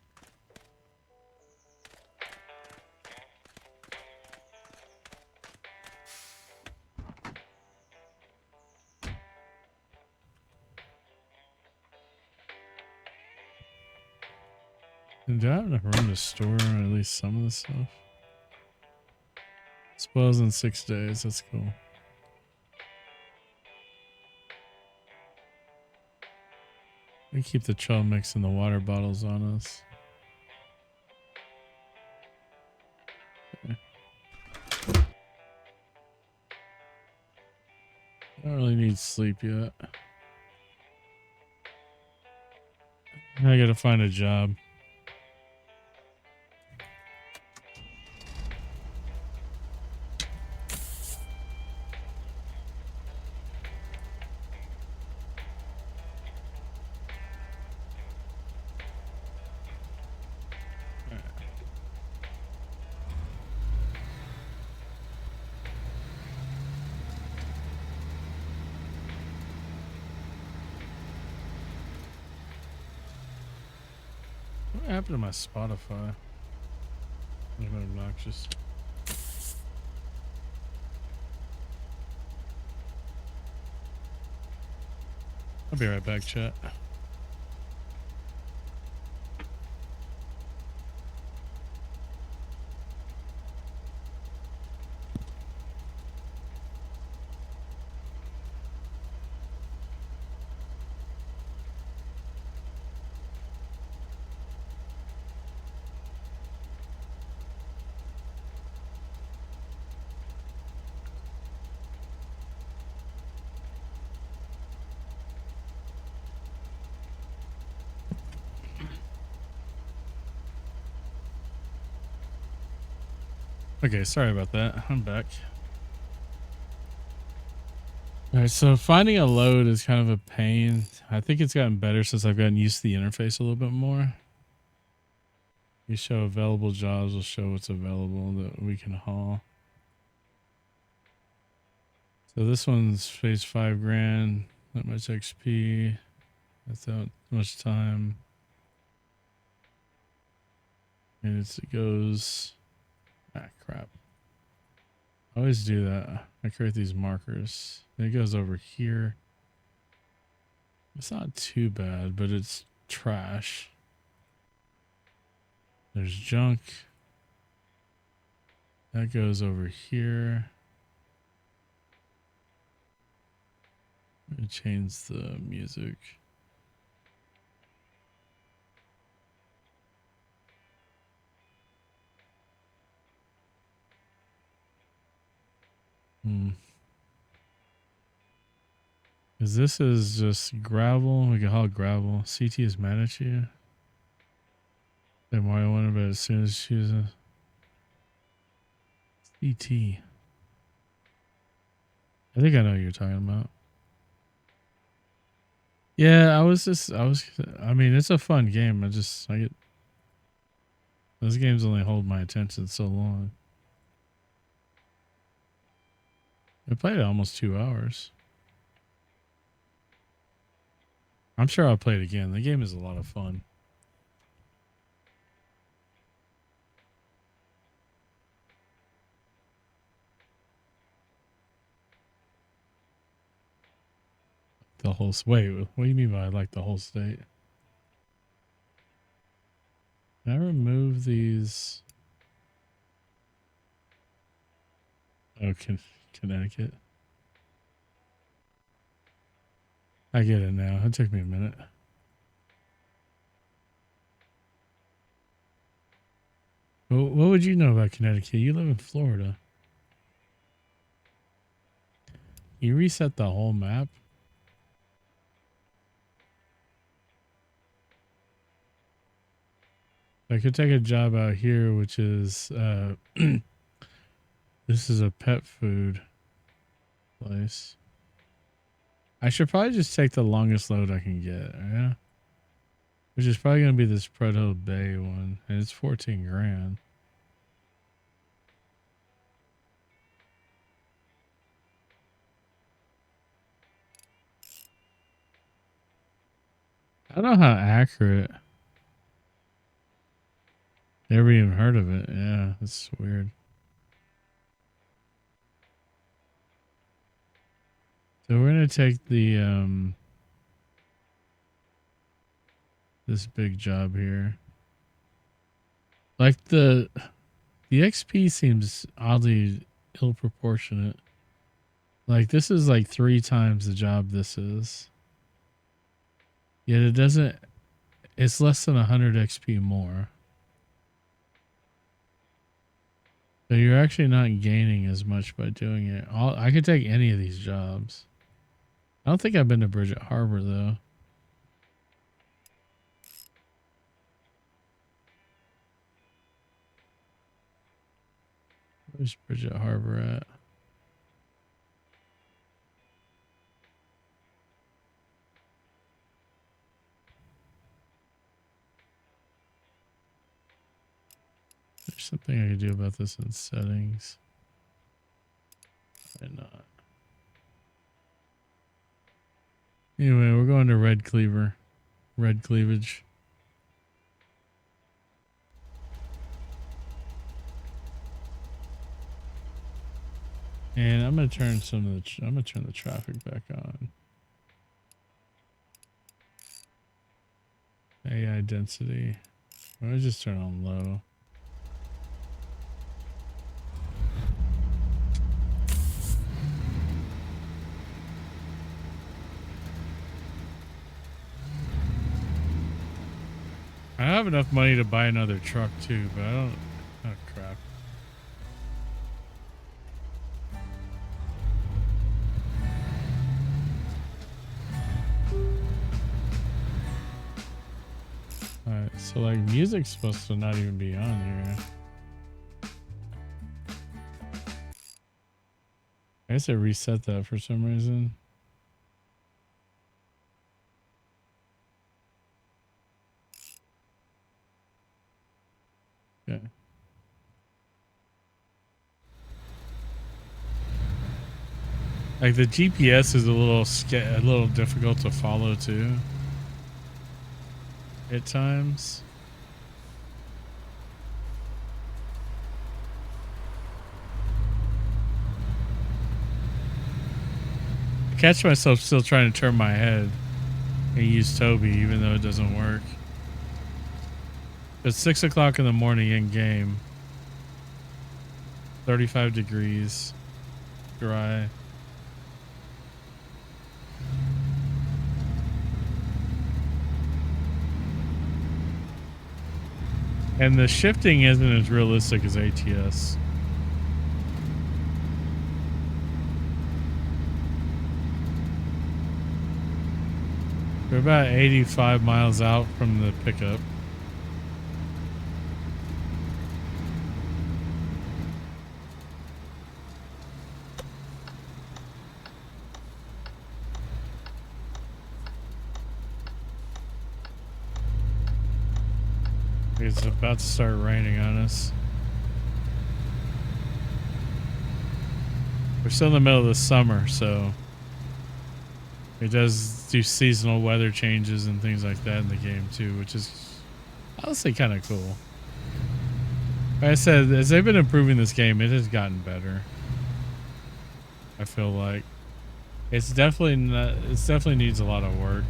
And do I have enough room to store at least some of the stuff? Spoils in 6 days. That's cool. We keep the trail mix and the water bottles on us. Okay. I don't really need sleep yet. I gotta find a job. What happened to my Spotify? That's obnoxious. I'll be right back, chat. Okay, sorry about that. I'm back. Alright, so finding a load is kind of a pain. I think it's gotten better since I've gotten used to the interface a little bit more. You show available jobs, will show what's available that we can haul. So this one's phase 5 grand, not much XP, without much time. And it goes, crap. I always do that. I create these markers. It goes over here. It's not too bad, but it's trash. There's junk. That goes over here. I'm gonna change the music. Cause this is just gravel. We can haul gravel. CT is mad at you. Then Mario wanted, but as soon as she's a CT. I think I know what you're talking about. Yeah, I mean, it's a fun game. I get, those games only hold my attention so long. I played it almost 2 hours. I'm sure I'll play it again. The game is a lot of fun. The whole, wait, what do you mean by I like the whole state? Can I remove these? Oh, Connecticut. I get it now. It took me a minute. Well, what would you know about Connecticut? You live in Florida. You reset the whole map? I could take a job out here, which is this is a pet food place. I should probably just take the longest load I can get, yeah. Which is probably gonna be this Preto Bay one, and it's 14 grand. I don't know how accurate. Never even heard of it. Yeah, it's weird. So we're gonna take the this big job here. Like the XP seems oddly ill proportionate. Like this is like 3 times the job this is. Yet it doesn't, it's less than 100 XP more. So you're actually not gaining as much by doing it. I could take any of these jobs. I don't think I've been to Bridget Harbor though. Where's Bridget Harbor at? There's something I could do about this in settings. Why not? Anyway, we're going to red cleavage. And I'm gonna turn I'm gonna turn the traffic back on. AI density. Why don't I just turn on low? I have enough money to buy another truck too, but I don't. Oh crap. Alright, so like music's supposed to not even be on here. I guess I reset that for some reason. Okay. Like the GPS is a little difficult to follow too. At times. I catch myself still trying to turn my head and use Tobii even though it doesn't work. It's 6 o'clock in the morning in game. 35 degrees. Dry. And the shifting isn't as realistic as ATS. We're about 85 miles out from the pickup. It's about to start raining on us. We're still in the middle of the summer, so it does do seasonal weather changes and things like that in the game too, which is honestly kind of cool. Like I said, as they've been improving this game, it has gotten better. I feel like it's definitely not, it definitely needs a lot of work.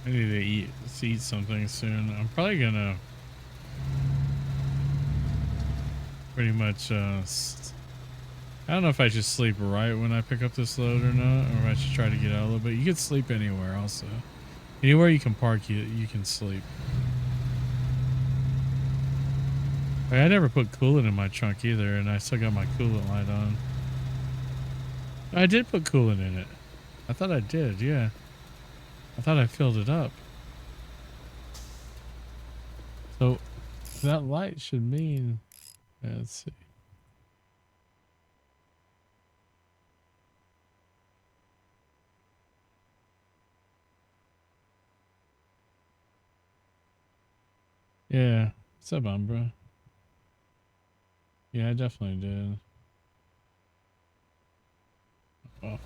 I need to eat something soon. I'm probably gonna pretty much I don't know if I should sleep right when I pick up this load or not, or if I should try to get out a little bit. You can sleep anywhere also. Anywhere you can park, you can sleep. I never put coolant in my trunk either, and I still got my coolant light on. I did put coolant in it. I thought I did, yeah. I thought I filled it up. So that light should mean, let's see. Yeah, what's up, Umbra? Yeah, I definitely did. Oh.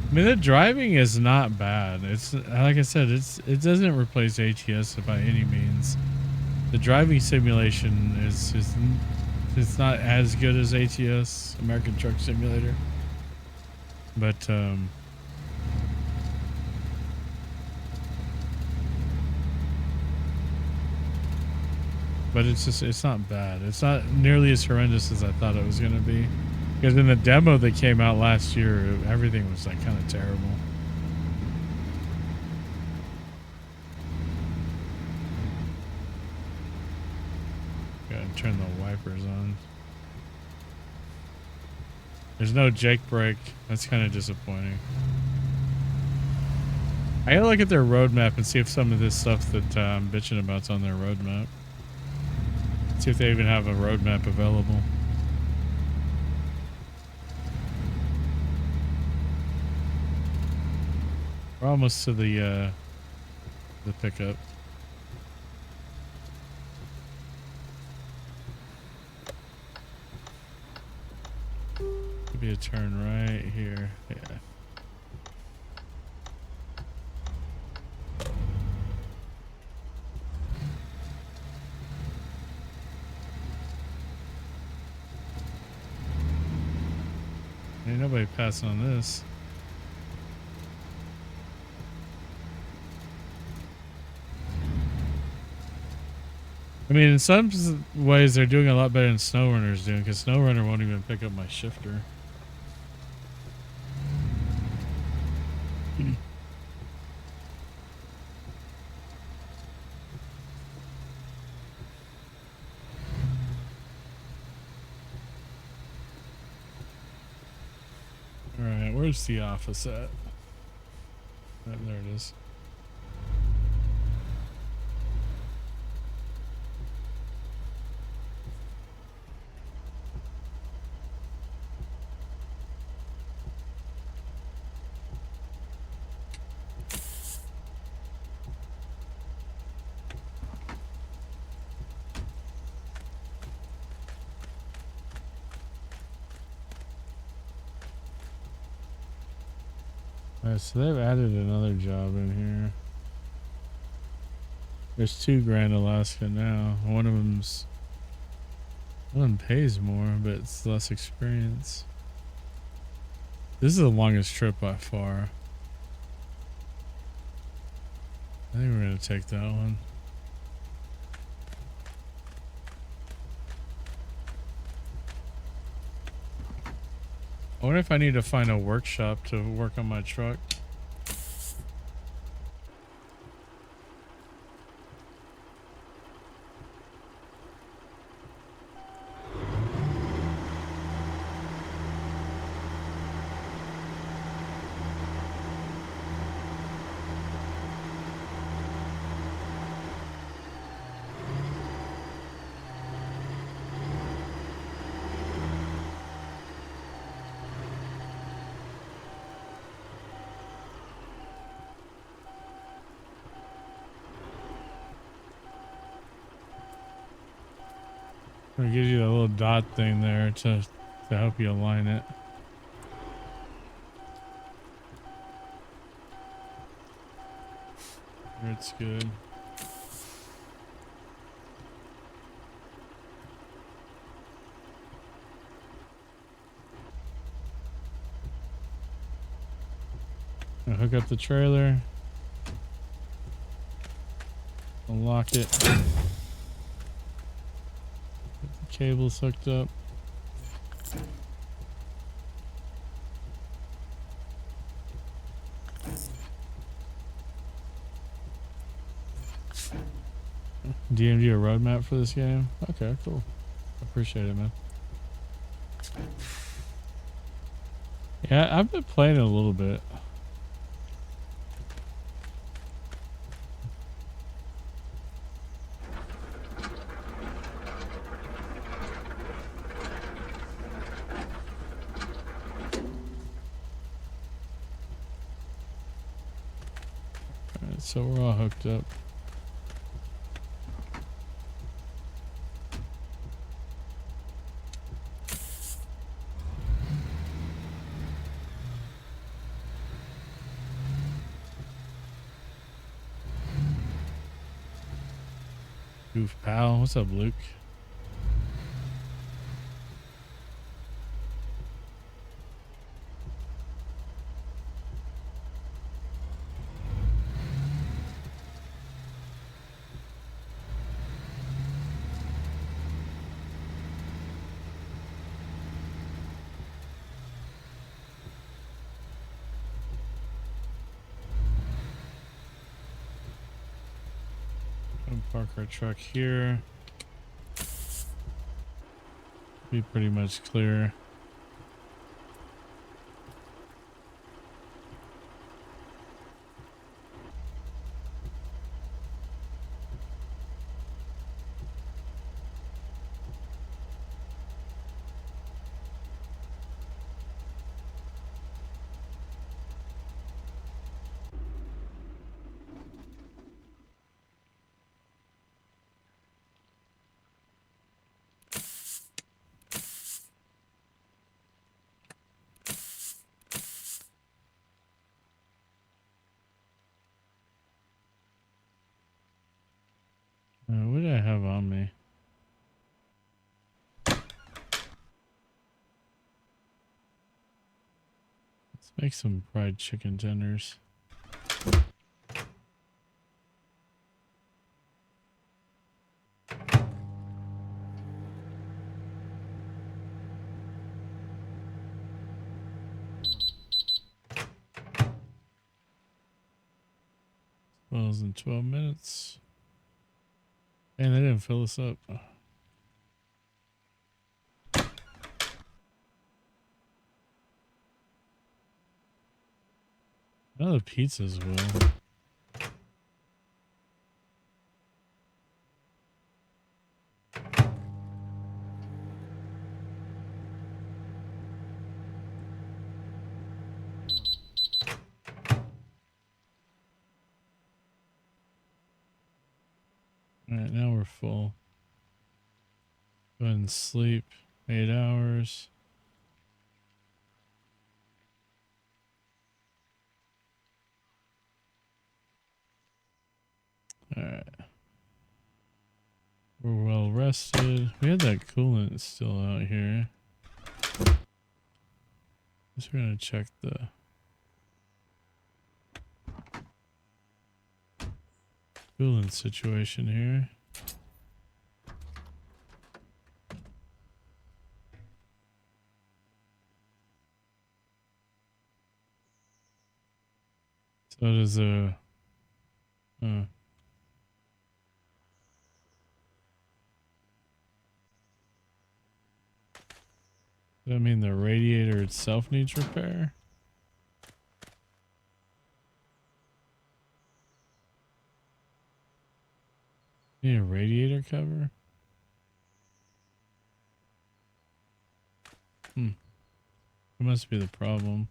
I mean, the driving is not bad. It's like I said, it doesn't replace ATS by any means. The driving simulation is it's not as good as ATS, American Truck Simulator, but it's not bad. It's not nearly as horrendous as I thought it was going to be. Because in the demo that came out last year, everything was like kind of terrible. Gotta turn the wipers on. There's no Jake brake. That's kind of disappointing. I gotta look at their roadmap and see if some of this stuff that I'm bitching about's on their roadmap. See if they even have a roadmap available. We're almost to the pickup. Could be a turn right here. Yeah. Ain't nobody passing on this. I mean, in some ways, they're doing a lot better than SnowRunner's doing, because SnowRunner won't even pick up my shifter. Alright, where's the office at? Oh, there it is. So they've added another job in here. There's 2 Grand Alaska now. One of them pays more, but it's less experience. This is the longest trip by far. I think we're gonna take that one. I wonder if I need to find a workshop to work on my truck. It gives you a little dot thing there to help you align it. It's good. I'll hook up the trailer. Unlock it. Get the cables hooked up. DMD a roadmap for this game? Okay, cool. Appreciate it, man. Yeah, I've been playing it a little bit. Alright, so we're all hooked up. Goof pal, what's up, Luke? Park our truck here. Be pretty much clear. What do I have on me? Let's make some fried chicken tenders. Well, in 12 minutes. And they didn't fill us up. Oh, the pizzas will. Alright, now we're full. Go ahead and sleep 8 hours. All right. We're well rested. We had that coolant still out here. Just gonna check the coolant situation here. So there's a does that mean the radiator itself needs repair? Need a radiator cover? That must be the problem.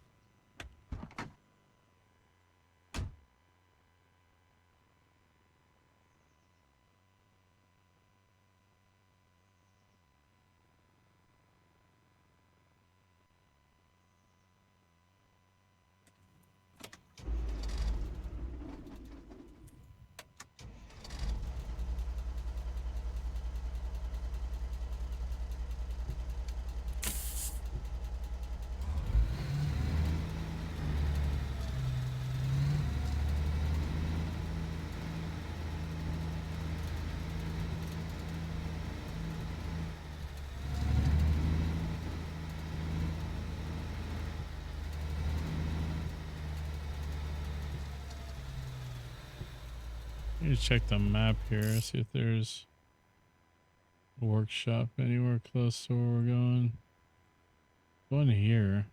Need to check the map here, see if there's a workshop anywhere close to where we're going. One here.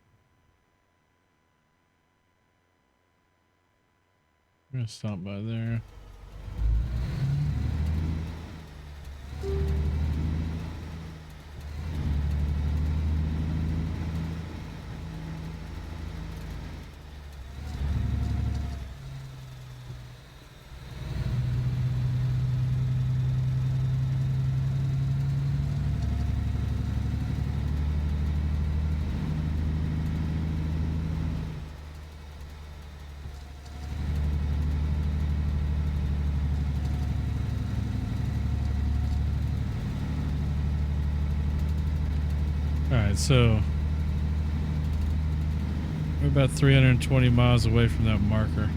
I'm gonna stop by there. So we're about 320 miles away from that marker.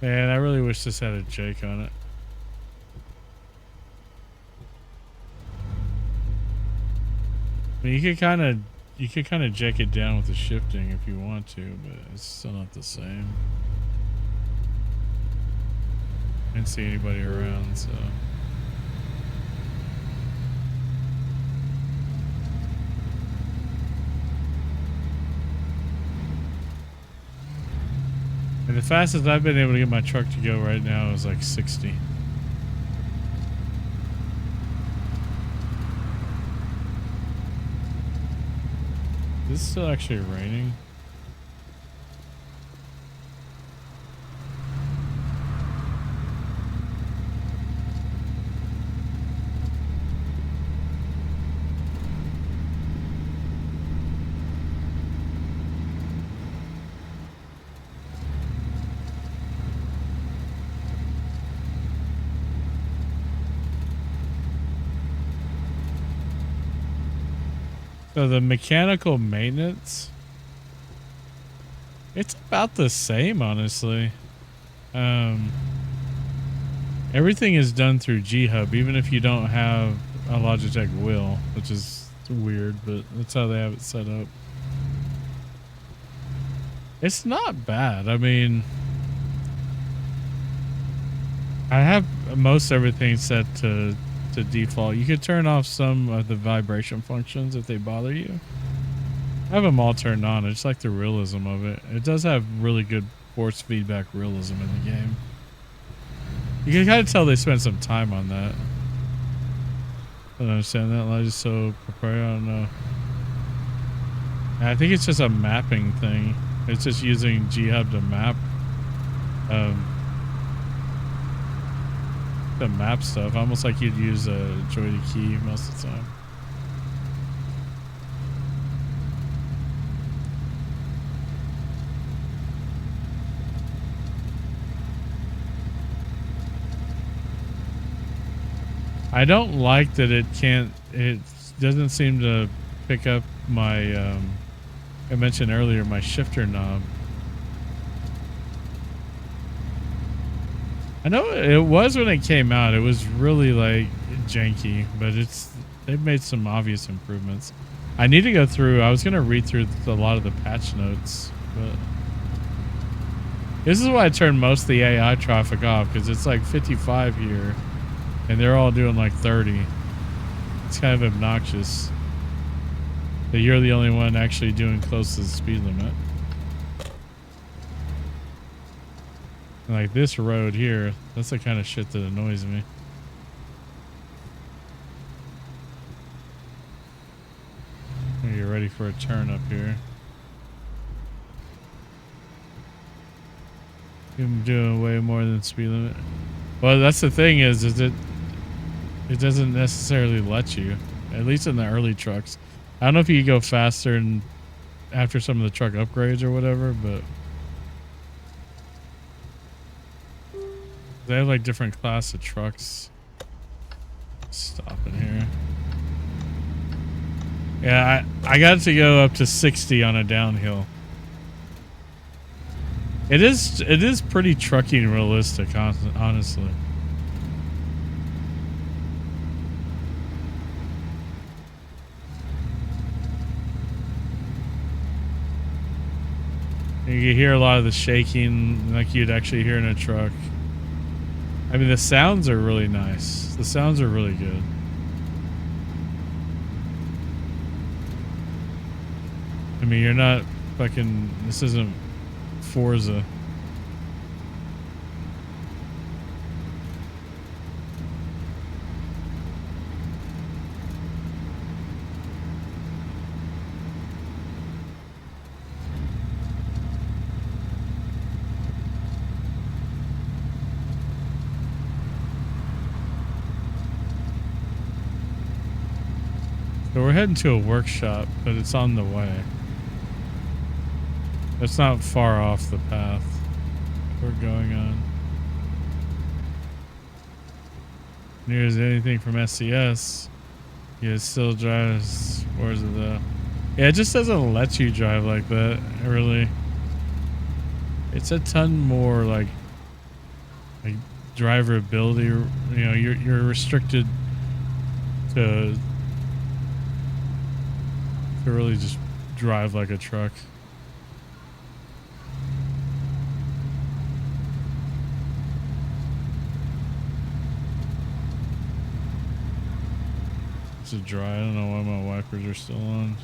Man, I really wish this had a Jake on it. I mean, you could kind of Jake it down with the shifting if you want to, but it's still not the same. I didn't see anybody around, so. And the fastest I've been able to get my truck to go right now is like 60. Is it still actually raining? So the mechanical maintenance, it's about the same, honestly. Everything is done through G-Hub, even if you don't have a Logitech wheel, which is weird, but that's how they have it set up. It's not bad. I mean, I have most everything set to default. You could turn off some of the vibration functions if they bother you. I have them all turned on. I just like the realism of it. It does have really good force feedback realism in the game. You can kind of tell they spent some time on that. I don't understand that. Light is so proprietary. I don't know. I think it's just a mapping thing. It's just using G-Hub to map. The map stuff, almost like you'd use a joy-to key most of the time. I don't like that it can't. It doesn't seem to pick up my. I mentioned earlier my shifter knob. I know it was when it came out. It was really like janky, but they've made some obvious improvements. I need to go through. I was gonna read through a lot of the patch notes, but this is why I turned most of the AI traffic off, because it's like 55 here, and they're all doing like 30. It's kind of obnoxious that you're the only one actually doing close to the speed limit. Like this road here, that's the kind of shit that annoys me. You're ready for a turn up here. I'm doing way more than speed limit. Well, that's the thing is it doesn't necessarily let you, at least in the early trucks. I don't know if you go faster and after some of the truck upgrades or whatever, but they have like different class of trucks. Stop in here. Yeah, I got to go up to 60 on a downhill. It is pretty trucking realistic, honestly. You can hear a lot of the shaking like you'd actually hear in a truck. I mean, the sounds are really nice. The sounds are really good. I mean, you're not fucking... This isn't Forza. So we're heading to a workshop, but it's on the way. It's not far off the path we're going on. Near as anything from SCS. Yeah, it still drives. Where's it though? Yeah, it just doesn't let you drive like that, really. It's a ton more like driver ability. You know, you're restricted to really just drive like a truck. It's a dry. I don't know why my wipers are still on.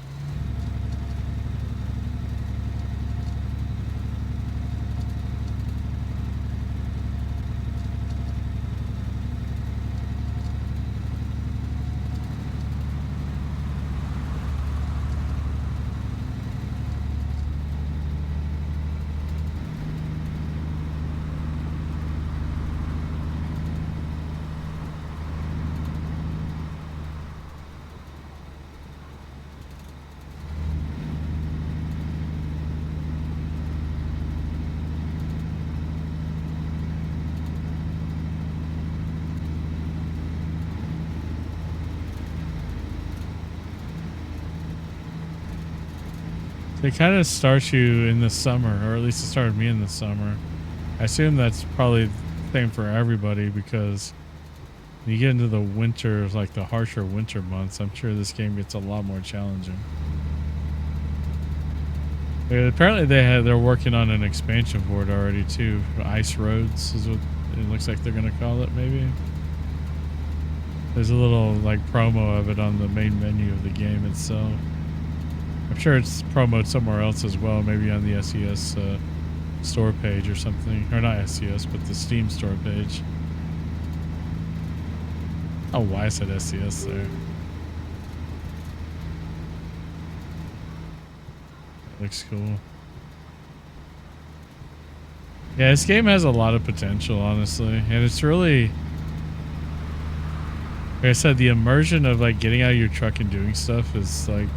It kind of starts you in the summer, or at least it started me in the summer. I assume that's probably the same for everybody, because when you get into the winter, like the harsher winter months, I'm sure this game gets a lot more challenging. Apparently they're working on an expansion board already too. Ice Roads is what it looks like they're gonna call it, maybe. There's a little like promo of it on the main menu of the game itself. I'm sure it's promoted somewhere else as well, maybe on the SES store page or something. Or not SES, but the Steam store page. Oh, why I said SES there. That looks cool. Yeah, this game has a lot of potential, honestly. And it's really... Like I said, the immersion of like getting out of your truck and doing stuff is like...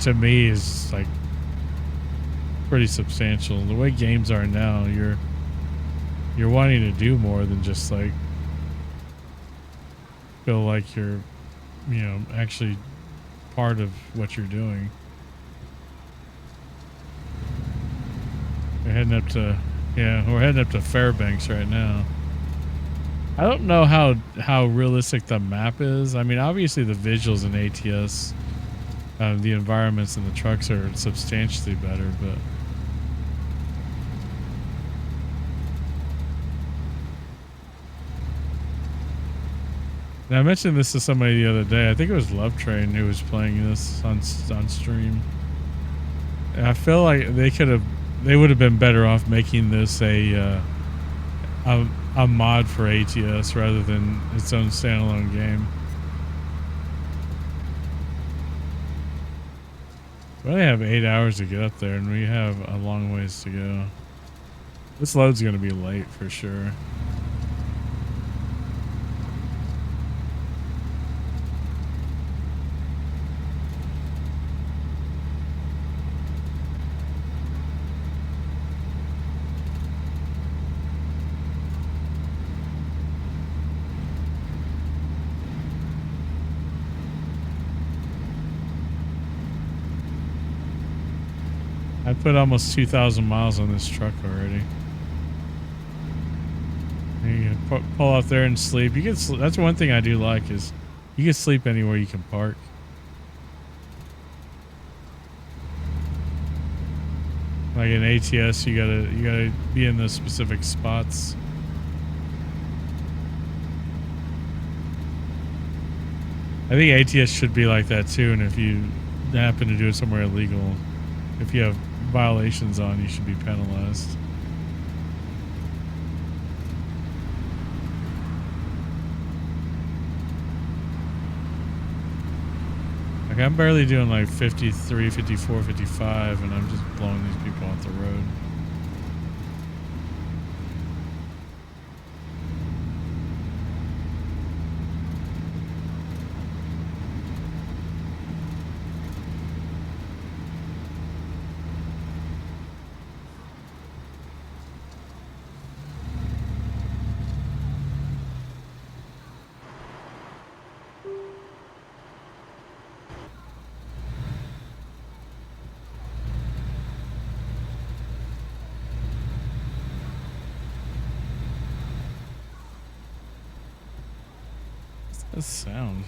to me is like pretty substantial. The way games are now, you're wanting to do more than just like feel like you're, you know, actually part of what you're doing. We're heading up to, yeah, we're heading up to Fairbanks right now. I don't know how realistic the map is. I mean, obviously the visuals in ATS, the environments and the trucks are substantially better, but and I mentioned this to somebody the other day. I think it was Love Train who was playing this on stream. And I feel like they would have been better off making this a mod for ATS rather than its own standalone game. We only have 8 hours to get up there, and we have a long ways to go. This load's going to be late for sure. I put almost 2,000 miles on this truck already. You can pull up there and sleep. You can. That's one thing I do like is you can sleep anywhere you can park. Like in ATS, you gotta be in those specific spots. I think ATS should be like that too. And if you happen to do it somewhere illegal, if you have violations on, you should be penalized. Like I'm barely doing like 53, 54, 55, and I'm just blowing these people off the road. What's that sound?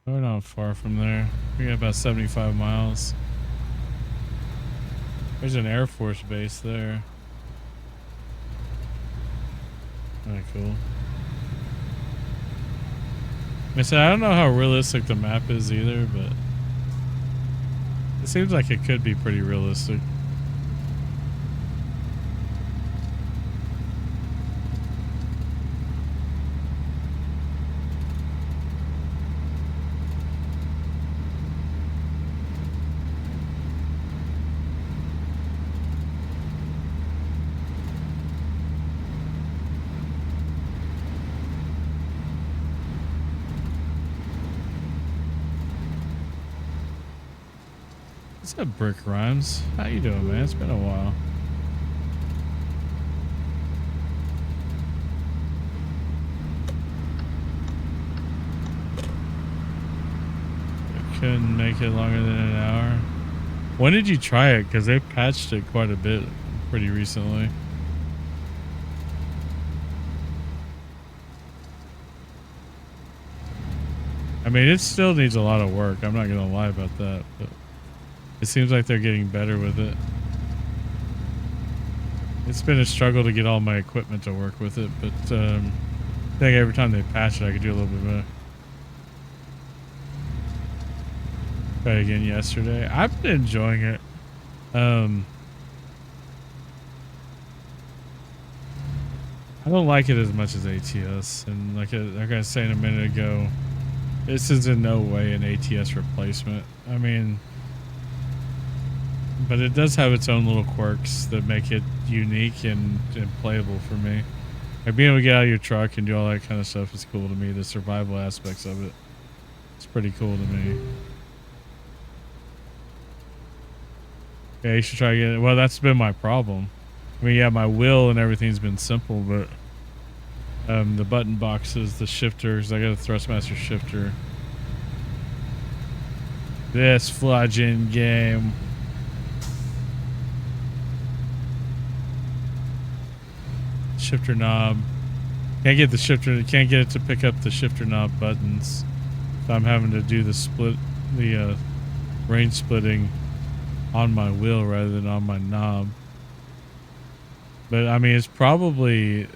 We're not far from there. We got about 75 miles. There's an Air Force base there. Kinda cool. I said, I don't know how realistic the map is either, but it seems like it could be pretty realistic. What's up, Brick Rhymes? How you doing, man? It's been a while. I couldn't make it longer than an hour. When did you try it? Because they patched it quite a bit pretty recently. I mean, it still needs a lot of work. I'm not going to lie about that, but it seems like they're getting better with it. It's been a struggle to get all my equipment to work with it, but I think every time they patch it, I could do a little bit better. Tried again yesterday. I've been enjoying it. I don't like it as much as ATS, and like I was saying a minute ago, this is in no way an ATS replacement. I mean, but it does have its own little quirks that make it unique and playable for me. Like being able to get out of your truck and do all that kind of stuff is cool to me. The survival aspects of it, it's pretty cool to me. Yeah, you should try again. Well, that's been my problem. I mean, yeah, my wheel and everything's been simple, but the button boxes, the shifters, I got a Thrustmaster shifter. This fludging game. Shifter knob. Can't get the shifter, can't get it to pick up the shifter knob buttons. So I'm having to do the split, the range splitting on my wheel rather than on my knob. But I mean, it's probably,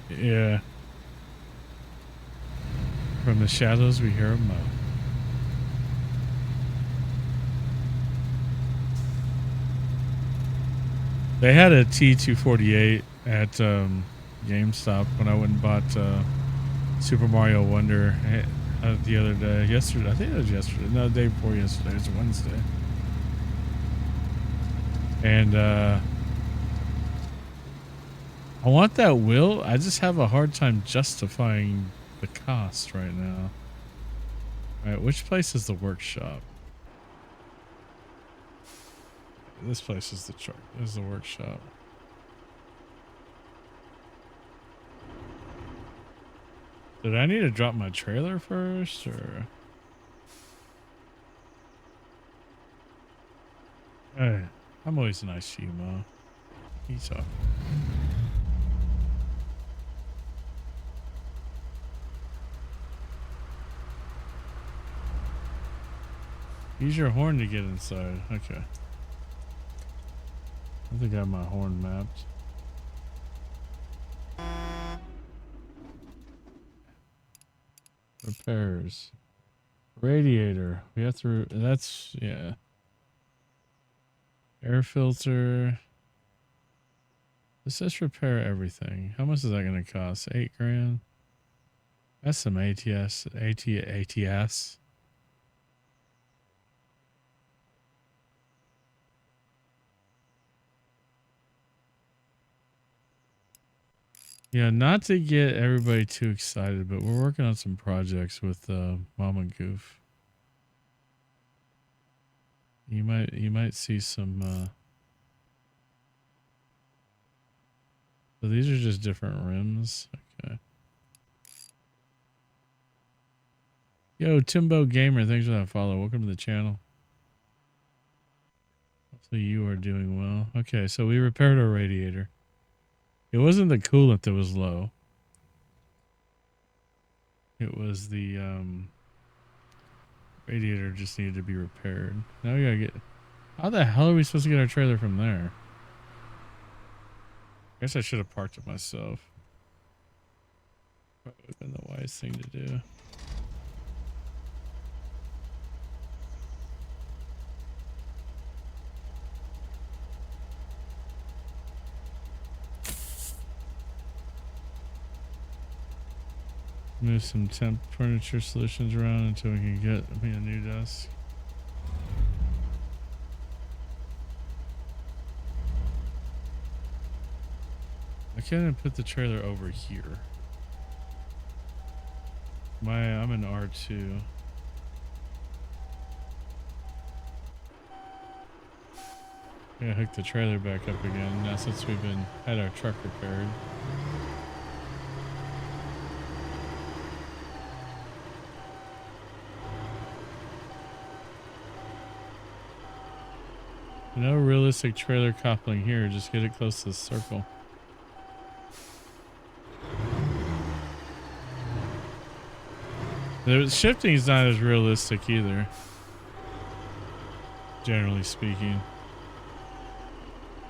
yeah. From the shadows we hear a moan. They had a T248 at GameStop when I went and bought Super Mario Wonder the other day. Yesterday, I think it was yesterday. No, the day before yesterday. It was Wednesday. And I want that wheel. I just have a hard time justifying the cost right now. All right, which place is the workshop? This place is the chart. This is the workshop. Did I need to drop my trailer first, or? Hey, I'm always nice to you, Mo. He's up. Use your horn to get inside. Okay. I think I have my horn mapped. Repairs. Radiator. We have to, that's, yeah. Air filter. Let's just repair everything. How much is that going to cost? 8 grand? That's some ATS. ATS. Yeah, not to get everybody too excited, but we're working on some projects with Mama Goof. You might see some so these are just different rims. Okay. Yo, Timbo Gamer, thanks for that follow. Welcome to the channel. Hopefully you are doing well. Okay, so we repaired our radiator. It wasn't the coolant that was low. It was the radiator just needed to be repaired. Now we gotta get... How the hell are we supposed to get our trailer from there? I guess I should have parked it myself. Probably would have been the wise thing to do. Move some temp furniture solutions around until we can get me a new desk. I can't put the trailer over here. I'm in R2. I gotta hook the trailer back up again now since we've had our truck repaired. No realistic trailer coupling here, just get it close to the circle. The shifting is not as realistic either, generally speaking.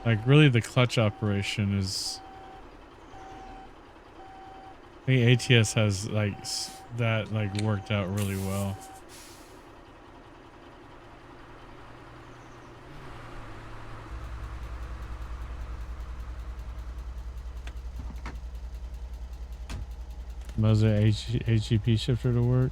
Like, really the clutch operation is... I think ATS has, like, that, like, worked out really well. Was it HEP shifter to work?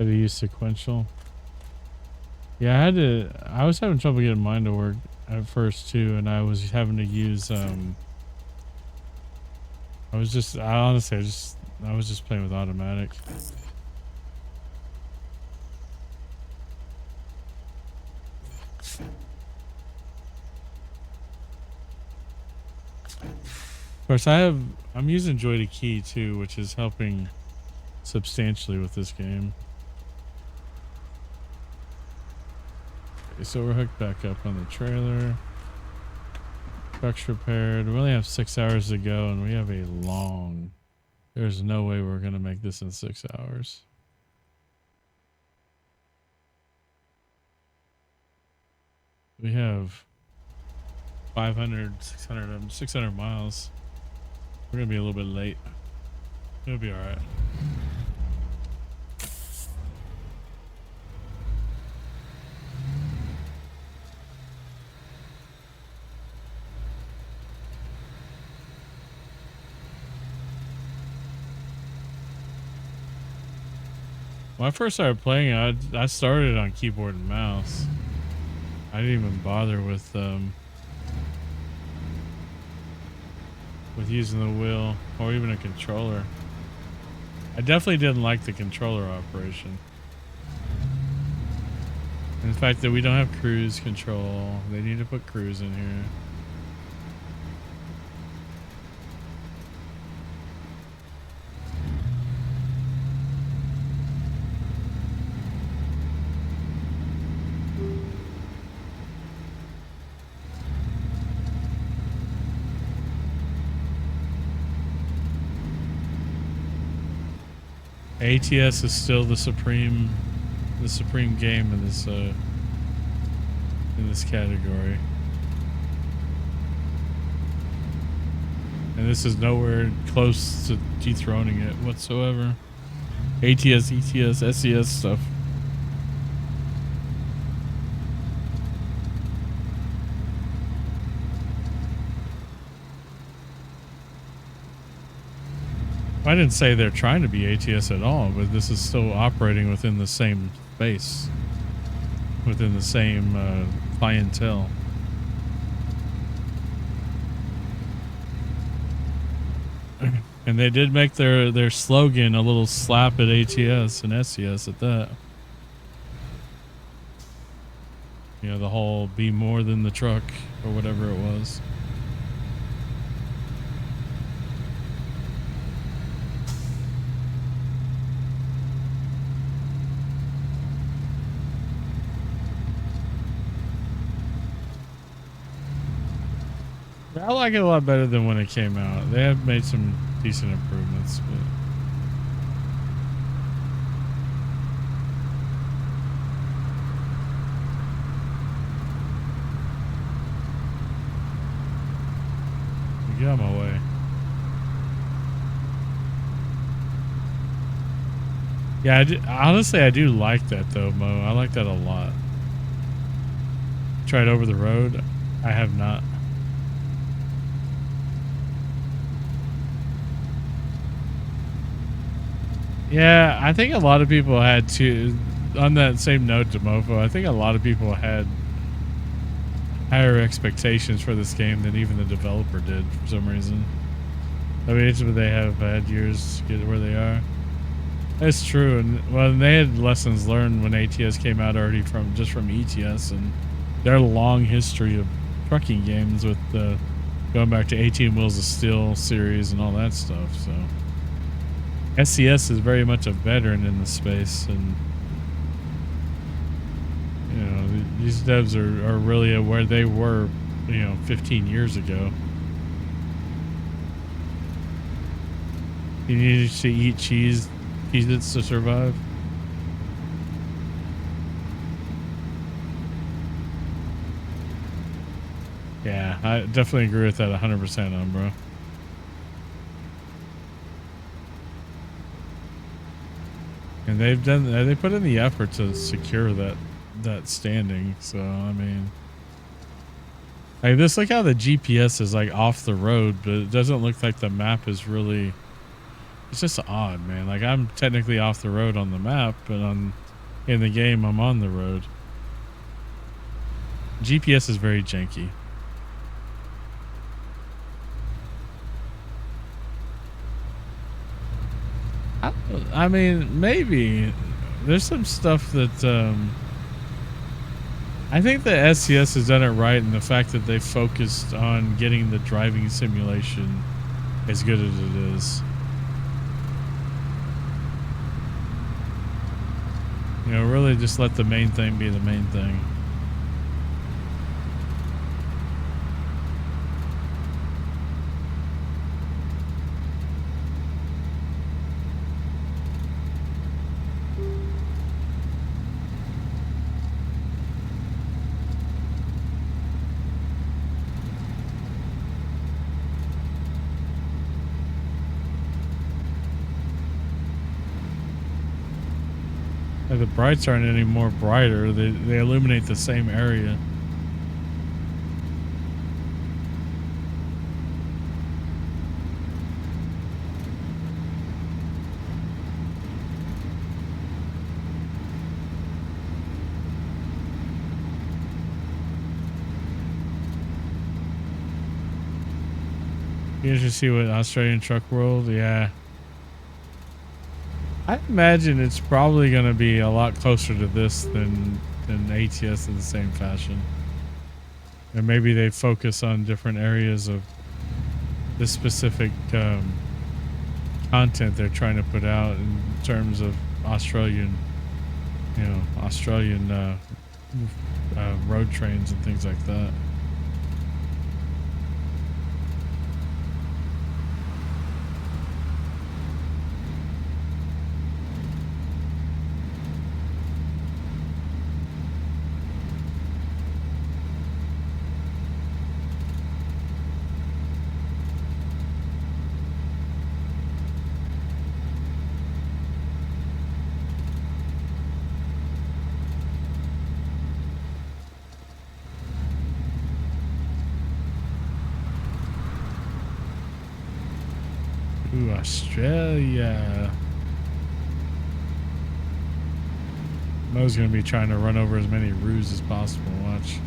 But to use sequential. Yeah, I was having trouble getting mine to work at first too, and I was having to use I was just playing with automatic. Of course, I'm using Joy to Key too, which is helping substantially with this game. Okay, so we're hooked back up on the trailer. Truck's repaired. We only have 6 hours to go, and we have a long. There's no way we're gonna make this in 6 hours. We have 600 miles. We're gonna be a little bit late. It'll be all right. When I first started playing, I started on keyboard and mouse. I didn't even bother with using the wheel or even a controller. I definitely didn't like the controller operation. And the fact that we don't have cruise control, they need to put cruise in here. ATS is still the supreme game in this category, and this is nowhere close to dethroning it whatsoever. ATS, ETS, SES stuff. I didn't say they're trying to be ATS at all, but this is still operating within the same space, within the same clientele. And they did make their slogan a little slap at ATS and SES at that. You know, the whole be more than the truck or whatever it was. I like it a lot better than when it came out. They have made some decent improvements, but get out of my way. Yeah, honestly, I do like that though, Mo. I like that a lot. Tried over the road. I have not. Yeah, I think a lot of people had to, on that same note to Mofo, I think a lot of people had higher expectations for this game than even the developer did for some reason. I mean, they have had years to get where they are. That's true. And well, they had lessons learned when ATS came out already from ETS and their long history of trucking games with going back to 18 Wheels of Steel series and all that stuff. So SCS is very much a veteran in the space, and you know, these devs are really where they were, 15 years ago. You needed to eat Cheez-Its to survive. Yeah, I definitely agree with that 100% on, bro. And they put in the effort to secure that standing. So I mean, like this, look how the GPS is like off the road, but it doesn't look like the map is really It's just odd, man. Like I'm technically off the road on the map, but in the game I'm on the road. GPS is very janky. I mean, maybe there's some stuff that I think the SCS has done it right in the fact that they focused on getting the driving simulation as good as it is. You know, really just let the main thing be the main thing. The brights aren't any more brighter. They illuminate the same area. You should see what Australian Truck World, yeah. I imagine it's probably going to be a lot closer to this than ATS in the same fashion. And maybe they focus on different areas of the specific content they're trying to put out in terms of Australian, you know, Australian road trains and things like that. Ooh, Australia. Mo's gonna be trying to run over as many roos as possible. Watch.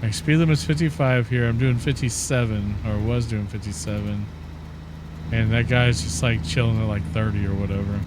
My speed limit is 55 here. I'm doing 57, or was doing 57. And that guy's just like chilling at like 30 or whatever.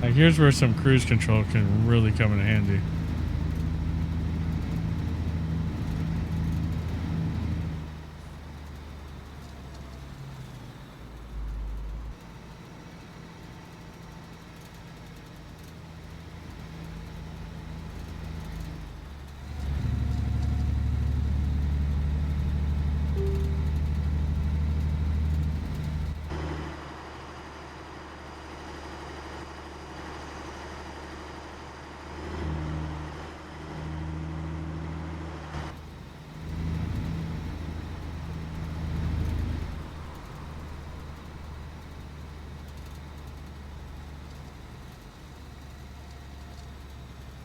Like here's where some cruise control can really come in handy.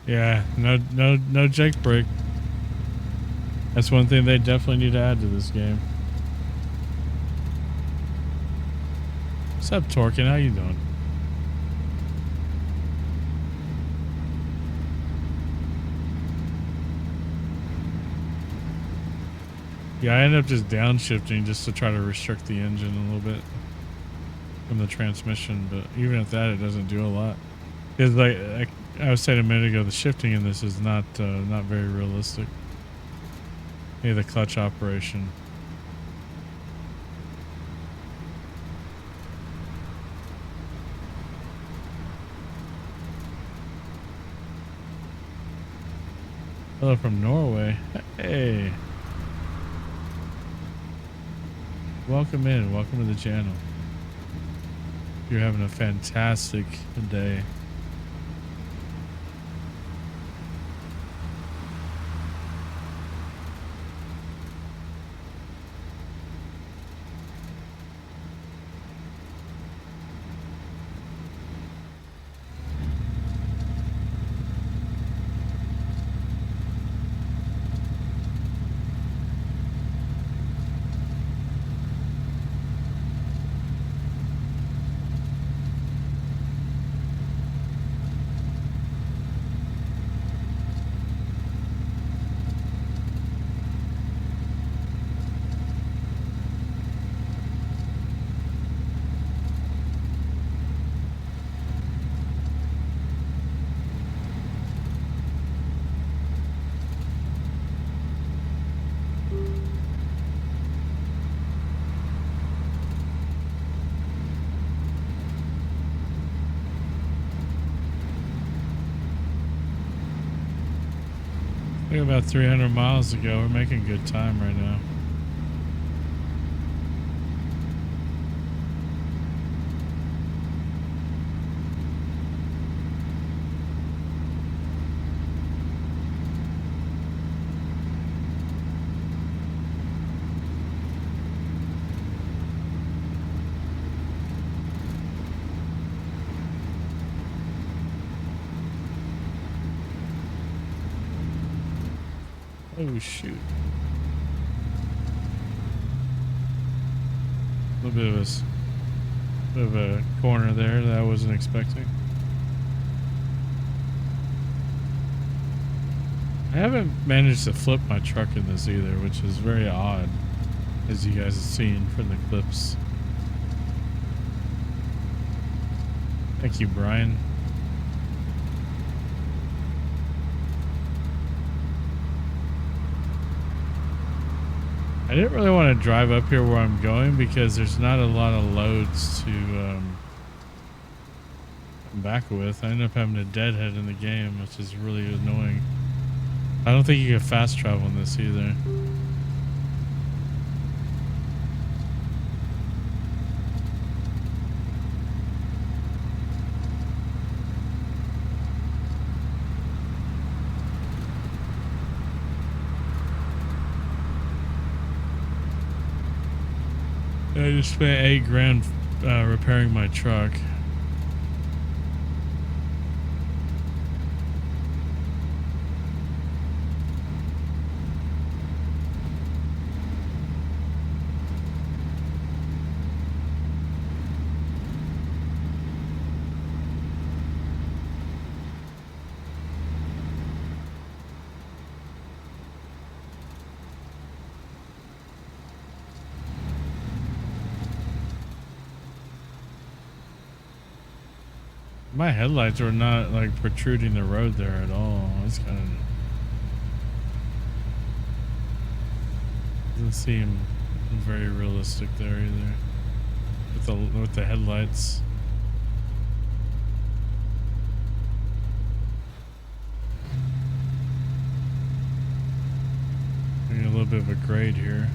Yeah, no jake brake. That's one thing they definitely need to add to this game. What's up, Torkin? How you doing? Yeah, I ended up just downshifting just to try to restrict the engine a little bit from the transmission, but even at that, it doesn't do a lot. It's like I was saying a minute ago, the shifting in this is not very realistic. Yeah, the clutch operation. Hello from Norway. Hey, welcome in. Welcome to the channel. You're having a fantastic day. We're about 300 miles to go. We're making good time right now. Oh shoot. A little bit of a corner there that I wasn't expecting. I haven't managed to flip my truck in this either, which is very odd, as you guys have seen from the clips. Thank you, Brian. I didn't really want to drive up here where I'm going because there's not a lot of loads to come back with. I end up having a deadhead in the game, which is really annoying. I don't think you can fast travel in this either. I just spent $8 grand repairing my truck. My headlights are not like protruding the road there at all. It's kind of doesn't seem very realistic there either with the headlights. Getting a little bit of a grade here.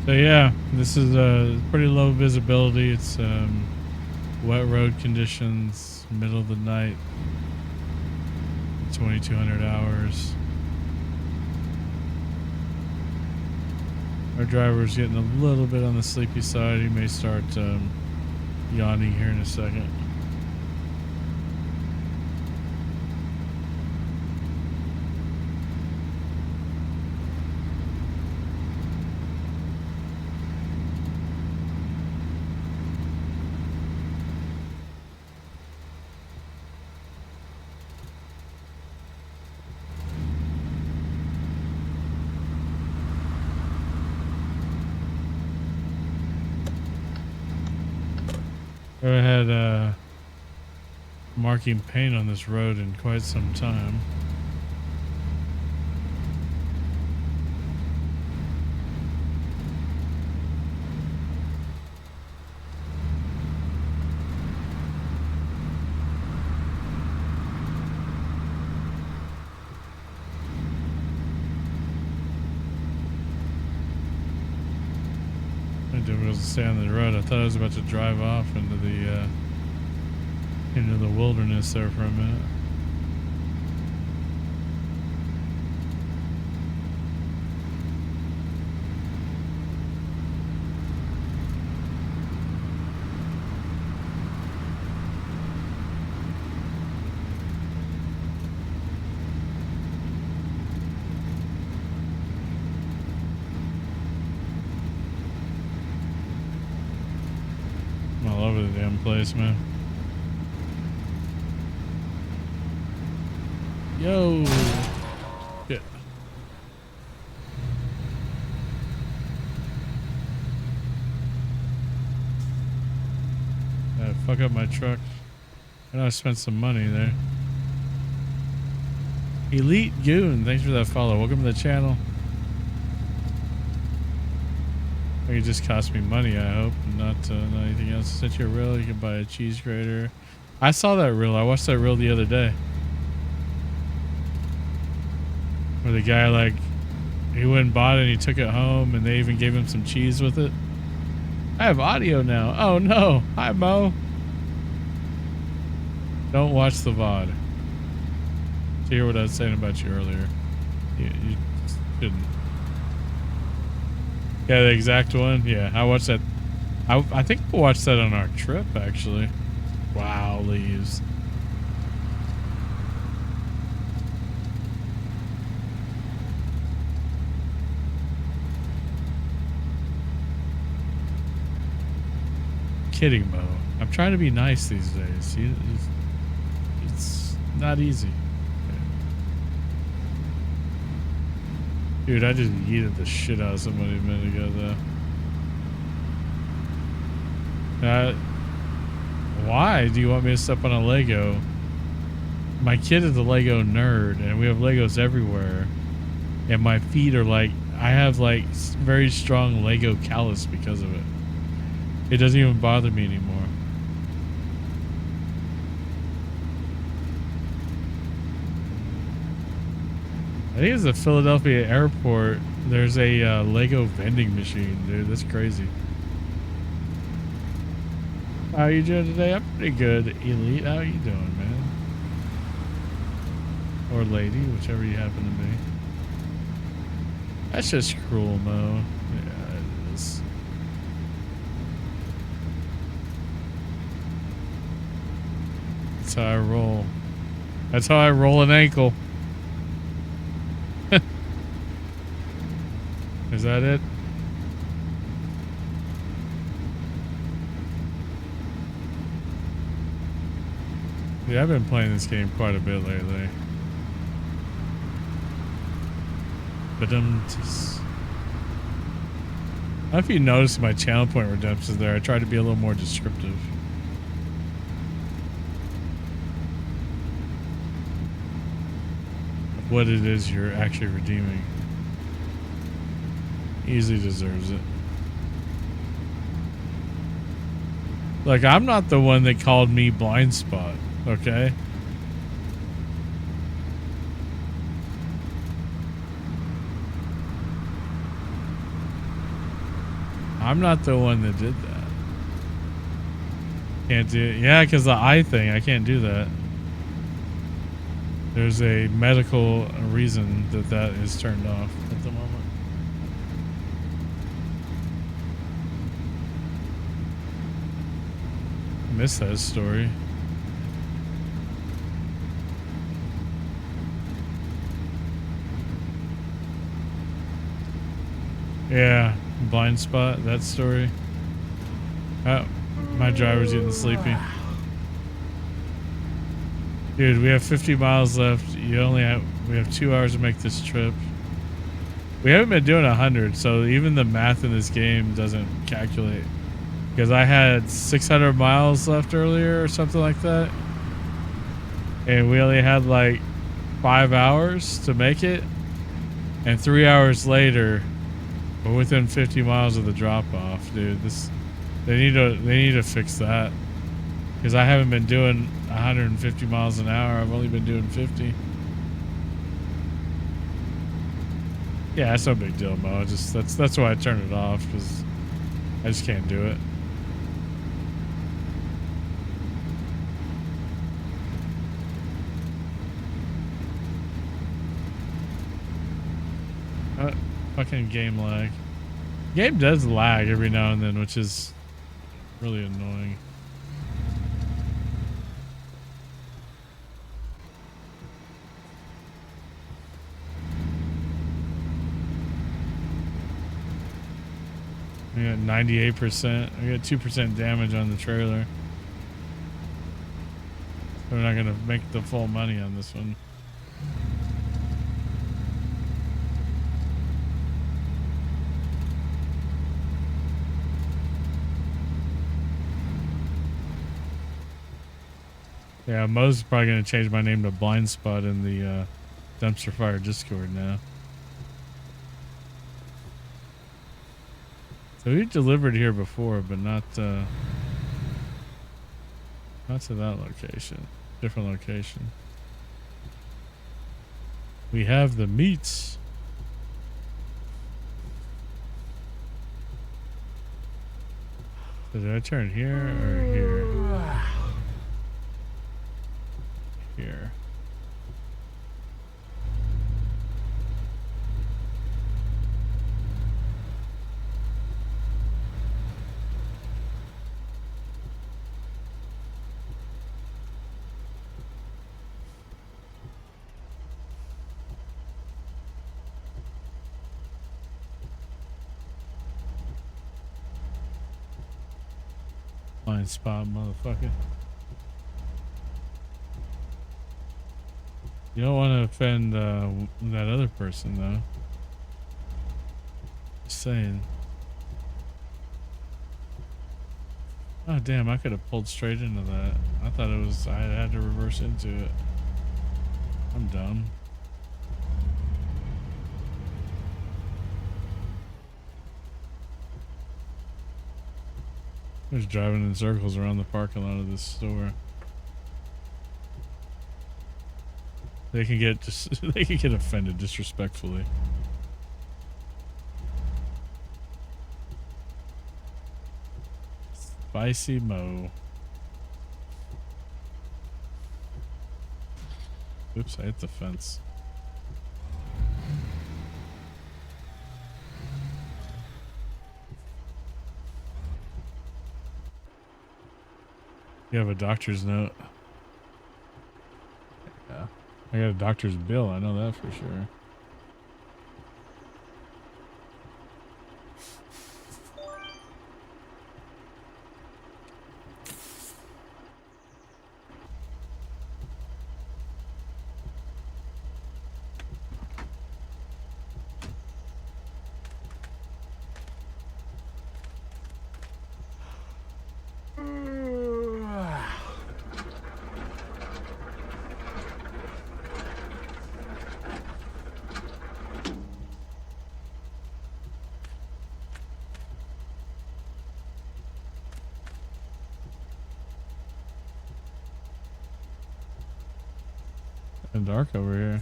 So yeah, this is pretty low visibility. It's wet road conditions, middle of the night, 2200 hours. Our driver's getting a little bit on the sleepy side. He may start yawning here in a second. I haven't had marking paint on this road in quite some time. I didn't really stay on the road. I thought I was about to drive off into the wilderness there for a minute. I'm all over the damn place, man. Yo. Yeah. Fuck up my truck. I know I spent some money there. Elite Goon, thanks for that follow. Welcome to the channel. I think it just cost me money, I hope, and not anything else. Set your reel, you can buy a cheese grater. I saw that reel. I watched that reel the other day. Where the guy, like, he went and bought it and he took it home and they even gave him some cheese with it. I have audio now. Oh no. Hi, Mo. Don't watch the VOD. To hear what I was saying about you earlier. You shouldn't. Yeah, the exact one. Yeah, I watched that. I think I watched that on our trip, actually. Wow, leaves. Kidding, Mo. I'm trying to be nice these days. It's not easy. Dude, I just yeeted the shit out of somebody a minute ago, though. Why do you want me to step on a Lego? My kid is a Lego nerd, and we have Legos everywhere. And my feet are like, I have like very strong Lego callus because of it. It doesn't even bother me anymore. I think it's the Philadelphia airport. There's a Lego vending machine, dude. That's crazy. How are you doing today? I'm pretty good, Elite. How are you doing, man? Or lady, whichever you happen to be. That's just cruel, Mo. Yeah, it is. That's how I roll. That's how I roll an ankle. Is that it? Yeah, I've been playing this game quite a bit lately. But I don't know if you noticed my channel point redemptions there. I tried to be a little more descriptive. Of what it is you're actually redeeming. Easily deserves it. Like, I'm not the one that called me blind spot, okay? I'm not the one that did that. Can't do it. Yeah, because the eye thing, I can't do that. There's a medical reason that that is turned off at the moment. Missed that story. Yeah, blind spot, that story. Oh, my driver's getting sleepy. Dude, we have 50 miles left. We have 2 hours to make this trip. We haven't been doing 100, so even the math in this game doesn't calculate. Because I had 600 miles left earlier or something like that. And we only had like 5 hours to make it. And 3 hours later, we're within 50 miles of the drop off, dude. They need to fix that. Because I haven't been doing 150 miles an hour. I've only been doing 50. Yeah, that's no big deal, Mo. That's why I turned it off, because I just can't do it. Fucking game lag. Game does lag every now and then, which is really annoying. We got 98%. We got 2% damage on the trailer. We're not gonna make the full money on this one. Yeah, Mo's probably gonna change my name to Blind Spot in the Dumpster Fire Discord now. So we delivered here before, but not to that location. Different location. We have the meats. So did I turn here or here? Here. Blind spot, motherfucker. You don't want to offend that other person, though. Just saying. Oh, damn, I could have pulled straight into that. I thought it was, I had to reverse into it. I'm dumb. I'm just driving in circles around the parking lot of this store. They can get they can get offended disrespectfully. Spicy Mo. Oops, I hit the fence. You have a doctor's note. Yeah. I got a doctor's bill, I know that for sure. Dark over here.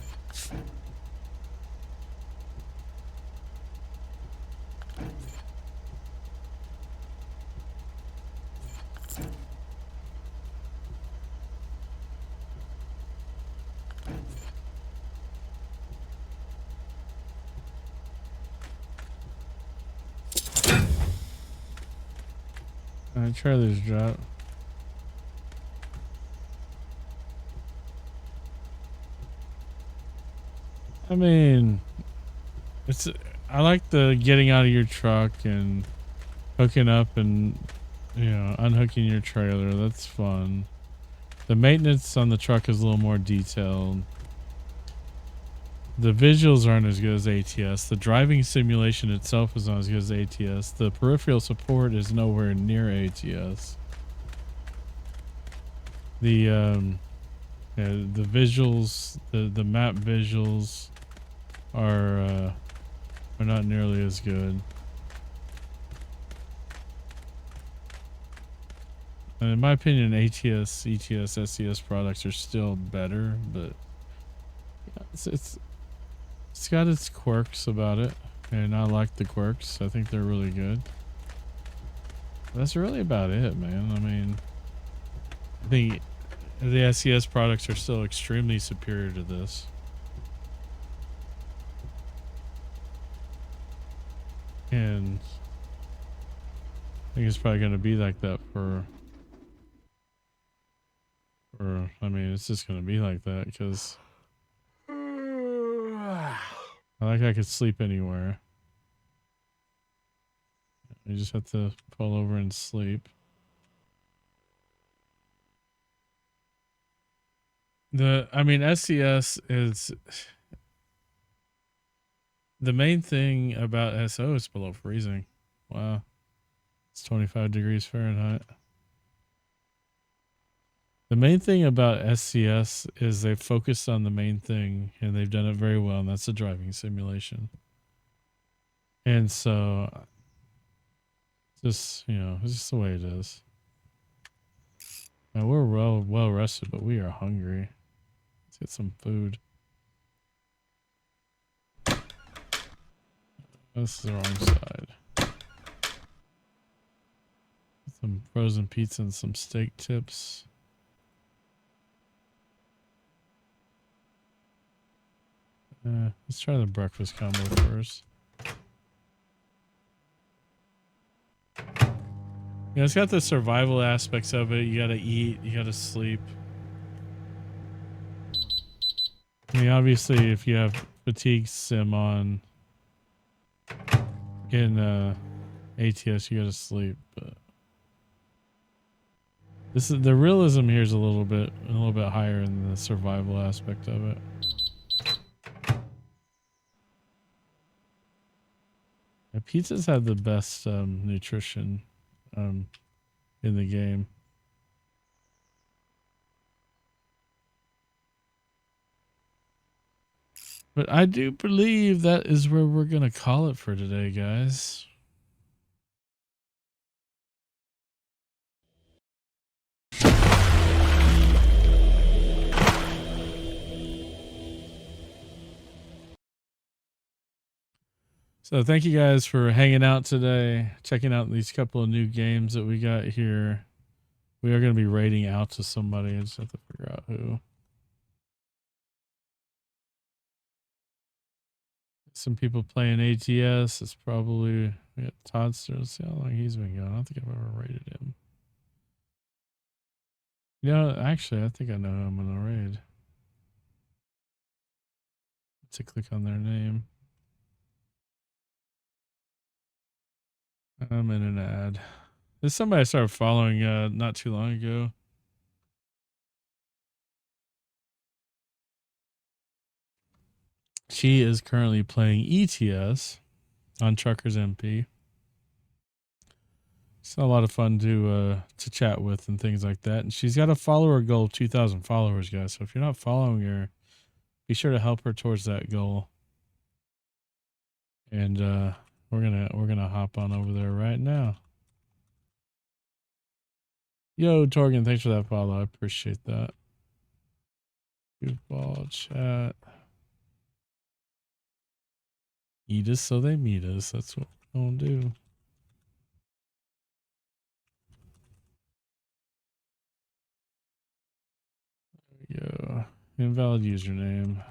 Trailers drop. I mean, it's. I like the getting out of your truck and hooking up and, you know, unhooking your trailer. That's fun. The maintenance on the truck is a little more detailed. The visuals aren't as good as ATS. The driving simulation itself is not as good as ATS. The peripheral support is nowhere near ATS. The the visuals, the map visuals are not nearly as good. And in my opinion, ATS, ETS, SES products are still better, but it's got its quirks about it, and I like the quirks. I think they're really good. That's really about it, man. I mean, I think the SES products are still extremely superior to this. And I think it's probably going to be like that for I mean, it's just going to be like that because I could sleep anywhere. You just have to pull over and sleep. I mean, SES is the main thing about SO is below freezing. Wow. It's 25 degrees Fahrenheit. The main thing about SCS is they focused on the main thing and they've done it very well, and that's the driving simulation. And so just, you know, it's just the way it is. Now we're well rested, but we are hungry. Let's get some food. This is the wrong side. Some frozen pizza and some steak tips. Let's try the breakfast combo first. Yeah, it's got the survival aspects of it. You gotta eat, you gotta sleep. I mean, obviously, if you have fatigue sim on in ATS, you gotta sleep. But this is the realism here is a little bit higher in the survival aspect of it. Yeah, pizzas have the best nutrition in the game. But I do believe that is where we're going to call it for today, guys. So thank you guys for hanging out today, checking out these couple of new games that we got here. We are going to be raiding out to somebody. I just have to figure out who. Some people playing ATS. It's probably, we got Toddster. Let's see how long he's been going. I don't think I've ever raided him. You know, actually, I think I know who I'm going to raid. To click on their name. I'm in an ad. There's somebody I started following not too long ago. She is currently playing ETS on Truckers MP. It's a lot of fun to chat with and things like that. And she's got a follower goal of 2,000 followers, guys. So if you're not following her, be sure to help her towards that goal. And we're gonna hop on over there right now. Yo, Torgan, thanks for that follow. I appreciate that. Goofball chat. Eat us so they meet us. That's what we're gonna do. There we go. Invalid username.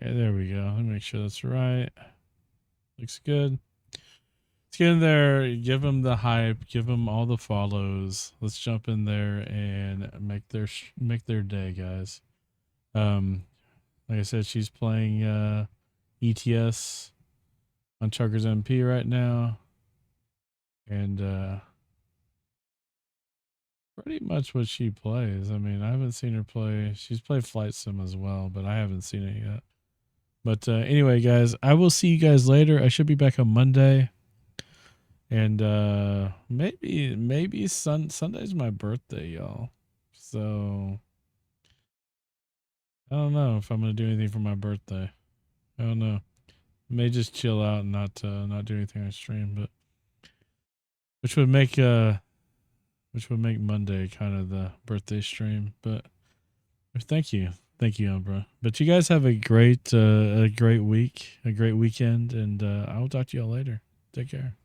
Yeah, there we go. Let me make sure that's right. Looks good. Let's get in there, give them the hype, give them all the follows. Let's jump in there and make their day, guys. Like I said, she's playing ETS on Chuggers MP right now, and pretty much what she plays. I mean, I haven't seen her play. She's played Flight Sim as well, but I haven't seen it yet. But anyway, guys, I will see you guys later. I should be back on Monday. And maybe Sunday's my birthday, y'all. So I don't know if I'm gonna do anything for my birthday. I don't know. I may just chill out and not do anything on stream, but which would make Monday kind of the birthday stream. But thank you, Umbra. But you guys have a great week, a great weekend, and I will talk to y'all later. Take care.